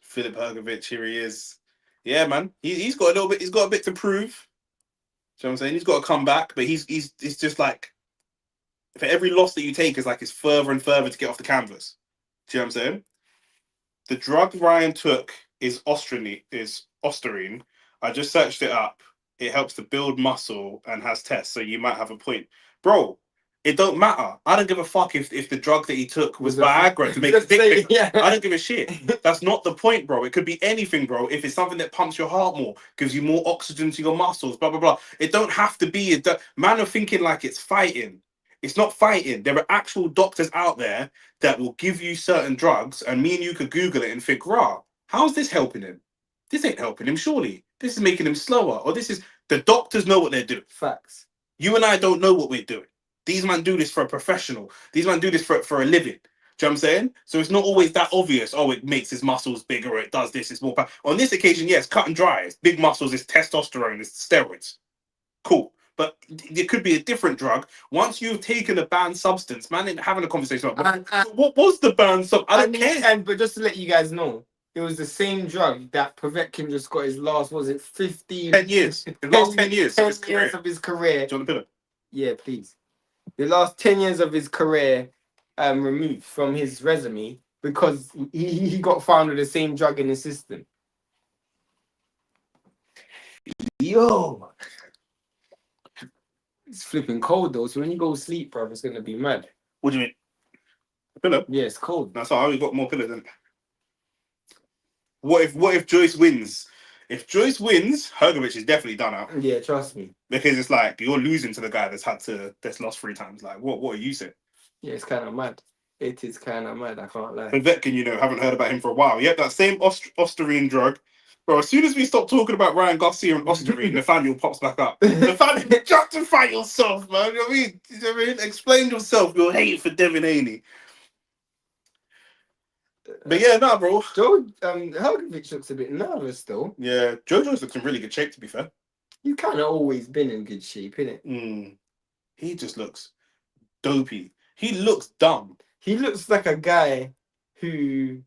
Filip Hrgovic, here he is. Yeah, man. He's got a little bit. He's got a bit to prove. You know what I'm saying? He's got to come back, but he's just like, for every loss that you take is like it's further and further to get off the canvas. Do you know what I'm saying? The drug Ryan took is Ostarine. I just searched it up. It helps to build muscle and has tests, so you might have a point, bro. It don't matter. I don't give a fuck if the drug that he took was Viagra to make his dick bigger. Yeah. I don't give a shit. That's not the point, bro. It could be anything, bro. If it's something that pumps your heart more, gives you more oxygen to your muscles, blah, blah, blah. It don't have to be. Man are thinking like it's fighting. It's not fighting. There are actual doctors out there that will give you certain drugs, and me and you could Google it and think, rah, how's this helping him? This ain't helping him, surely. This is making him slower. Or this is... The doctors know what they're doing. Facts. You and I don't know what we're doing. These men do this for a professional. These men do this for a living. Do you know what I'm saying? So it's not always that obvious. Oh, it makes his muscles bigger. Or it does this. It's more power. On this occasion, yes, cut and dry. It's big muscles. It's testosterone. It's steroids. Cool. But it could be a different drug. Once you've taken a banned substance, man, having a conversation about what was the banned substance? I don't care. But just to let you guys know, it was the same drug that Povetkin just got his last, was it 15? 10 years. The last 10 years. 10 of his career. years of his career. Do you want the pillow? Yeah, please. The last 10 years of his career removed from his resume because he got found with the same drug in his system. Yo! It's flipping cold though, so when you go sleep, bro, it's gonna be mad. What do you mean? The pillow? Yeah, it's cold. That's all. I got more pillows than. What if Joyce wins? If Joyce wins, Hergovic is definitely done out. Yeah, trust me. Because it's like you're losing to the guy that's lost 3 times. Like, what are you saying? Yeah, it's kind of mad. It is kind of mad, I can't lie. Povetkin, haven't heard about him for a while. Yep, that same Osterine drug. Bro, as soon as we stop talking about Ryan Garcia and Osterine, Nathaniel pops back up. Nathaniel, justify yourself, man. You know what I mean? You know what I mean? Explain yourself, your hate for Devin Haney. But yeah, nah, bro. Joe Hergovic looks a bit nervous though. Yeah, Joe Joyce looks in really good shape, to be fair. You've kind of always been in good shape, innit? He just looks dopey. He looks dumb. He looks like a guy who...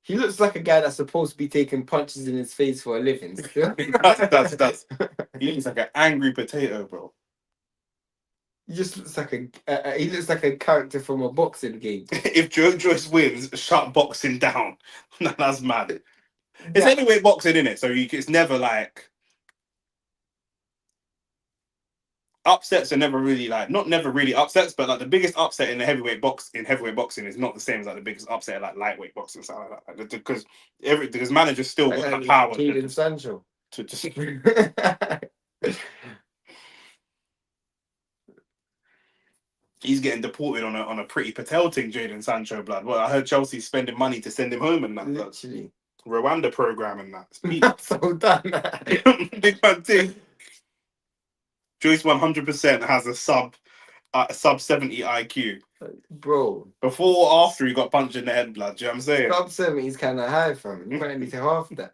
He looks like a guy that's supposed to be taking punches in his face for a living. that's He looks like an angry potato, bro. He just looks like he looks like a character from a boxing game. If Joe Joyce wins, shut boxing down. That's mad. It's heavyweight boxing, innit? So it's never like upsets are never really not never really upsets, but like the biggest upset in heavyweight boxing is not the same as like the biggest upset in like lightweight boxing and stuff like that. Because managers still got that power. Jadon Sancho. To just he's getting deported on a pretty Patel thing, Jadon Sancho blood. Well, I heard Chelsea's spending money to send him home and that. Literally. Rwanda program and that. That's so done. Big bad thing. Joyce 100% has a sub 70 IQ. Bro. Before or after he got punched in the head, blood. Do you know what I'm saying? Sub 70 is kind of high from him. You might need to half that.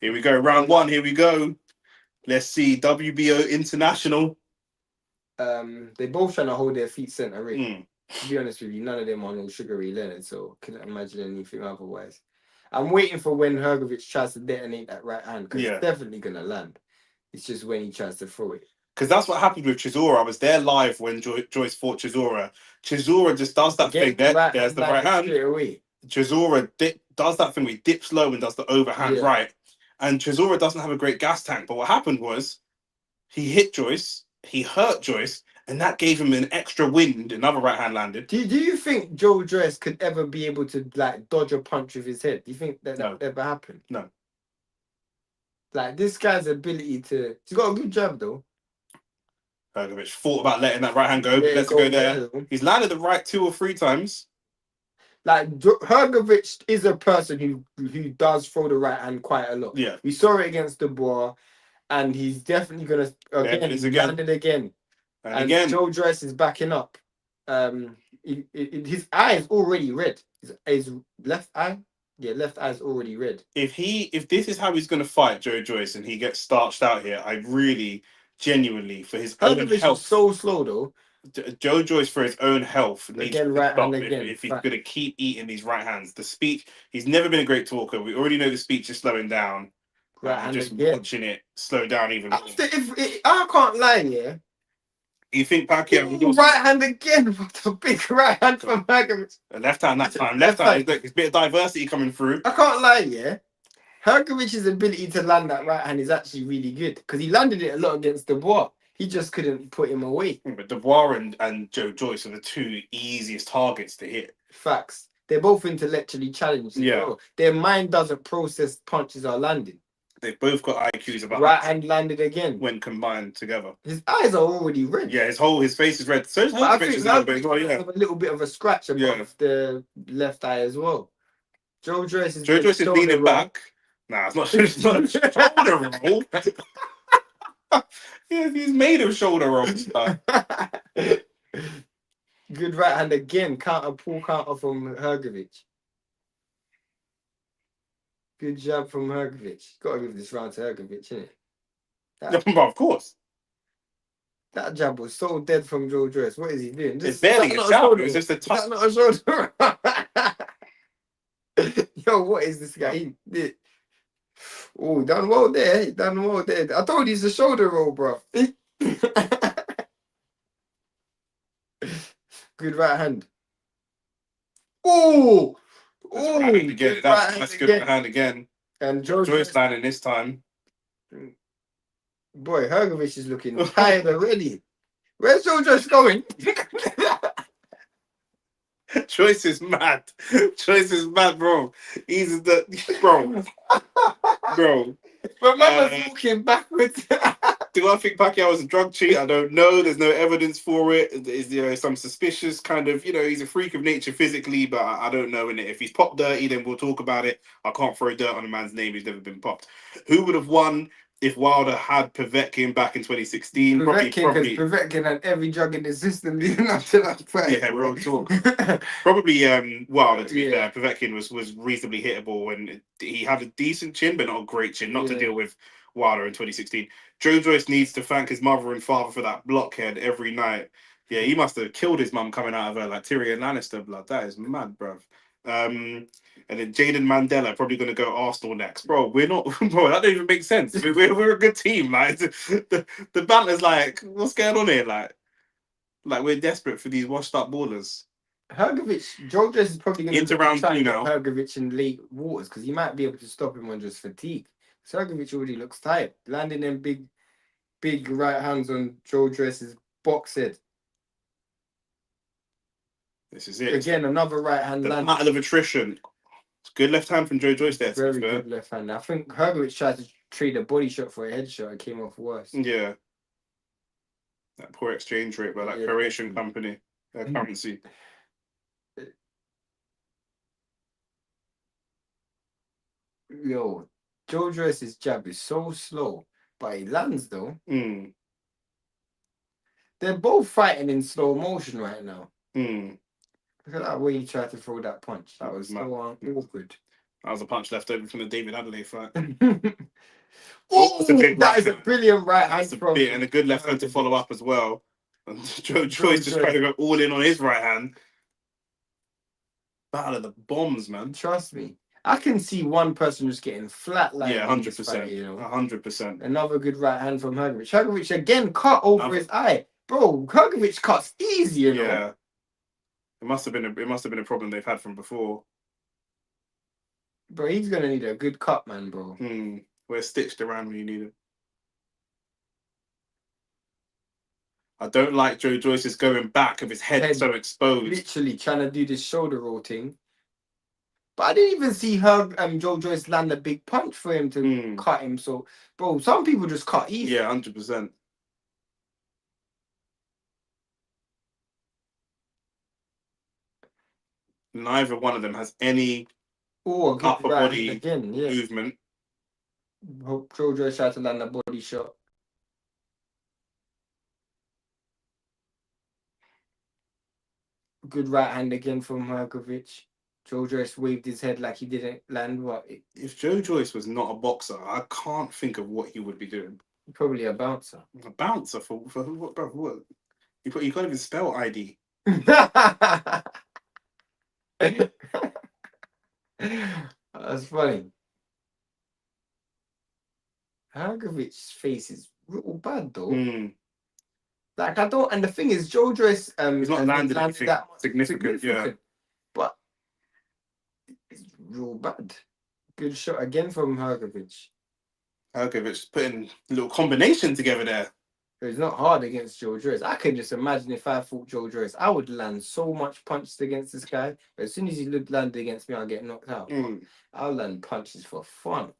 Here we go. Round 1. Here we go. Let's see. WBO International. They both trying to hold their feet centre ring. To be honest with you, none of them are no sugary Leonard, so couldn't imagine anything otherwise. I'm waiting for when Hergovic tries to detonate that right hand, because it's definitely going to land. It's just when he tries to throw it. Because that's what happened with Chisora. I was there live when Joyce fought Chisora. Chisora just does that thing. There's the right hand. Chisora does that thing where he dips low and does the overhand right. And Chisora doesn't have a great gas tank. But what happened was he hit Joyce, he hurt Joyce, and that gave him an extra wind. Another right hand landed. Do you think Joe Joyce could ever be able to dodge a punch with his head? Do you think that would ever happen? No. Like, this guy's ability to... He's got a good jab, though. Hergovic thought about letting that right hand go. Let's go there. He's landed the right 2 or 3 times. Like, Hergovic is a person who does throw the right hand quite a lot. Yeah. We saw it against the Bois, and he's definitely going to... He's landed again. And again. Joe Joyce is backing up. His eye is already red. His left eye? Yeah, left eye's already red. If this is how he's going to fight Joe Joyce and he gets starched out here, I really, genuinely, for his own health... is so slow, though. Joe Joyce, for his own health, needs to stop if he's going to keep eating these right hands. The speech, he's never been a great talker. We already know the speech is slowing down. Watching it slow down even more. I can't lie, yeah. You think Pacquiao... right hand again. What a big right hand from Hergovic. Left hand that time. Left hand. There's a bit of diversity coming through. I can't lie, yeah. Hergovic's ability to land that right hand is actually really good, because he landed it a lot against Dubois. He just couldn't put him away. But Dubois and Joe Joyce are the 2 easiest targets to hit. Facts. They're both intellectually challenged. Yeah. Well. Their mind doesn't process punches are landing. They've both got IQs about right hand landed again when combined together. His eyes are already red. Yeah, his face is red. So his whole face is a little bit of a scratch above the left eye as well. Joe Joyce is leaning back. Nah, it's not shoulder roll. Yeah, he's made of shoulder rolls. Good right hand again. Pull counter from Hergovic. Good job from Hergovic. Got to give this round to Hergovic, innit? Of course. That jab was so dead from Joe Joyce. What is he doing? It's barely a jab. It's just a touch. That's not a shoulder. Yo, what is this guy? Oh, done well there. Done well there. I told you it's a shoulder roll, bro. Good right hand. Oh, Again, good that's good right hand again. And Joe Joyce landing this time. Boy, Hergovic is looking tired already. Where's Joe Joyce going? Joyce is mad. Joyce is mad, bro. He's the bro. Remember walking backwards. Do I think Pacquiao was a drug cheat? I don't know. There's no evidence for it. Is some suspicious kind of, he's a freak of nature physically, but I don't know. In it, if he's popped dirty, then we'll talk about it. I can't throw dirt on a man's name who's never been popped. Who would have won if Wilder had Povetkin back in 2016? Probably. Povetkin had every drug in the system leading up to that fight. Yeah, real talk. Probably Wilder, to be fair. Povetkin was reasonably hittable, and he had a decent chin, but not a great chin. Not to deal with Wilder in 2016. Joe Joyce needs to thank his mother and father for that blockhead every night. Yeah, he must have killed his mum coming out of her like Tyrion Lannister blood. That is mad, bruv. And then Jaden Mandela probably going to go Arsenal next, bro. We're not, bro. That don't even make sense. We're a good team. Like the banter's like, what's going on here? Like we're desperate for these washed up ballers. Hergovic, Joe Joyce is probably going to round 2 now. Hergovic in late waters because he might be able to stop him on just fatigue. Hergovic already looks tired, landing them big right hands on Joe Joyce's box head. This is it. Again, another right hand land. Battle of attrition. It's good left hand from Joe Joyce there. Very good left hand. I think Hergovic tried to trade a body shot for a headshot. It came off worse. Yeah. That poor exchange rate by that Croatian company, currency. Yo, Joe Joyce's jab is so slow, but he lands though. They're both fighting in slow motion right now. Look at that way he tried to throw that punch. That was so awkward. That was a punch left over from the David Adelaye fight. That is a brilliant right hand from and a good left hand to follow up as well. And Joe Joyce just trying to go all in on his right hand. Battle of the bombs, man. Trust me. I can see one person just getting flatlined. Yeah, 100%. 100%. Another good right hand from Hergovic. Hergovic again cut over his eye. Bro, Hergovic cuts easy, Yeah. It must have been a problem they've had from before. Bro, he's gonna need a good cut, man, bro. We're stitched around when you need it. I don't like Joe Joyce's going back of his head so exposed. Literally trying to do this shoulder roll thing. But I didn't even see Joe Joyce land a big punch for him to cut him. So, bro, some people just cut easy. Yeah, 100%. Neither one of them has any upper body movement. Joe Joyce tried to land a body shot. Good right hand again from Hergovic. Joe Joyce waved his head like he didn't land what. If Joe Joyce was not a boxer, I can't think of what he would be doing. Probably a bouncer. A bouncer for what, bro? What? You can't even spell ID. That's funny. Hergovic's face is real bad though. Like I don't, and the thing is, Joe Joyce he's not landed anything that significant, yeah. But it's real bad. Good shot again from Hergovic. Hergovic putting a little combination together there. It's not hard against Joe Joyce. I can just imagine if I fought Joe Joyce, I would land so much punches against this guy. But as soon as he landed against me, I'll get knocked out. I'll land punches for fun.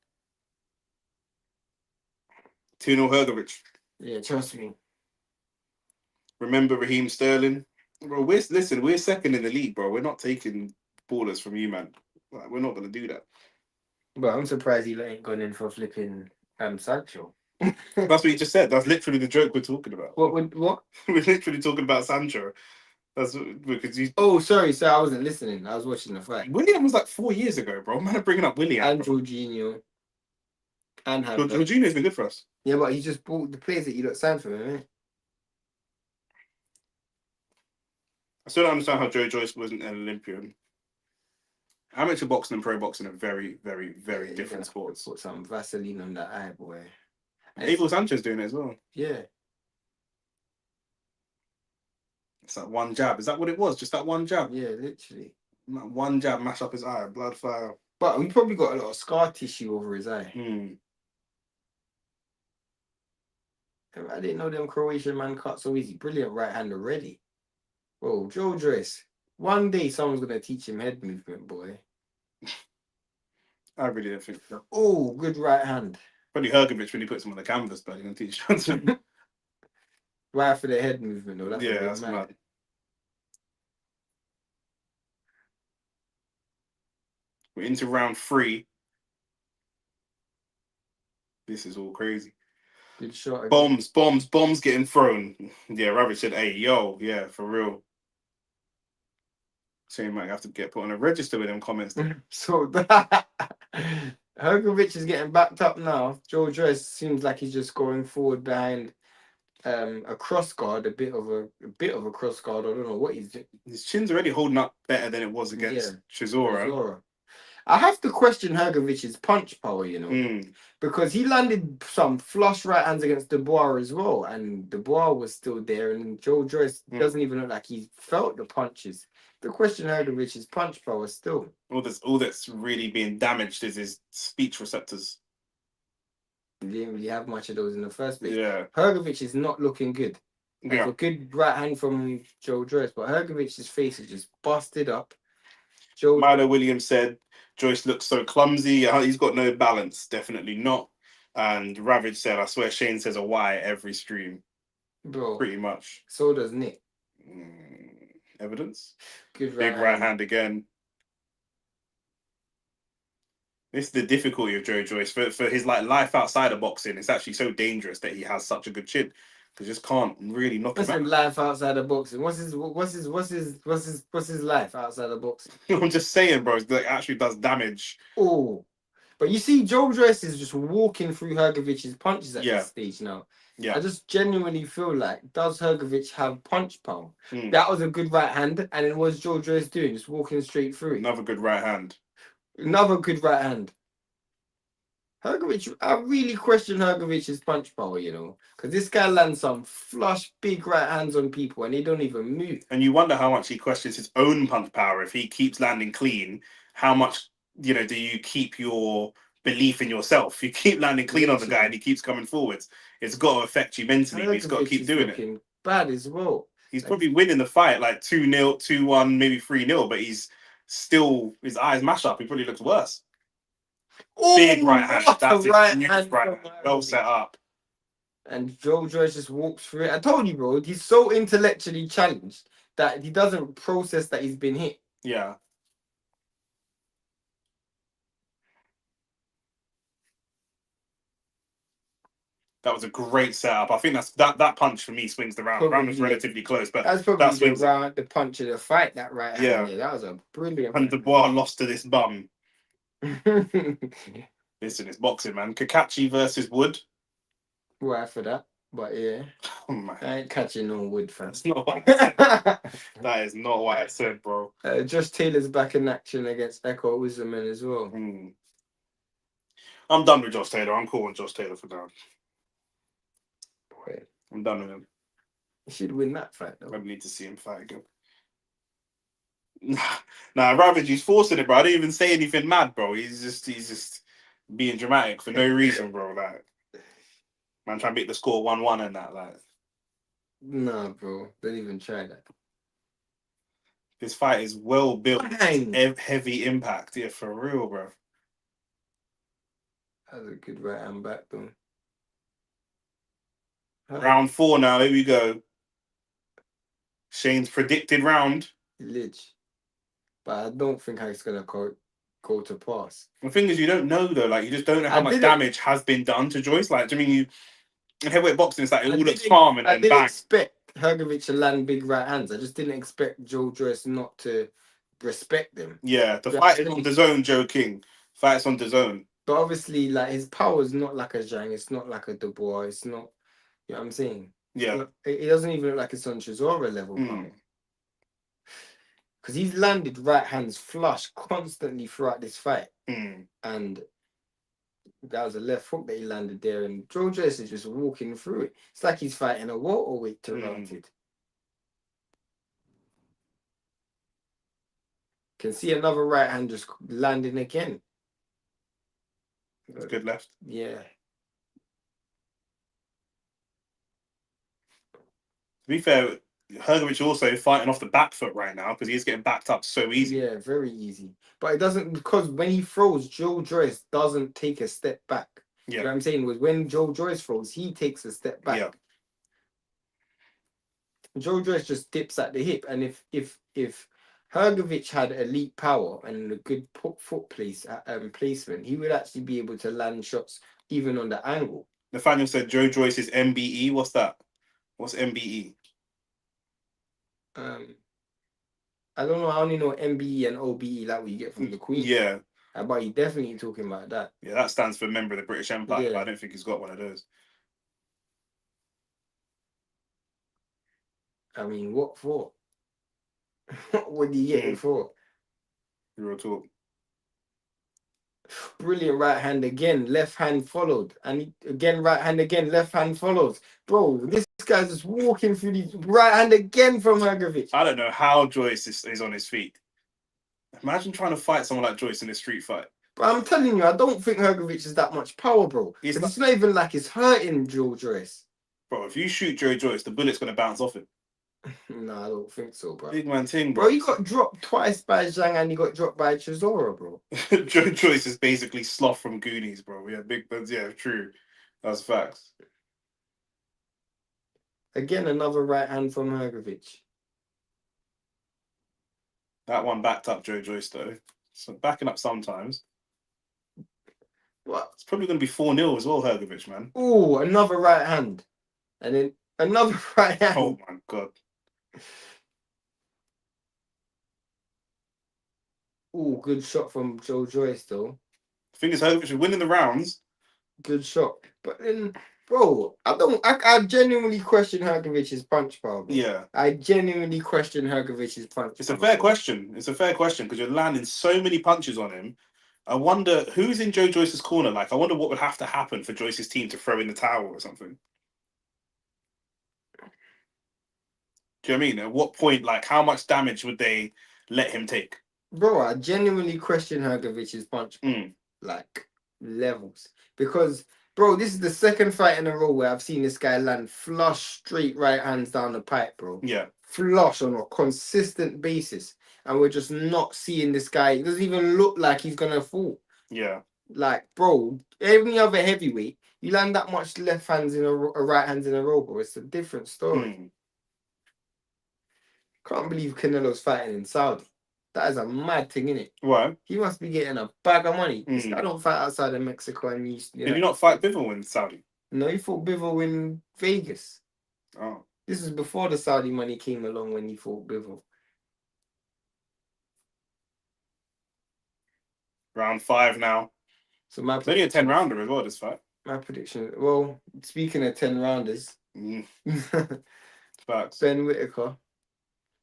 2-0 Hergovic. Yeah, trust me. Remember Raheem Sterling? Bro, we're second in the league, bro. We're not taking ballers from you, man. Like, we're not going to do that. But I'm surprised he ain't gone in for flipping Sancho. That's what he just said. That's literally the joke we're talking about. What? We're literally talking about Sancho. That's because you. Oh, sorry, sir. I wasn't listening. I was watching the fight. William was like 4 years ago, bro. Man, bringing up William and Jorginho. And Jorginho's been good for us. Yeah, but he just bought the players that you don't sign for him, eh? I still don't understand how Joe Joyce wasn't an Olympian. Amateur boxing and pro boxing are very, very, very you're different gonna have to sports. put some Vaseline on that eye, boy. Abel Sanchez doing it as well. Yeah. It's that one jab. Is that what it was? Just that one jab? Yeah, literally. That one jab, mash up his eye, blood fire. But he probably got a lot of scar tissue over his eye. I didn't know them Croatian man cut so easy. Brilliant right hand already. Whoa, Joe Joyce. One day someone's gonna teach him head movement, boy. I really don't think so. Oh, good right hand. Probably Hergovic when he puts him on the canvas, but he's gonna teach Johnson. Right for the head movement, though. That's mad. We're into round 3. This is all crazy. Good shot. Bombs getting thrown. Yeah, Rabbit said, hey, yo, yeah, for real. So you might have to get put on a register with them comments. So Hergovic is getting backed up now. Joe Joyce seems like he's just going forward behind a cross guard, a bit of a cross guard. I don't know what he's doing. His chin's already holding up better than it was against Chisora. I have to question Hergovic's punch power, you know, because he landed some flush right hands against Dubois as well, and Dubois was still there, and Joe Joyce doesn't even look like he felt the punches. The question Hergovic's punch power still. All that's really being damaged is his speech receptors. He didn't really have much of those in the first place. Yeah, Hergovic is not looking good. Yeah, a good right hand from Joe Joyce, but Hergovic's face is just busted up. Milo Williams said Joyce looks so clumsy. He's got no balance. Definitely not. And Ravage said, I swear Shane says a Y every stream. Bro, pretty much. So does Nick. Evidence. Good Big right hand again. This is the difficulty of Joe Joyce for his life outside of boxing. It's actually so dangerous that he has such a good chin. They just can't really knock him out. Life outside of boxing. What's his life outside of boxing? I'm just saying, bro. It actually does damage. Oh, but you see, Joe Joyce is just walking through Hergovic's punches at this stage now. Yeah, I just genuinely feel like, does Hergovic have punch power? That was a good right hand, and it was Joe Joyce doing, just walking straight through. Another good right hand. Another good right hand. Hergovic, I really question Hergovic's punch power, you know, because this guy lands some flush, big right hands on people, and they don't even move. And you wonder how much he questions his own punch power. If he keeps landing clean, how much, do you keep your belief in yourself? You keep landing clean on the guy, and he keeps coming forwards. It's got to affect you mentally, but he's got to keep doing it. Bad as well. He's probably winning the fight like 2-0, 2-1, maybe 3-0, but he's still, his eyes mash up. He probably looks worse. Ooh, big right hand. That's right hand. Well set up. And Joe Joyce just walks through it. I told you, bro, he's so intellectually challenged that he doesn't process that he's been hit. Yeah. That was a great setup. I think that punch for me swings the round. The round was relatively close, but that's probably the punch of the fight. That right hand. Yeah, that was a brilliant. And Dubois lost to this bum. Listen, it's boxing, man. Kakachi versus Wood. Right for that, but yeah, I ain't catching no Wood, fam. That's not what I said. That is not what I said, bro. Josh Taylor's back in action against Echo Usman as well. I'm done with Josh Taylor. I'm calling Josh Taylor for now. Boy, I'm done with him. He should win that fight, though. I need to see him fight again. Nah, Ravage, he's forcing it, bro. I didn't even say anything mad, bro. He's just being dramatic for no reason, bro. Like, man, trying to make the score 1-1 and that, like. Nah, bro. Don't even try that. This fight is well built. Heavy impact. Yeah, for real, bro. That's a good right hand back, though. Round 4 now. Here we go. Shane's predicted round. Lich. But I don't think it's going to go to pass. The thing is, you don't know, though. Like, you just don't know how much damage has been done to Joyce. Like, do you mean in heavyweight boxing, it's like it all looks calm and I didn't bang. expect Hergovic to land big right hands. I just didn't expect Joe Joyce not to respect them. Yeah, the fight is on DAZN, Joe King. Fight's on DAZN. But obviously, like, his power is not like a Zhang. It's not like a Dubois. It's not, you know what I'm saying? Yeah. It doesn't even look like it's on Chisora level power. because he's landed right hands flush constantly throughout this fight, and that was a left hook that he landed there, and Joe Joyce is just walking through it. It's like he's fighting a welterweight talented. Can see another right hand just landing again. It's good left. Yeah. To be fair, Hergovic also fighting off the back foot right now because he's getting backed up so easy. Yeah, very easy. But it doesn't, because when he throws, Joe Joyce doesn't take a step back. Yeah. You know what I'm saying? Was when Joe Joyce throws, he takes a step back. Yeah. Joe Joyce just dips at the hip, and if Hergovic had elite power and a good foot placement, he would actually be able to land shots even on the angle. Nathaniel said Joe Joyce is MBE. What's that? What's MBE? I don't know. I only know MBE and OBE, like what you get from the Queen. Yeah. But you definitely talking about that. Yeah, that stands for member of the British Empire. Yeah. But I don't think he's got one of those. I mean, what for? What do you get it for? Real talk. Brilliant right hand again, left hand followed, and again right hand again, left hand follows. Bro, this guy's just walking through these right hand again from Hergovic. I don't know how Joyce is on his feet. Imagine trying to fight someone like Joyce in a street fight. But I'm telling you, I don't think Hergovic has that much power, bro. It's not even like it's hurting Joe Joyce. Bro, if you shoot Joe Joyce, the bullet's gonna bounce off him. No, I don't think so, bro. Big man ting, bro. He got dropped twice by Zhang and he got dropped by Chisora, bro. Joe Joyce is basically Sloth from Goonies, bro. Yeah, big, but yeah, true. That's facts. Again, another right hand from Hergovic. That one backed up Joe Joyce, though. So backing up sometimes. What? It's probably going to be 4-0 as well, Hergovic, man. Oh, another right hand. And then another right hand. Oh, my God. Oh, good shot from Joe Joyce, though. The thing is, Hergovic is winning the rounds. Good shot. But then, bro, I genuinely question Hergovic's punch power, bro. Yeah. I genuinely question Hergovic's punch It's power. a fair question. It's a fair question because you're landing so many punches on him. I wonder who's in Joe Joyce's corner. Like, I wonder what would have to happen for Joyce's team to throw in the towel or something. Do you know what I mean? At what point, like, how much damage would they let him take? Bro, I genuinely question Hergovic's punch power. Like, levels. Because, bro, this is the second fight in a row where I've seen this guy land flush straight right hands down the pipe, bro. Yeah. Flush on a consistent basis. And we're just not seeing this guy. It doesn't even look like he's going to fall. Yeah. Like, bro, any other heavyweight, you land that much left hands in a right hands in a row, bro. It's a different story. Can't believe Canelo's fighting in Saudi. That is a mad thing, innit? Why? He must be getting a bag of money. I don't fight outside of Mexico and you Did you not fight Bivol in Saudi? No, he fought Bivol in Vegas. Oh. This is before the Saudi money came along when he fought Bivol. Round 5 now. So my it's only a 10-rounder as well, this fight. My prediction. Well, speaking of 10-rounders, Facts. Ben Whittaker.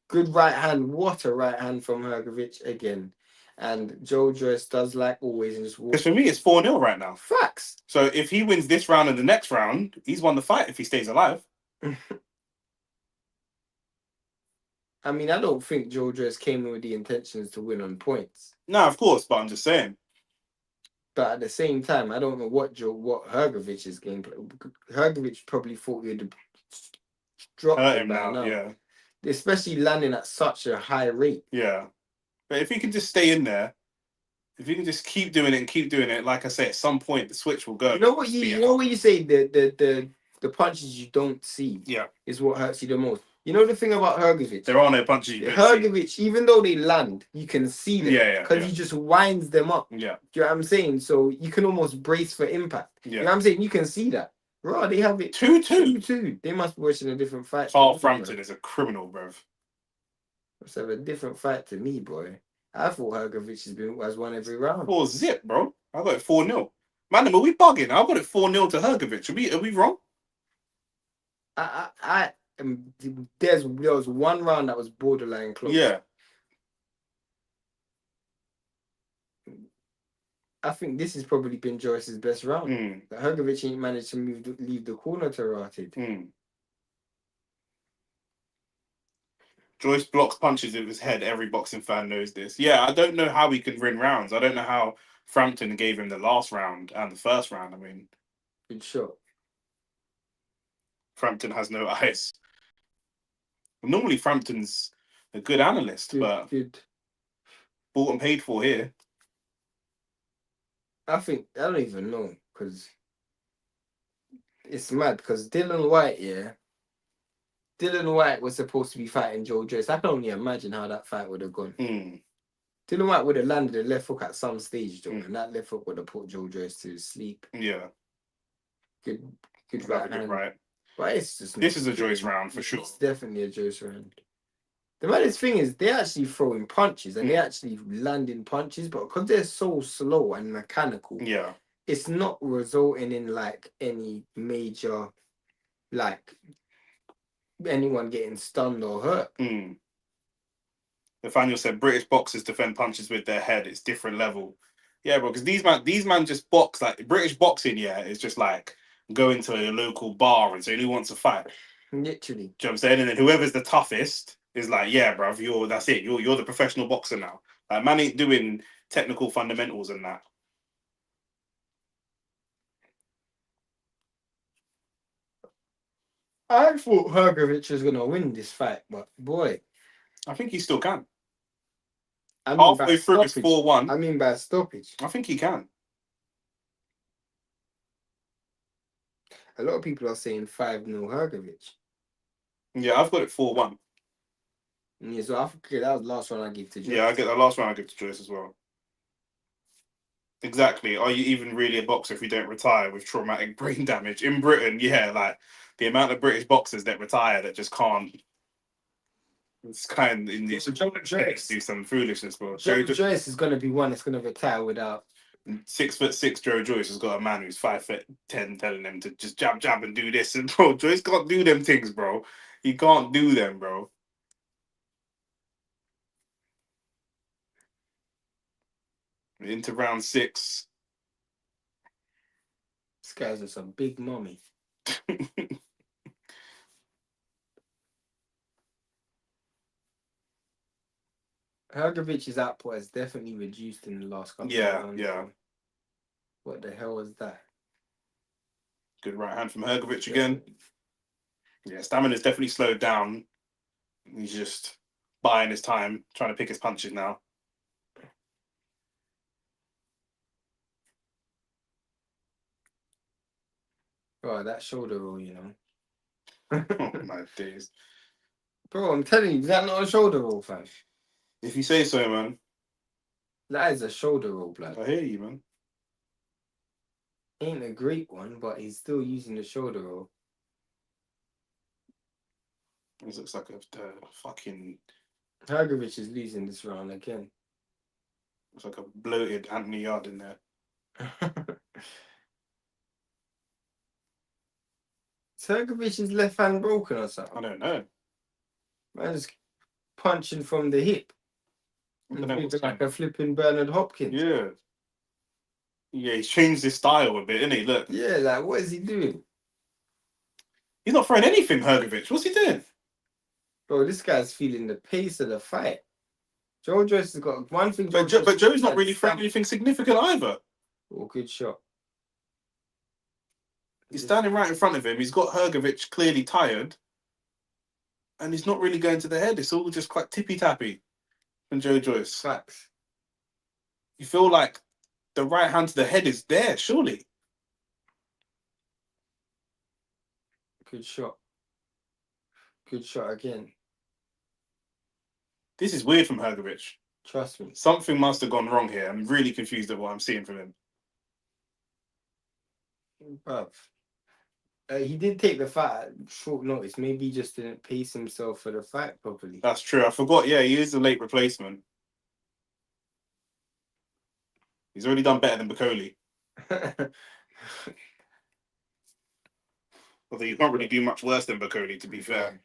Good right hand. What a right hand from Hergovic again. And Joe Joyce does like always and just walks. Because for me, it's 4-0 right now. Facts. So if he wins this round and the next round, he's won the fight if he stays alive. I mean, I don't think Joe Joyce came in with the intentions to win on points. No, of course, but I'm just saying. But at the same time, I don't know what Hergovic's gameplay. Hergovic probably thought he'd drop him now. Yeah. Especially landing at such a high rate. Yeah. But if he can just stay in there, if he can just keep doing it, like I say, at some point the switch will go. You know what you say the punches you don't see is what hurts you the most. You know the thing about Hergovic? There are no punches you don't see. Even though they land, you can see them. Because he just winds them up. Yeah. Do you know what I'm saying? So you can almost brace for impact. Yeah. You know what I'm saying? You can see that. Bro, they have it 2-2. They must be watching a different fight. Carl Frampton is a criminal, bruv. Must have a different fight to me, boy. I thought Hergovic has won every round. 4-0, bro. I got it 4-0. Man, are we bugging? I got it 4-0 to Hergovic. Are we wrong? There was one round that was borderline close. Yeah. I think this has probably been Joyce's best round. Hergovic ain't managed to leave the corner to Rafati. Joyce blocks punches with his head. Every boxing fan knows this. Yeah, I don't know how he can win rounds. I don't know how Frampton gave him the last round and the first round. I mean, good shot. Frampton has no eyes. Normally, Frampton's a good analyst, but bought and paid for here. I don't even know because it's mad because Dillian Whyte, Dillian Whyte was supposed to be fighting Joe Joyce. I can only imagine how that fight would have gone. Dylan Whyte would have landed a left hook at some stage, though, and that left hook would have put Joe Joyce to sleep. Yeah. Good right hand. Right. But it's just this is a Joyce round for sure. It's definitely a Joyce round. The maddest thing is they're actually throwing punches and they're actually landing punches, but because they're so slow and mechanical, it's not resulting in like any major, like anyone getting stunned or hurt. Nathaniel said British boxers defend punches with their head. It's different level. Yeah, bro, because these man just box. Like British boxing, is just like going to a local bar and saying who wants to fight. Literally. Do you know what I'm saying? And then whoever's the toughest is like, yeah, bruv, that's it. You're the professional boxer now. Like, man ain't doing technical fundamentals and that. I thought Hergovic was gonna win this fight, but boy, I think he still can. I mean, halfway through it's 4-1. I mean by stoppage. I think he can. A lot of people are saying 5-0 Hergovic. Yeah, I've got it 4-1. Yeah, so I think that was the last one I give to Joyce. Yeah, I get the last one I give to Joyce as well. Exactly. Are you even really a boxer if you don't retire with traumatic brain damage? In Britain, like the amount of British boxers that retire that just can't. It's kind of in this. Joe Joyce do some foolishness, bro. Joe Joyce is going to be one that's going to retire without. 6'6" Joe Joyce has got a man who's 5'10" telling him to just jab and do this. And bro, Joyce can't do them things, bro. He can't do them, bro. Into round 6. This guy's just a big mommy. Hergovic's output has definitely reduced in the last couple of rounds. Yeah. What the hell was that? Good right hand from Hergovic again. Yeah, stamina's definitely slowed down. He's just buying his time, trying to pick his punches now. Oh, that shoulder roll, Oh my days. Bro, I'm telling you, is that not a shoulder roll, fam? If you say so, man. That is a shoulder roll, blood. I hear you, man. Ain't a great one, but he's still using the shoulder roll. This looks like a fucking... Hergovic is losing this round again. Looks like a bloated Anthony Yard in there. Is Hergovic's left hand broken or something? I don't know. Man's punching from the hip. Like a flipping Bernard Hopkins. Yeah. Yeah, he's changed his style a bit, isn't he? Look. Yeah, like, what is he doing? He's not throwing anything, Hergovic. What's he doing? Bro, this guy's feeling the pace of the fight. Joe Joyce has got one thing. But Joe's not really throwing anything significant either. Oh, good shot. He's standing right in front of him. He's got Hergovic clearly tired. And he's not really going to the head. It's all just quite tippy-tappy from Joe Joyce. Facts. You feel like the right hand to the head is there, surely. Good shot. Good shot again. This is weird from Hergovic. Trust me. Something must have gone wrong here. I'm really confused at what I'm seeing from him. Bruv. He did take the fight at short notice. Maybe he just didn't pace himself for the fight properly. That's true. I forgot. Yeah, he is a late replacement. He's already done better than Bacoli. Although you can't really do much worse than Bacoli, to be fair.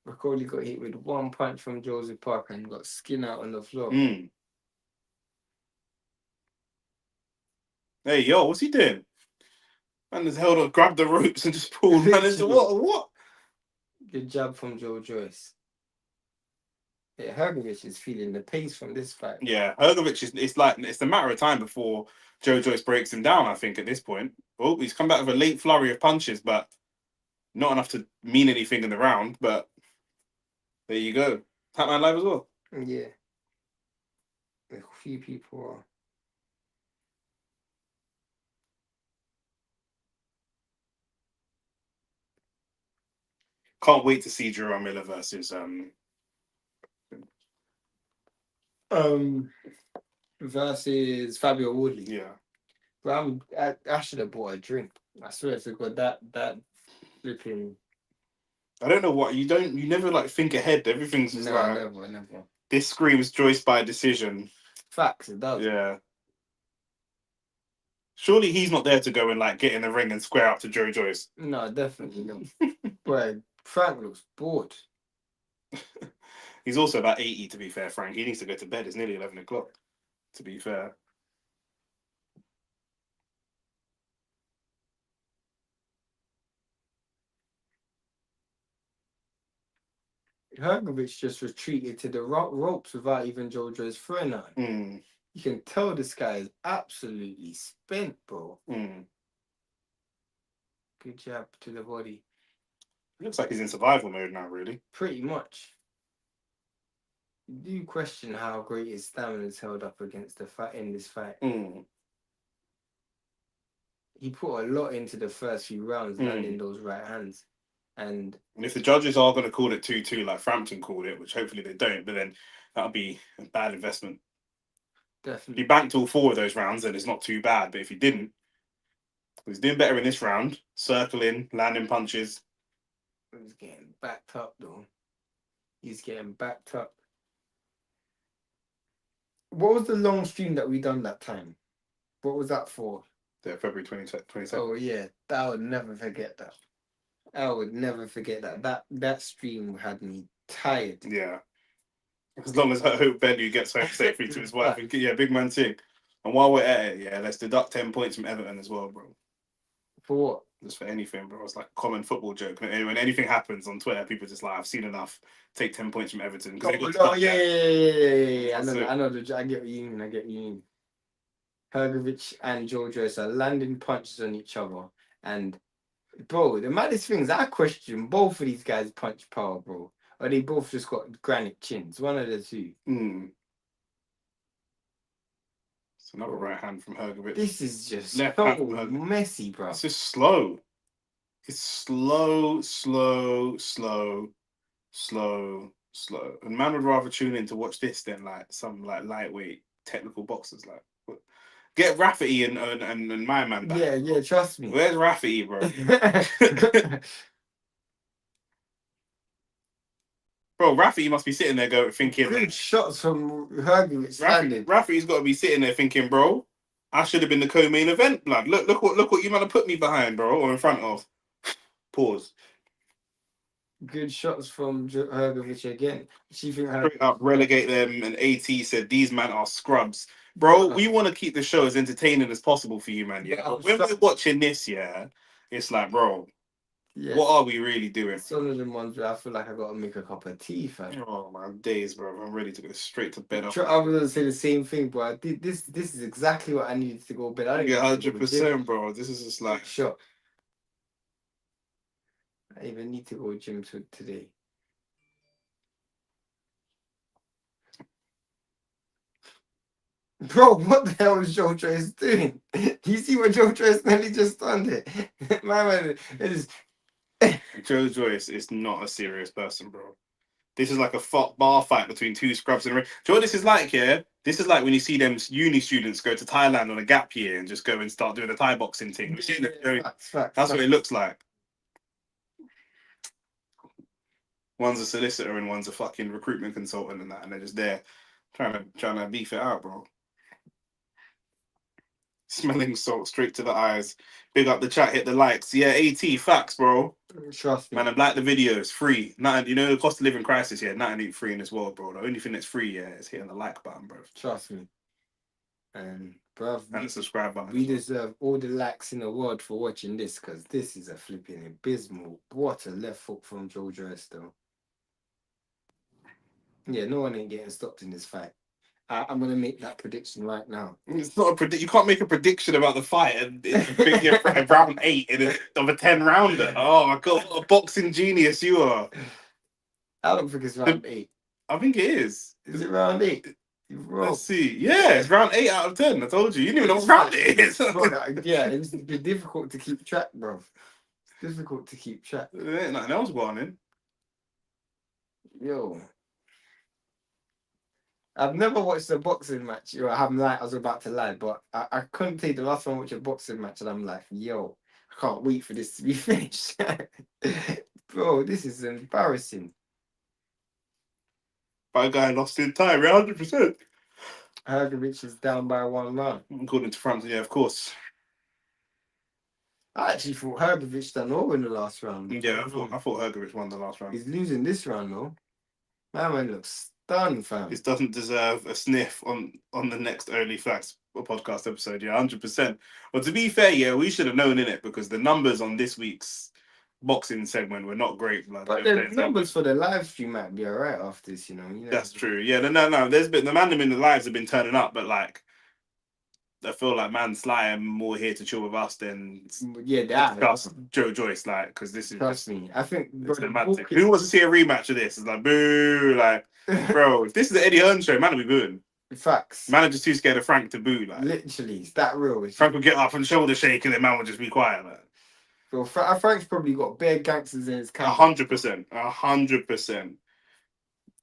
Bacoli got hit with one punch from Joseph Parker and got skin out on the floor. Hey, yo, what's he doing? Man has held on, grabbed the ropes and just pulled. Man, it's what? Good jab from Joe Joyce. Yeah, Hergovic is feeling the pace from this fight. Yeah, Hergovic is. It's a matter of time before Joe Joyce breaks him down. I think at this point. Oh, he's come back with a late flurry of punches, but not enough to mean anything in the round. But there you go. Tatman live as well. Yeah. A few people are. Can't wait to see Jerome Miller versus Fabio Wardley. Yeah. But I should have bought a drink. I swear to God, that flipping. I don't know what you never like think ahead. Everything's just like never. This screams Joyce by decision. Facts, it does. Yeah. Surely he's not there to go and like get in the ring and square up to Joe Joyce. No, definitely not. But Frank looks bored. He's also about 80, to be fair, Frank. He needs to go to bed. It's nearly 11 o'clock, to be fair. Hergovic just retreated to the ropes without even Joe Joyce throwing on. You can tell this guy is absolutely spent, bro. Good jab to the body. Looks like he's in survival mode now, really. Pretty much. You do question how great his stamina is held up against the fight in this fight. He put a lot into the first few rounds, landing those right hands. And if the judges are going to call it 2-2 like Frampton called it, which hopefully they don't, but then that'll be a bad investment. Definitely. If he banked all 4 of those rounds, then it's not too bad. But if he didn't, he's doing better in this round, circling, landing punches. He's getting backed up, though. He's getting backed up. What was the long stream that we done that time? What was that for? Yeah, February 27th. Oh, yeah. I would never forget that. I would never forget that. That stream had me tired. Yeah. As long as I hope Bellew gets home safely to his wife. Yeah, big man thing. And while we're at it, yeah, let's deduct 10 points from Everton as well, bro. For what? Just for anything, bro. It's like a common football joke. And when anything happens on Twitter, people just like, I've seen enough. Take 10 points from Everton. Yeah. I know. I get what you mean. Hergovic and Joe Joyce are landing punches on each other. And, bro, the maddest thing is I question both of these guys' punch power, bro. Or they both just got granite chins. One of the two. It's another right hand from Hergovic. This is just so messy, bro. It's just slow. It's slow. And man would rather tune in to watch this than like some like lightweight technical boxers. Like, get Rafati and my man back. Yeah, trust me. Where's Rafati, bro? Bro, Rafati must be sitting there thinking. Good shots from Hergovic. Rafati's got to be sitting there thinking, bro, I should have been the co-main event, blood. Look what you man have put me behind, bro, or in front of. Pause. Good shots from Hergovic again. Straight up relegate them, and AT said these men are scrubs. Bro, we want to keep the show as entertaining as possible for you, man. Yeah. When we're watching this, yeah, it's like, bro, what are we really doing? It's one of them ones where I feel like I gotta make a cup of tea, fam. Oh my days, bro. I'm ready to go straight to bed. I was gonna say the same thing, bro. This is exactly what I needed to go to bed. Yeah, 100%, bro. This is just like sure. I even need to go gym today. Bro, what the hell is Joe Joyce doing? Do you see what Joe Joyce nearly just done there? My man, it is. Joe Joyce is not a serious person, bro. This is like a bar fight between two scrubs in the ring. Do you know what this is like, yeah? This is like when you see them uni students go to Thailand on a gap year and just go and start doing a Thai boxing thing. Facts, that's what it looks like. One's a solicitor and one's a fucking recruitment consultant and that, and they're just there trying to beef it out, bro. Smelling salt straight to the eyes. Big up the chat, hit the likes. Yeah, AT, facts, bro. Trust me. Man, I've liked the video. It's free. Nothing, you know, the cost of living crisis, yeah, nothing ain't free in this world, bro. The only thing that's free, yeah, is hitting the like button, bro. Trust me. And bruv, And the subscribe button. we deserve all the likes in the world for watching this, because this is a flipping abysmal. What a left hook from Joe Joyce, though. Yeah, no one ain't getting stopped in this fight. I'm gonna make that prediction right now. It's not a predict. You can't make a prediction about the fight and round 8 of a 10-rounder. Oh my god, what a boxing genius you are! I don't think it's round 8. I think it is. Is it round 8? Bro. Let's see. Yeah, it's round 8 out of 10. I told you. You didn't even know what round it is. Yeah, it's difficult to keep track, bro. It's difficult to keep track. There ain't nothing else going in. Yo. I've never watched a boxing match. I was about to lie, but I couldn't tell you the last time I watched a boxing match, and I'm like, yo, I can't wait for this to be finished. Bro, this is embarrassing. My guy lost in time, 100%. Hergovic is down by 1 round. According to France, yeah, of course. I actually thought Hergovic done all in the last round. Yeah, I thought Hergovic won the last round. He's losing this round, though. My man looks stunned, fam. This doesn't deserve a sniff on the next Only Facts podcast episode, yeah, 100%. But to be fair, yeah, we should have known in it, because the numbers on this week's boxing segment were not great. Like, but the numbers for the live stream might be alright after this, you know. That's true. Yeah, no. There's been the man in the lives have been turning up, but like, I feel like man Sly are more here to chill with us than Joe Joyce, like, because this is trust me. I think who wants to see a rematch of this? It's like boo, like, bro. If this is the Eddie Hearn show, man will be booing. Facts. Man are just too scared of Frank to boo. Like, literally, it's that real. Frank will get up and shoulder shake, and then man will just be quiet. Like. Well, Frank's probably got bare gangsters in his camp. 100%. 100%.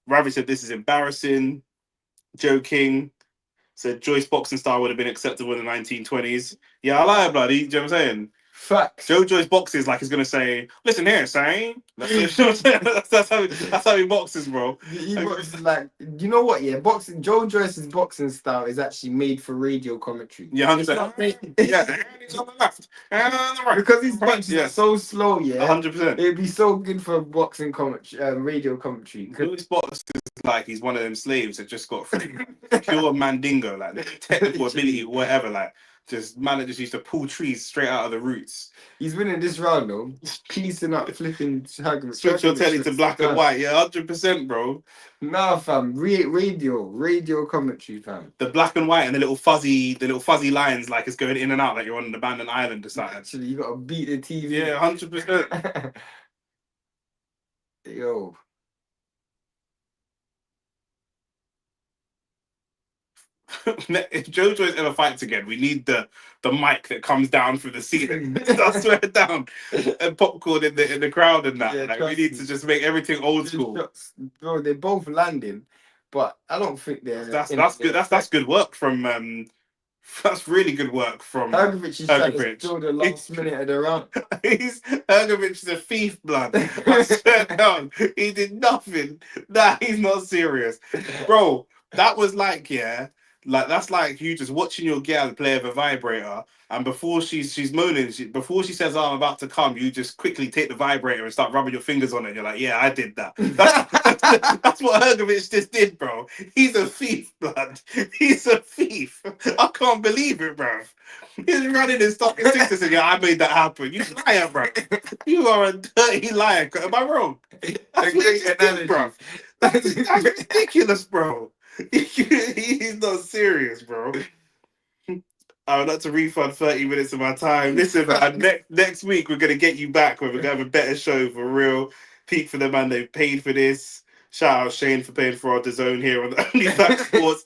Ravi said this is embarrassing. Joe King said Joyce boxing style would have been acceptable in the 1920s. Yeah, I lie, bloody. Do you know what I'm saying? Facts. Joe Joyce boxes like he's gonna say, "Listen here, say." That's how he boxes, bro. He boxes like, you know what? Yeah, boxing. Joe Joyce's boxing style is actually made for radio commentary. Yeah, 100%. Yeah, he's on the left and on the right because his punches are so slow. Yeah, 100%. It'd be so good for boxing commentary, radio commentary. Joyce boxes like he's one of them slaves that just got free, pure mandingo, like technical ability, whatever, like. Just man that just used to pull trees straight out of the roots. He's winning this round though. Piecing up, flipping. Switch your telly to black and white. Yeah, 100%, bro. Nah, fam. Radio commentary, fam. The black and white and the little fuzzy lines, like it's going in and out, like you're on an abandoned island or something. Actually, you gotta beat the TV. Yeah, 100%. Yo. If Joe Joyce ever fights again, we need the mic that comes down through the ceiling. Starts sweating down and popcorn in the crowd and that. Yeah, like we need to just make everything old school. Bro, they're both landing, but I don't think they're. That's good. That's good work from. That's really good work from Hergovic. Is trying to steal the last minute of the round. Hergovic is a thief, blood. I swear down. He did nothing. Nah, he's not serious, bro. That was like, yeah. Like that's like you just watching your girl play with a vibrator, and before she's moaning, before she says, "Oh, I'm about to come," you just quickly take the vibrator and start rubbing your fingers on it. You're like, "Yeah, I did that." That's what Hergovic just did, bro. He's a thief, blood. He's a thief. I can't believe it, bro. He's running his stocking sisters and yeah, I made that happen. You liar, bro. You are a dirty liar. Am I wrong? That's what did, bro. That's ridiculous, bro. He's not serious, bro. I would like to refund 30 minutes of my time. Listen, man, next week we're gonna get you back where we're gonna have a better show for real. Peak for the man, they paid for this. Shout out Shane for paying for our DAZN here on the Only Facts Sports.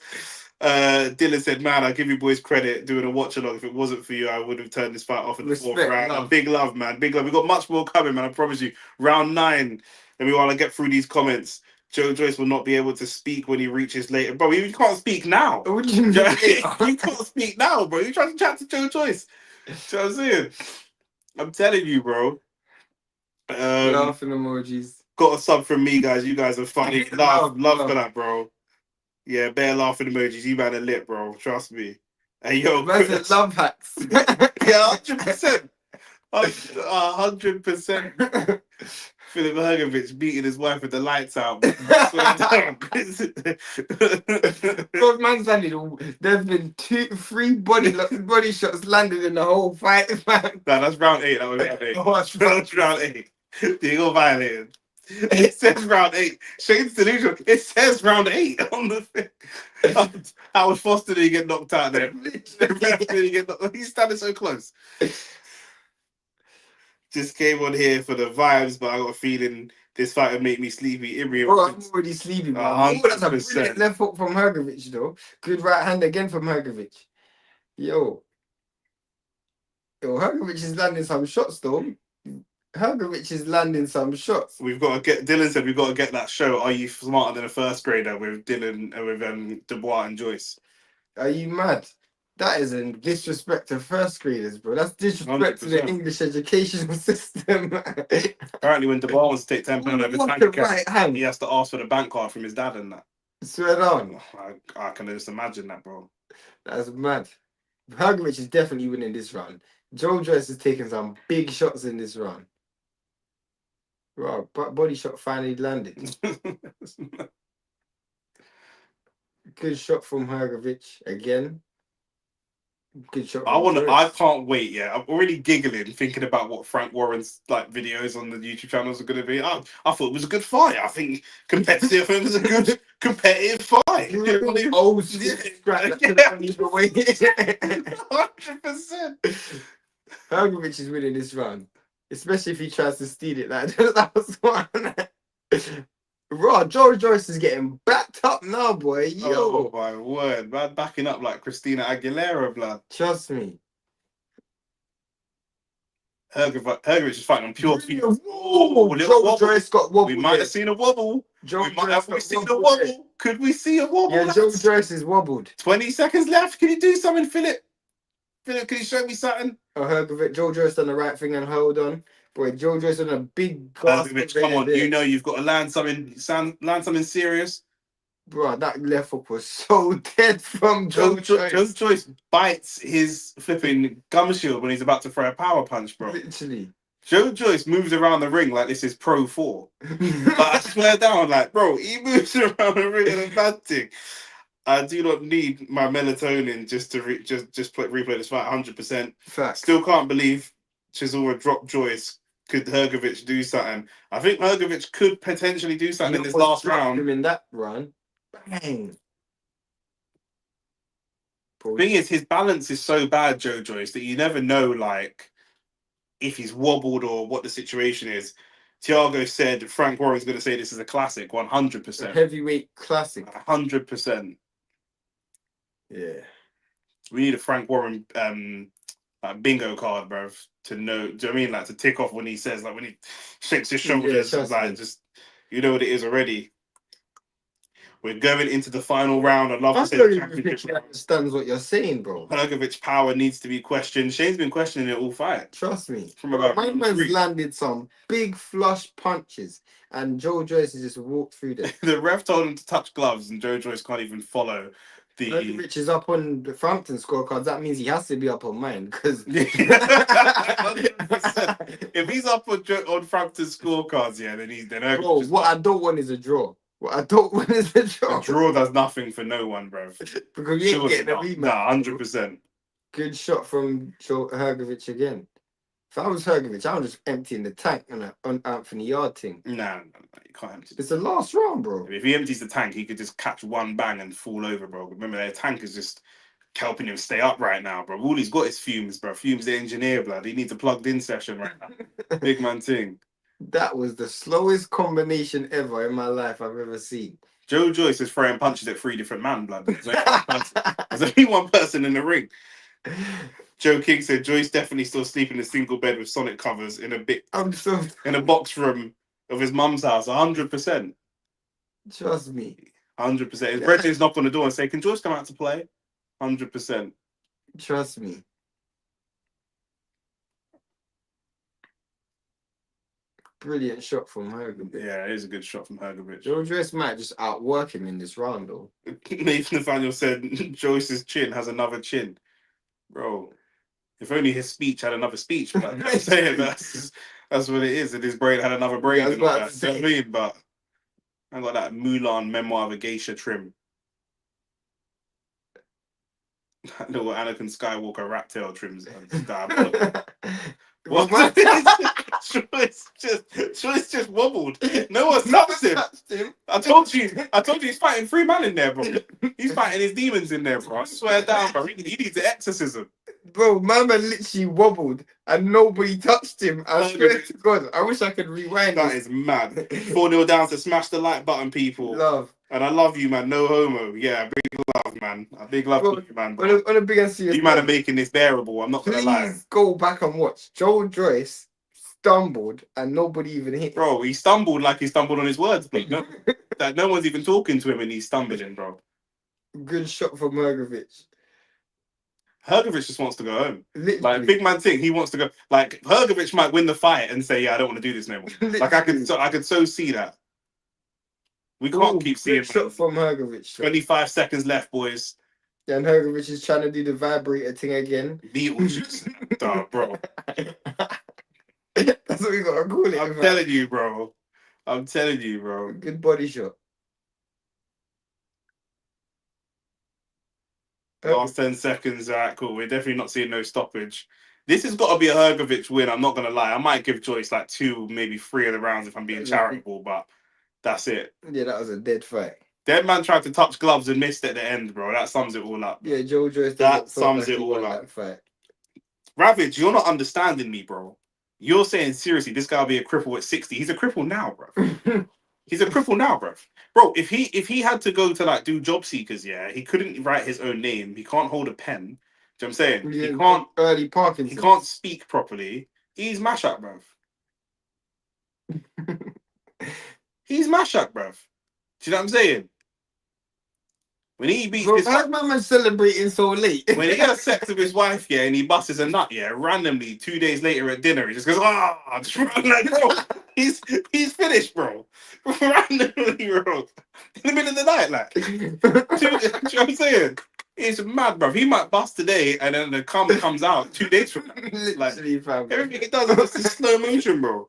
Dylan said, "Man, I give you boys credit doing a watch along. If it wasn't for you, I would have turned this fight off in the fourth round." Big love, man. Big love. We got much more coming, man. I promise you. Round 9. And we want to get through these comments. Joe Joyce will not be able to speak when he reaches later. Bro, you can't speak now. You can't speak now, bro. You're trying to chat to Joe Joyce. You know what I'm saying? I'm telling you, bro. Laughing emojis. Got a sub from me, guys. You guys are funny. love for that, bro. Yeah, bare laughing emojis. You man are lit, bro. Trust me. Hey, yo. That's love hacks. Yeah, 100%. 100%. Filip Hrgovic beating his wife with the lights out. I swear down. Those man's landed. There's been 3 body shots landed in the whole fight, man. No, that's round 8. That was round 8. Oh, That's round 8. You got violated. It says round 8. Shane's delusional. It says round 8 on the thing. Howard Foster did he get knocked out there? He's standing so close. Just came on here for the vibes, but I got a feeling this fight would make me sleepy. Bro, I'm already sleepy, man. Oh, that's a brilliant left hook from Hergovic, though. Good right hand again from Hergovic. Yo, Hergovic is landing some shots, though. Hergovic is landing some shots. We've got to get. Dylan said we've got to get that show. Are you smarter than a first grader with Dylan with Dubois and Joyce? Are you mad? That is a disrespect to first graders, bro. That's disrespect 100%. To the English educational system. Apparently, when Dubois wants to take £10 out of his bank account, he has to ask for the bank card from his dad and that. Swear down. I can just imagine that, bro. That's mad. Hergovic is definitely winning this round. Joe Joyce is taking some big shots in this round. Bro, body shot finally landed. Good shot from Hergovic again. Good shot. I can't wait. Yeah, I'm already giggling thinking about what Frank Warren's like videos on the YouTube channels are going to be. I thought it was a good fight. I think competitive. It was a good competitive fight. Old school scrap. 100%. Hergovic is winning this round, especially if he tries to steal it. Like that was one. Raw, Joe Joyce is getting backed up now, boy. Yo. Oh my word, man, backing up like Christina Aguilera, blood. Trust me. Hergovic is fighting on pure feet. Oh, Joe Joyce got wobble. We might have seen a wobble. Have we seen a wobble? Could we see a wobble? Yeah, Joe Joyce is wobbled. 20 seconds left. Can you do something, Filip? Filip, can you show me something? Oh, Hergovic, Joe Joyce done the right thing and hold on. Boy, Joe Joyce on a big Hergovic, come on, you know you've got to land something serious. Bro, that left hook was so dead from Joe Joyce. Joe Joyce bites his flipping gum shield when he's about to throw a power punch, bro. Literally. Joe Joyce moves around the ring like this is Pro 4. But I swear down, like, bro, he moves around the ring in a bad thing. I do not need my melatonin just to replay this fight 100%. Fact. Still can't believe Chisora dropped Joyce. Could Hergovic do something? I think Hergovic could potentially do something in this last round. Him in that run, bang. The thing is, his balance is so bad, Joe Joyce, that you never know, like, if he's wobbled or what the situation is. Thiago said Frank Warren's going to say this is a classic, 100%. A heavyweight classic. 100%. Yeah. We need a Frank Warren bingo card, bro, to know. Do you know what I mean? Like, to tick off when he says, like, when he shakes his shoulders, like, just, you know what it is already. We're going into the final round. I'd love to say the championship. He understands what you're saying, bro. Hrgovic's power needs to be questioned. Shane's been questioning it all fight. Trust me. From about my man's landed some big flush punches, and Joe Joyce has just walked through them. The ref told him to touch gloves, and Joe Joyce can't even follow. Hrgovic is up on the Frampton scorecards. That means he has to be up on mine, because if he's up on Frampton's scorecards, yeah, then he's then. Bro, what I don't want is a draw. What I don't want is a draw. A draw does nothing for no one, bro. Because you ain't getting a rematch. Nah, 100%. Good shot from Hergovic again. If I was Hergovic, I would just emptying the tank on Anthony Yard thing. Nah, you can't empty. It's the last round, bro. If he empties the tank, he could just catch one bang and fall over, bro. Remember, their tank is just helping him stay up right now, bro. All he's got is Fumes, bro. Fumes the engineer, blood. He needs a plugged-in session right now. Big man thing. That was the slowest combination ever in my life I've ever seen. Joe Joyce is throwing punches at 3 different men, blood. There's only one person in the ring. Joe King said Joyce definitely still sleeping in a single bed with Sonic covers in a box room of his mum's house. 100%. Trust me. 100%. His brethren's knock on the door and say, "Can Joyce come out to play?" 100%. Trust me. Brilliant shot from Hergovic. Yeah, it is a good shot from Hergovic. Joe Joyce might just outwork him in this round, though. Nathan Nathaniel said Joyce's chin has another chin. Bro, if only his speech had another speech. But that's That's what it is. And his brain had another brain. Yeah, I was And all about that. to You know what I say. mean? But I got that Mulan memoir of a geisha trim. That little Anakin Skywalker rat tail trims. Diabolical. Well, What? Choice just wobbled. No one's touched him. I told you he's fighting 3 man in there, bro. He's fighting his demons in there, bro. I swear down, bro. He needs an exorcism. Bro, my man literally wobbled and nobody touched him. I swear to God, I wish I could rewind That this. is mad. 4-0 down to smash the like button, people. Love. And I love you, man. No homo. Yeah, big love, man. A big love Bro, to you, man. on a big and serious You man are note, making this bearable. I'm not gonna lie. please go back and watch. Joe Joyce stumbled and nobody even hit him. Bro, he stumbled like he stumbled on his words, but no, that no one's even talking to him and he's stumbling, bro. Good shot from Hergovic. Hergovic just wants to go home. Literally. Like big man thing, he wants to go. Like Hergovic might win the fight and say, "Yeah, I don't want to do this no more." Like I could so see that. We can't keep seeing. Good shot from Hergovic. 25 seconds left, boys. Yeah, and Hergovic is trying to do the vibrator thing again. Beetlejuice, bro. That's what we gotta call it. I'm telling you, bro. I'm telling you, bro. Good body shot. Last 10 seconds. All right, cool. We're definitely not seeing no stoppage. This has got to be a Hergovic win. I'm not going to lie. I might give Joyce like 2, maybe 3 of the rounds if I'm being charitable, but that's it. Yeah, that was a dead fight. Dead man tried to touch gloves and missed at the end, bro. That sums it all up. Yeah, Joe Joyce. That sums it all up. That fight. Ravage, you're not understanding me, bro. You're saying seriously, this guy will be a cripple at 60. He's a cripple now, bro. He's a cripple now, bro. Bro, if he had to go to like do job seekers, yeah, he couldn't write his own name. He can't hold a pen. Do you know what I'm saying? Yeah, he can't early Parkinson. He can't speak properly. He's mash up, bro. He's mash up, bro. Do you know what I'm saying? When he beats bro, this, how's my man celebrating so late? when he has sex with his wife, yeah, and he busts a nut, yeah, randomly 2 days later at dinner, he just goes, just like, bro, he's finished, bro. Randomly, bro. In the middle of the night, like. Do you know what I'm saying? It's mad, bro. He might bust today, and then the cum comes out 2 days from now. Like, everything he does is just in slow motion, bro.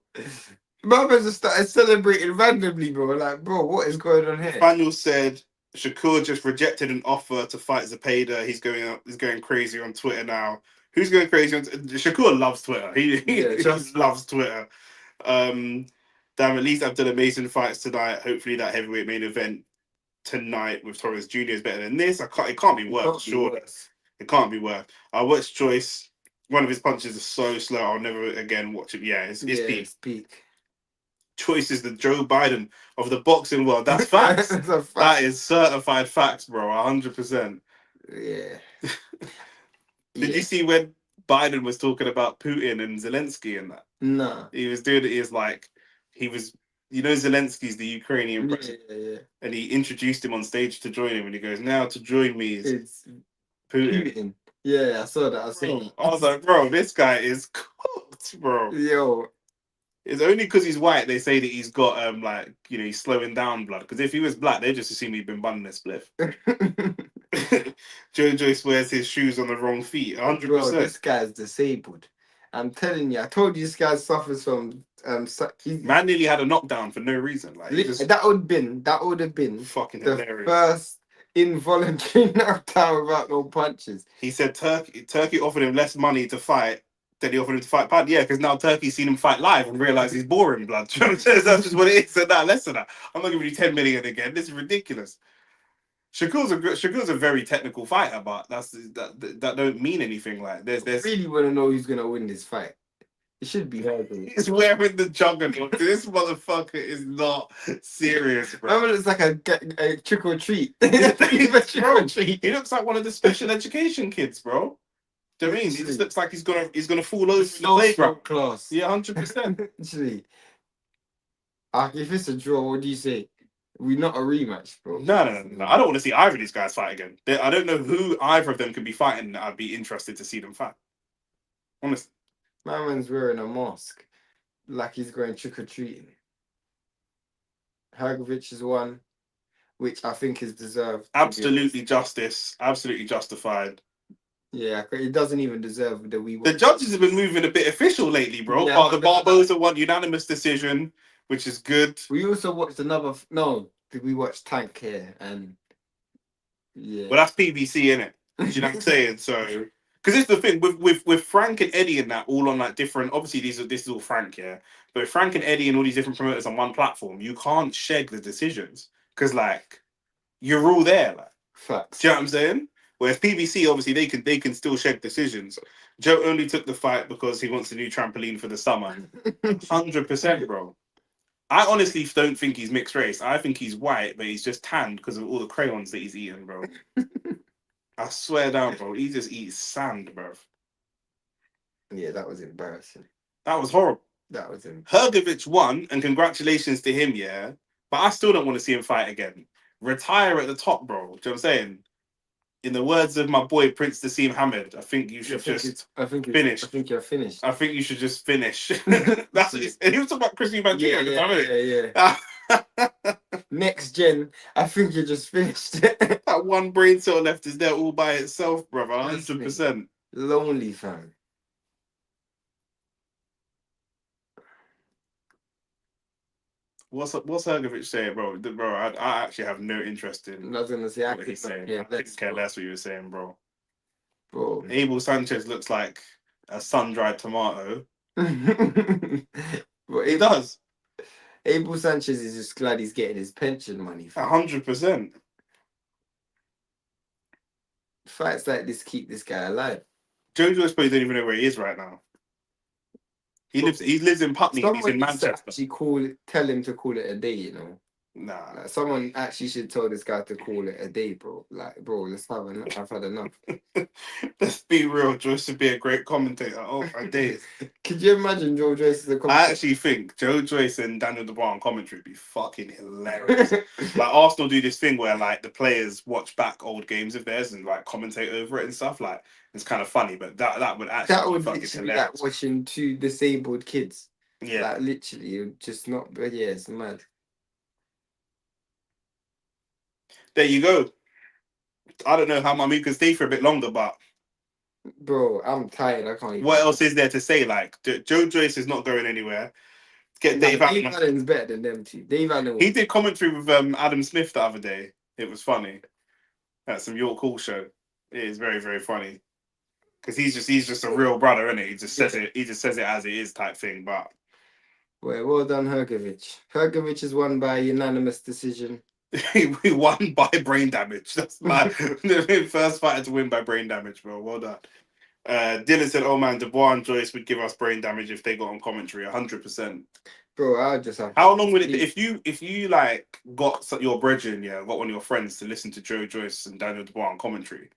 My man just started celebrating randomly, bro. Like, bro, what is going on here? Daniel said Shakur just rejected an offer to fight Zepeda. He's going crazy on Twitter now. Who's going crazy on Shakur loves Twitter. He just loves Twitter. Damn, at least I've done amazing fights tonight. Hopefully that heavyweight main event tonight with Torres Jr. is better than this. It can't be worse, surely. It can't be worse. I watched Joyce. One of his punches is so slow, I'll never again watch it. Yeah, it's peak. It's peak. Choice is the Joe Biden of the boxing world. That's facts. That is certified facts, bro. 100%. Yeah. Did you see when Biden was talking about Putin and Zelensky and that? No. He was doing it. He was, Zelensky's the Ukrainian president, yeah. and he introduced him on stage to join him, and he goes, "Now to join me is Putin." Yeah, I saw that. I was like, bro, this guy is cooked, bro. Yo. It's only because he's white they say that he's got he's slowing down blood. Because if he was black, they just assume he'd been bunning a spliff. Joe Joyce wears his shoes on the wrong feet. 100%. Bro, this guy's disabled. I'm telling you, I told you this guy suffers from man nearly had a knockdown for no reason. Like that would have been fucking the hilarious. first involuntary knockdown without no punches. He said Turkey offered him less money to fight than he offered him to fight Pad. Yeah, because now Turkey's seen him fight live and realised he's boring, blood. That's just what it is. So now less than that. I'm not giving you 10 million again. This is ridiculous. Shakur's a very technical fighter, but that don't mean anything. Like there's I really want to know who's gonna win this fight. It should be Hergovic. He's wearing the juggernaut. This motherfucker is not serious, bro. Remember, it's like a trick or treat. He looks like one of the special education kids, bro. Do you know what I mean? He just looks like he's gonna fall over in the playground. Class. Yeah, 100%. Actually, if it's a draw, what do you say? We're not a rematch, bro. No. I don't want to see either of these guys fight again. I don't know who either of them could be fighting. I'd be interested to see them fight. Honestly. My man's wearing a mask, like he's going trick or treating. Hergovic is one, which I think is deserved. Absolutely justice. Absolutely justified. Yeah, he doesn't even deserve the we. The judges have been moving a bit official lately, bro. Yeah, But the Barbosa won unanimous decision, which is good. We also watched another. No, did we watch Tank here? And yeah, Well, that's PBC, innit? Do you know what I'm saying? So, because it's the thing with Frank and Eddie and that all on like different. Obviously, this is all Frank, yeah. But with Frank and Eddie and all these different promoters on one platform, you can't sheg the decisions because like you're all there. Like, facts. do you know what I'm saying? Whereas PBC, obviously, they can still sheg decisions. Joe only took the fight because he wants a new trampoline for the summer. 100%, bro. I honestly don't think he's mixed race. I think he's white, but he's just tanned because of all the crayons that he's eating, bro. I swear down, bro. He just eats sand, bro. Yeah, that was embarrassing. That was horrible. That was him. Hergovic won, and congratulations to him, yeah. But I still don't want to see him fight again. Retire at the top, bro. Do you know what I'm saying? In the words of my boy Prince Nassim Hamid, I think you should finish. I think you're finished. I think you should just finish. That's what he's, and he was talking about Chris Eubank yeah. Next gen, I think you're just finished. That one brain cell left is there all by itself, brother. 100%. Lonely, fam. What's Hergovic saying, bro? Bro, I actually have no interest in I was gonna say, what he's saying. I couldn't care less what you were saying, bro. Bro, Abel Sanchez looks like a sun-dried tomato. Bro, He does. Abel Sanchez is just glad he's getting his pension money. 100%. Fights like this keep this guy alive. Joe Joyce probably don't even know where he is right now. He lives in Putney. He's in Manchester. Actually tell him to call it a day, you know. Nah. Like, someone actually should tell this guy to call it a day, bro. Like, bro, I've had enough. Let's be real. Joyce would be a great commentator. Oh my days. Could you imagine Joe Joyce as a commentator? I actually think Joe Joyce and Daniel Dubois on commentary would be fucking hilarious. Like Arsenal do this thing where like the players watch back old games of theirs and like commentate over it and stuff. Like it's kind of funny, but that would actually be fucking hilarious. Like watching two disabled kids. Yeah. Like literally, just not. But yeah, it's mad. There you go. I don't know how Mamu can stay for a bit longer, but bro, I'm tired. I can't. What else is there to say? Like Joe Joyce is not going anywhere. Get Dave Allen. Dave Allen's better than them two. Dave Allen. He did commentary with Adam Smith the other day. It was funny. At some York Hall show. It is very, very funny. Because he's just a real brother, isn't he? He just says it. He just says it as it is, type thing. But well done, Hergovic. Hergovic is won by unanimous decision. We won by brain damage. That's my first fighter to win by brain damage, bro. Well done. Dylan said, "Oh man, Dubois and Joyce would give us brain damage if they got on commentary, 100%." Bro, I just have. How long would it if you like got your brethren, got one of your friends to listen to Joe Joyce and Daniel Dubois on commentary,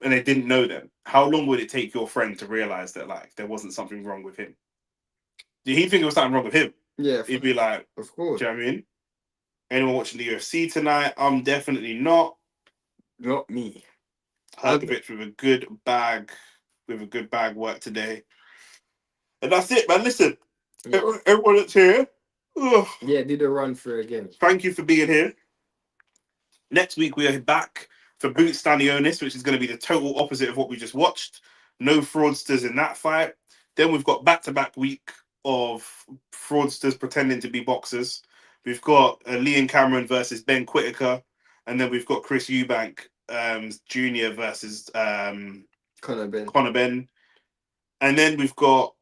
and they didn't know them? How long would it take your friend to realize that like there wasn't something wrong with him? Did he think there was something wrong with him? Yeah, he'd be like, "Of course." Do you know what I mean? Anyone watching the UFC tonight? I'm definitely not. Not me. Hergovic with a good bag work today. And that's it, man. Listen, everyone that's here. Yeah, did a run through again. Thank you for being here. Next week we are back for Bout Stanionis, which is going to be the total opposite of what we just watched. No fraudsters in that fight. Then we've got back-to-back week of fraudsters pretending to be boxers. We've got Leon Cameron versus Ben Whittaker, and then we've got Chris Eubank Jr. versus Conor Ben. And then we've got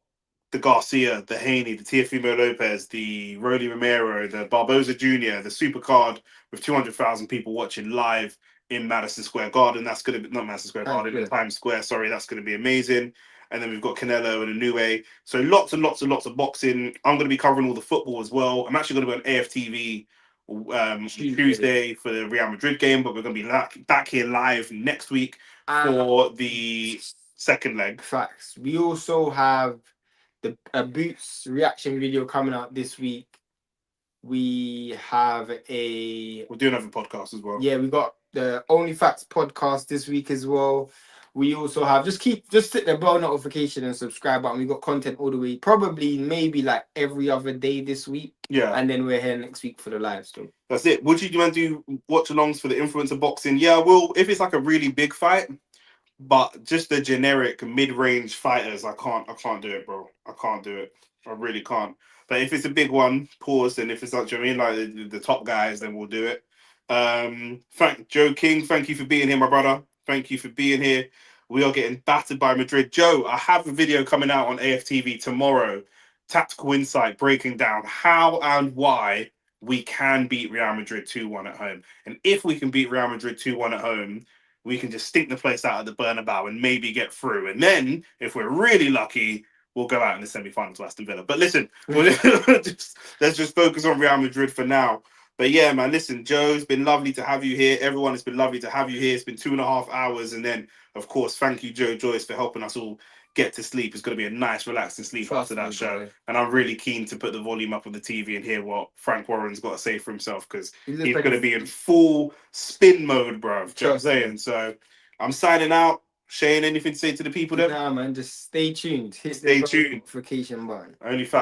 the Garcia, the Haney, the Teofimo Lopez, the Rolly Romero, the Barboza Jr., the super card with 200,000 people watching live in Madison Square Garden. That's going to be, not Madison Square Garden, in Times Square. Sorry, that's going to be amazing. And then we've got Canelo and Inoue. So lots and lots and lots of boxing. I'm going to be covering all the football as well. I'm actually going to be on AFTV Tuesday for the Real Madrid game, but we're going to be back here live next week for the second leg. Facts. We also have a Boots reaction video coming out this week. We have we'll do another podcast as well. Yeah, we got the Only Facts podcast this week as well. We also have just hit the bell notification and subscribe button. We got content all the way, probably maybe like every other day this week. Yeah, and then we're here next week for the live stream. That's it. Would you want to do watch alongs for the influencer boxing? Yeah, well, if it's like a really big fight, But just the generic mid-range fighters, I can't do it, bro. I can't do it. I really can't. But if it's a big one, pause. And if it's like, do you know what I mean, like the top guys, then we'll do it. Thank Joe King. Thank you for being here, my brother. Thank you for being here. We are getting battered by Madrid. Joe, I have a video coming out on AFTV tomorrow. Tactical insight breaking down how and why we can beat Real Madrid 2-1 at home. And if we can beat Real Madrid 2-1 at home, we can just stink the place out of the Bernabeu and maybe get through. And then, if we're really lucky, we'll go out in the semi-final to Aston Villa. But listen, let's just focus on Real Madrid for now. But yeah, man, listen, Joe, it's been lovely to have you here. Everyone, it's been lovely to have you here. It's been 2.5 hours. And then, of course, thank you, Joe Joyce, for helping us all get to sleep. It's going to be a nice, relaxing sleep after that show. And I'm really keen to put the volume up on the TV and hear what Frank Warren's got to say for himself, because he's going to be in full spin mode, bruv. Do you know what I'm saying? So I'm signing out. Shane, anything to say to the people there? Nah, man, just stay tuned. Hit Stay the tuned. notification button. Only fact.